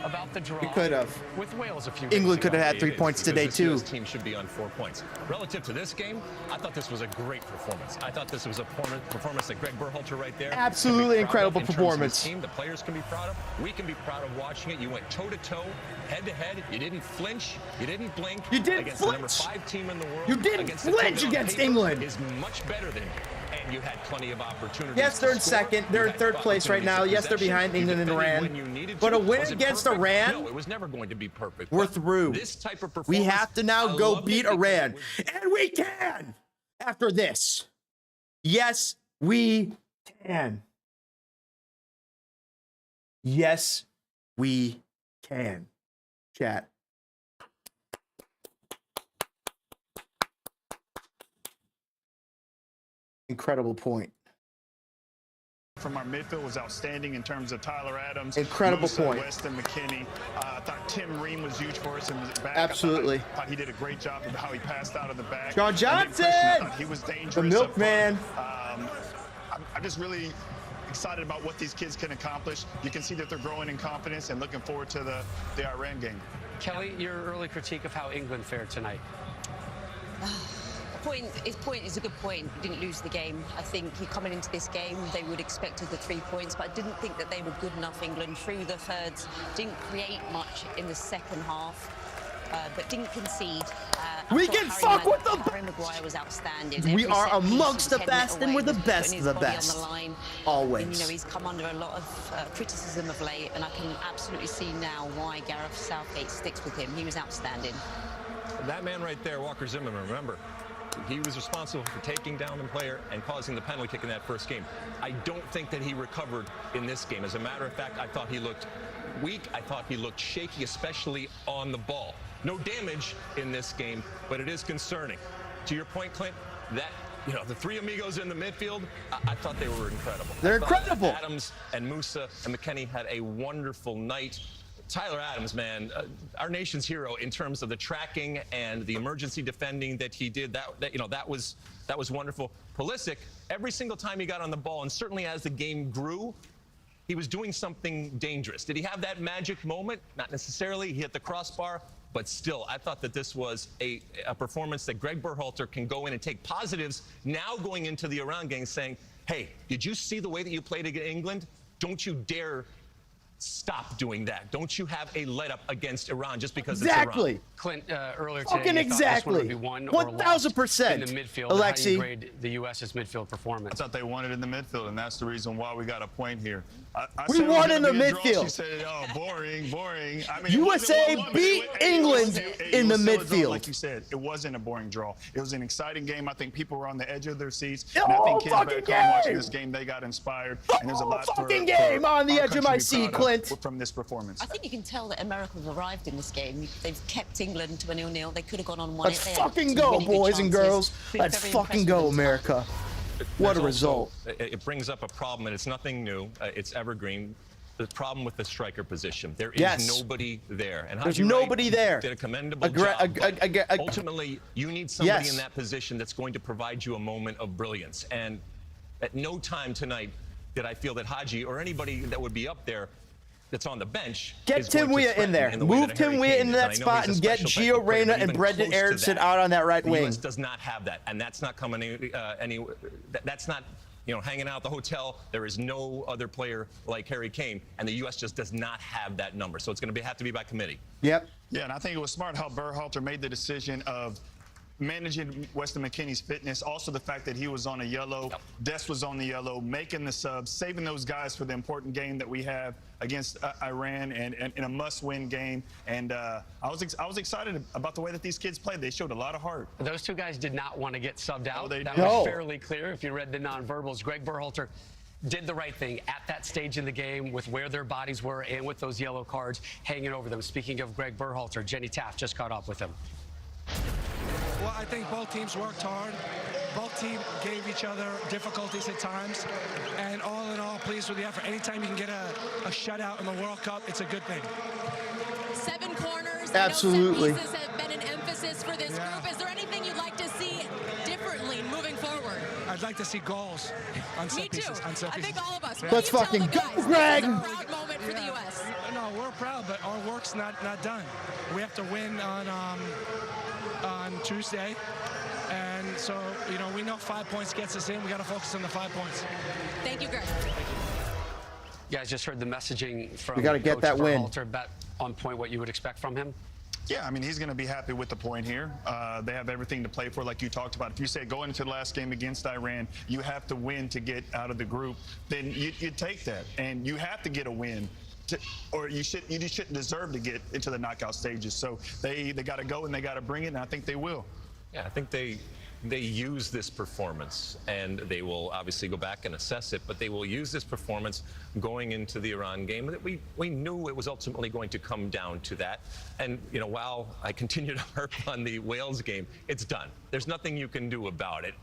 About the draw. We could have. With Wales a few England could have had 3 points today too. This team should be on 4 points. Relative to this game, I thought this was a great performance. I thought this was a performance that Greg Berhalter right there. Absolutely incredible performance. Team, the players can be proud of. We can be proud of watching it. You went toe-to-toe, head-to-head. You didn't flinch. You didn't blink. You didn't against flinch. The number 5 team in the world. You didn't flinch against England. Is much better than. And you had plenty of opportunities. Yes, they're in second. They're in 3rd place right now. Yes, they're behind England and Iran. But a win against Iran, no, it was never going to be perfect. We're through. This type of performance, we have to now go beat Iran. And we can after this. Yes, we can. Yes, we can. Chat. Incredible point. From our midfield was outstanding in terms of Tyler Adams. Incredible Musa, point. Weston McKennie. I thought Tim Ream was huge for us in the back. Absolutely. I thought he did a great job of how he passed out of the back. John Johnson! I thought he was dangerous. The milkman. I'm just really excited about what these kids can accomplish. You can see that they're growing in confidence and looking forward to the Iran game. Kelly, your early critique of how England fared tonight. His point is a good point. Didn't lose the game. I think coming into this game, they would expected the 3 points, but I didn't think that they were good enough. England through the thirds, didn't create much in the second half, but didn't concede. We can fuck with them. Harry Maguire was outstanding. We are amongst the best, and we're the best of the best. Always. And, you know, he's come under a lot of criticism of late, and I can absolutely see now why Gareth Southgate sticks with him. He was outstanding. That man right there, Walker Zimmerman, remember, he was responsible for taking down the player and causing the penalty kick in that first game. I don't think that he recovered in this game. As a matter of fact, I thought he looked weak. I thought he looked shaky, especially on the ball. No damage in this game, but it is concerning. To your point, Clint, that, you know, the three amigos in the midfield, I thought they were incredible. They're incredible. Adams and Musa and McKennie had a wonderful night. Tyler Adams, man, our nation's hero in terms of the tracking and the emergency defending that he did. That was wonderful. Pulisic, every single time he got on the ball, and certainly as the game grew, he was doing something dangerous. Did he have that magic moment? Not necessarily. He hit the crossbar, but still, I thought that this was a performance that Greg Berhalter can go in and take positives now going into the Iran game, saying, hey, did you see the way that you played against England? Don't you dare stop doing that. Don't you have a let up against Iran just because it's Iran. Clint, earlier today, fucking exactly. 1,000% in the midfield. Alexi. How do you grade the U.S.'s midfield performance? I thought they won it in the midfield, and that's the reason why we got a point here. We won in the midfield. She said, "Oh, boring, boring." I mean, USA beat England in the midfield. Like you said, it wasn't a boring draw. It was an exciting game. I think people were on the edge of their seats. And I think kids back home watching this game, they got inspired. And there's a lot fucking game on the edge of my seat, Clint. From this performance. I think you can tell that America have arrived in this game. They've kept England to a 0-0. They could have gone on 1-8. Let's fucking go, boys and girls. Let's fucking go, America. What a result. It brings up a problem, and it's nothing new. It's evergreen. The problem with the striker position. There is nobody there. And there's nobody there. Did a commendable job. Ultimately, you need somebody in that position that's going to provide you a moment of brilliance. And at no time tonight did I feel that Haji or anybody that would be up there that's on the bench. Get Tim Weah in there. Move Tim Weah into that spot and get Gio Reyna and Brendan Aronson out on that right wing. The US does not have that, and that's not coming that's not, you know, hanging out at the hotel. There is no other player like Harry Kane, and the U.S. just does not have that number. So it's going to have to be by committee. Yep. Yeah, and I think it was smart how Berhalter made the decision of managing Weston McKennie's fitness, also the fact that he was on a yellow, Dest was on the yellow, making the subs, saving those guys for the important game that we have against Iran and in a must-win game. And I was excited about the way that these kids played. They showed a lot of heart. Those two guys did not want to get subbed out. That was fairly clear if you read the nonverbals. Greg Berhalter did the right thing at that stage in the game with where their bodies were and with those yellow cards hanging over them. Speaking of Greg Berhalter, Jenny Taft just caught up with him. Well, I think both teams worked hard. Both teams gave each other difficulties at times. And all in all, pleased with the effort. Anytime you can get a shutout in the World Cup, it's a good thing. 7 corners. Absolutely. I know set pieces have been an emphasis for this group. Is there anything you'd like to see differently moving forward? I'd like to see goals on set pieces. Me too. I think all of us. Let's fucking go, Greg. This is a proud moment for the U.S. No, we're proud, but our work's not done. We have to win on Tuesday. And so, you know, we know 5 points gets us in. We got to focus on the 5 points. Thank you, Greg. You guys just heard the messaging from we got to get that win. About on point what you would expect from him. Yeah, I mean, he's going to be happy with the point here. They have everything to play for, like you talked about. If you say going into the last game against Iran, you have to win to get out of the group, then you take that. And you have to get a win. Or you just shouldn't deserve to get into the knockout stages. So they got to go and they got to bring it, and I think they will. Yeah, I think they use this performance, and they will obviously go back and assess it, but they will use this performance going into the Iran game. That we knew it was ultimately going to come down to that. And, you know, while I continue to harp on the Wales game, it's done. There's nothing you can do about it.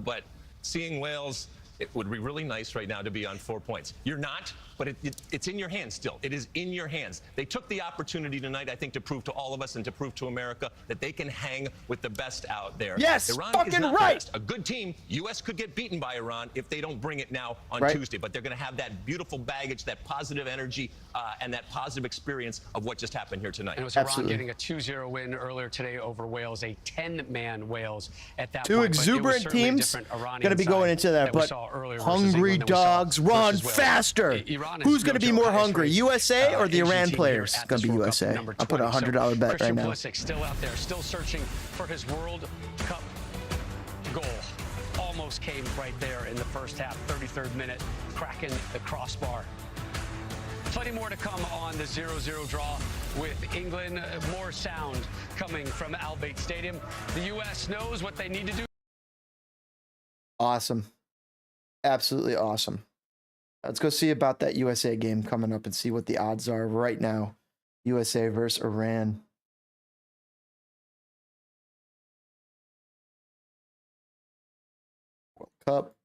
But seeing Wales, it would be really nice right now to be on 4 points. You're not, but it's in your hands still. It is in your hands. They took the opportunity tonight, I think, to prove to all of us and to prove to America that they can hang with the best out there. Yes, Iran fucking is not right. best. A good team. U.S. could get beaten by Iran if they don't bring it now on Tuesday. But they're going to have that beautiful baggage, that positive energy, and that positive experience of what just happened here tonight. And it was Iran getting a 2-0 win earlier today over Wales, a 10-man Wales at that Two point. exuberant teams going to be going into that. But earlier. Hungry dogs run faster. Who's going to be more hungry, USA or the Iran players? It's going to be USA. I'll put a $100 bet right now. Still out there, still searching for his World Cup goal. Almost came right there in the first half, 33rd minute, cracking the crossbar. Plenty more to come on the 0-0 draw with England. More sound coming from Al Bayt Stadium. The U.S. knows what they need to do. Awesome. Absolutely awesome. Let's go see about that USA game coming up and see what the odds are right now. USA versus Iran. World Cup.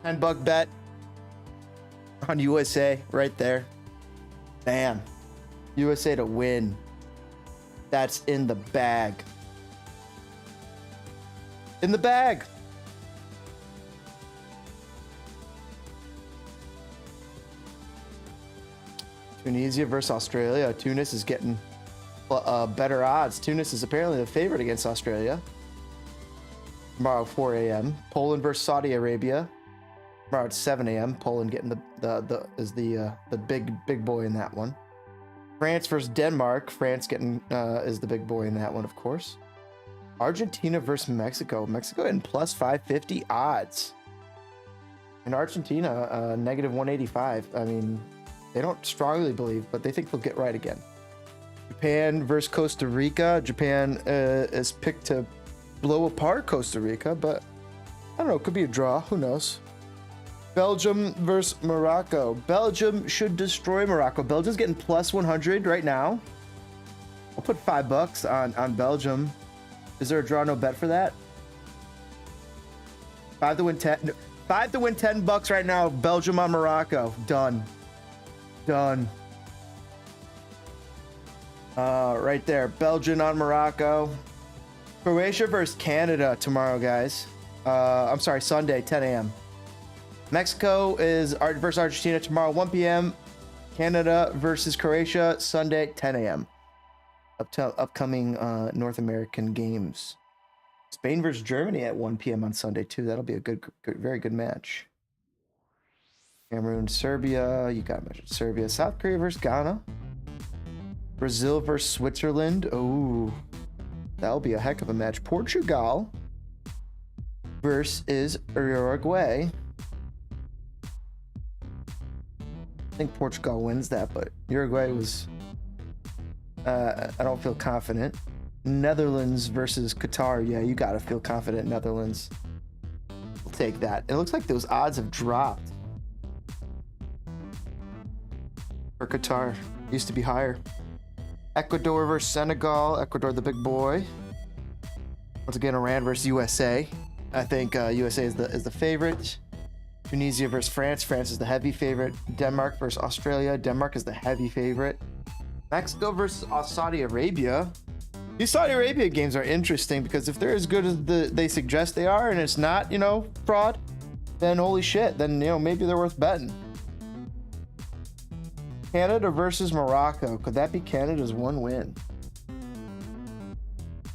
$10 bet on USA right there. Bam. USA to win. That's in the bag. In the bag. Tunisia versus Australia. Tunis is getting better odds. Tunis is apparently the favorite against Australia. Tomorrow, 4 a.m. Poland versus Saudi Arabia. Tomorrow at 7 a.m. Poland getting the big boy in that one. France versus Denmark. France getting is the big boy in that one, of course. Argentina versus Mexico. Mexico in plus 550 odds. And Argentina negative 185. I mean, they don't strongly believe, but they think they'll get right again. Japan versus Costa Rica. Japan is picked to blow apart Costa Rica, but I don't know. It could be a draw. Who knows? Belgium versus Morocco. Belgium should destroy Morocco. Belgium's getting plus 100 right now. I'll put $5 on Belgium. Is there a draw no bet for that? 5 to win 10. 5 to win $10 right now. Belgium on Morocco. Done. Done. Right there. Belgium on Morocco. Croatia versus Canada tomorrow, guys. I'm sorry, Sunday, 10 a.m. Mexico is versus Argentina tomorrow, 1 p.m. Canada versus Croatia, Sunday, 10 a.m. Upcoming North American games. Spain versus Germany at 1 p.m. on Sunday, too. That'll be a very good match. Cameroon, Serbia. You got to mention Serbia. South Korea versus Ghana. Brazil versus Switzerland. Oh, that'll be a heck of a match. Portugal versus Uruguay. I think Portugal wins that, but Uruguay was... I don't feel confident. Netherlands versus Qatar. Yeah, you got to feel confident, Netherlands. We'll take that. It looks like those odds have dropped. For Qatar. Used to be higher. Ecuador versus Senegal. Ecuador, the big boy. Once again, Iran versus USA. I think USA is the favorite. Tunisia versus France. France is the heavy favorite. Denmark versus Australia. Denmark is the heavy favorite. Mexico versus Saudi Arabia. These Saudi Arabia games are interesting because if they're as good as they suggest they are and it's not, fraud, then holy shit, then, maybe they're worth betting. Canada versus Morocco. Could that be Canada's one win?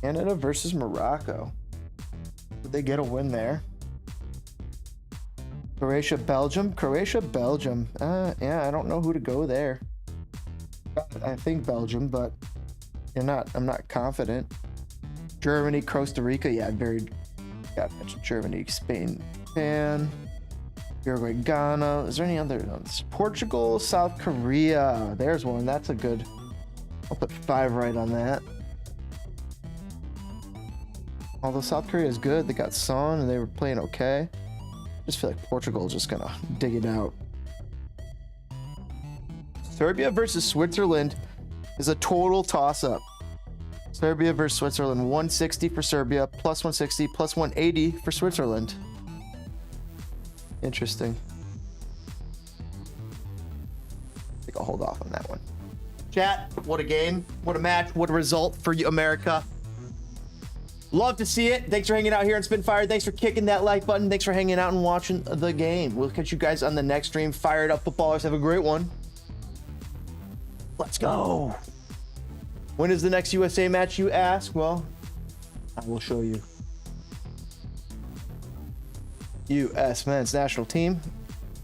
Canada versus Morocco. Would they get a win there? Croatia, Belgium. Croatia, Belgium. Yeah, I don't know who to go there. I think Belgium, but I'm not confident. Germany, Costa Rica. Yeah, got to mention Germany, Spain, Japan, Uruguay, Ghana. Is there any other ones? Portugal, South Korea. There's one. That's a good. I'll put 5 right on that. Although South Korea is good, they got Son and they were playing okay. I just feel like Portugal is just gonna dig it out. Serbia versus Switzerland is a total toss-up. Serbia versus Switzerland, 160 for Serbia, plus 160, plus 180 for Switzerland. Interesting. Like I'll hold off on that one. Chat, what a game, what a match, what a result for you, America. Love to see it. Thanks for hanging out here on Spitfire. Thanks for kicking that like button. Thanks for hanging out and watching the game. We'll catch you guys on the next stream. Fire it up, footballers. Have a great one. Let's go. When is the next USA match, you ask? Well, I will show you. U.S. men's national team.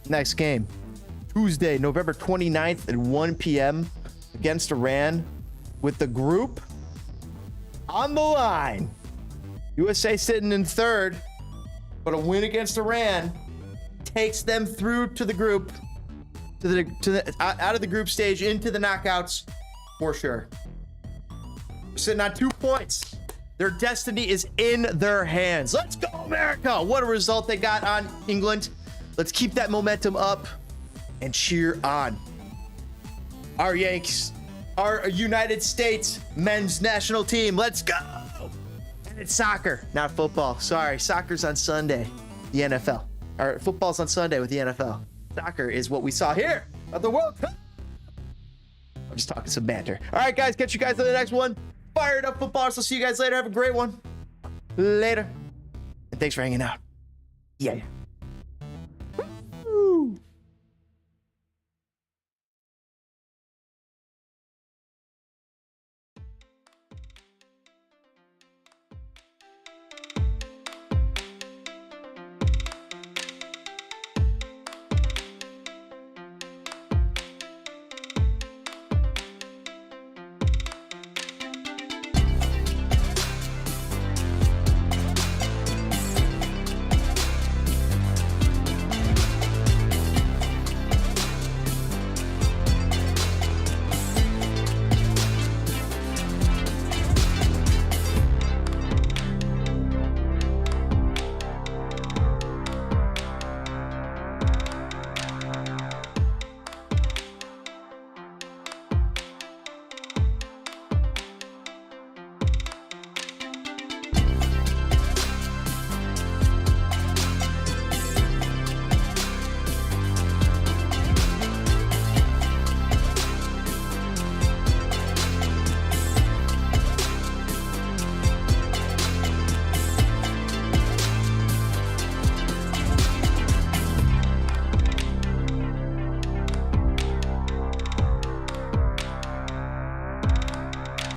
Next game, Tuesday, November 29th at 1 p.m. against Iran with the group on the line. USA sitting in third, but a win against Iran takes them through to the group, out of the group stage into the knockouts for sure. We're sitting on 2 points. Their destiny is in their hands. Let's go, America! What a result they got on England. Let's keep that momentum up and cheer on our Yanks, our United States men's national team. Let's go! It's soccer, not football. Sorry, soccer's on Sunday, the NFL. Or football's on Sunday with the NFL. Soccer is what we saw here at the World Cup. I'm just talking some banter. All right, guys, catch you guys on the next one. Fired up, footballers. I'll see you guys later. Have a great one. Later. And thanks for hanging out. Yeah.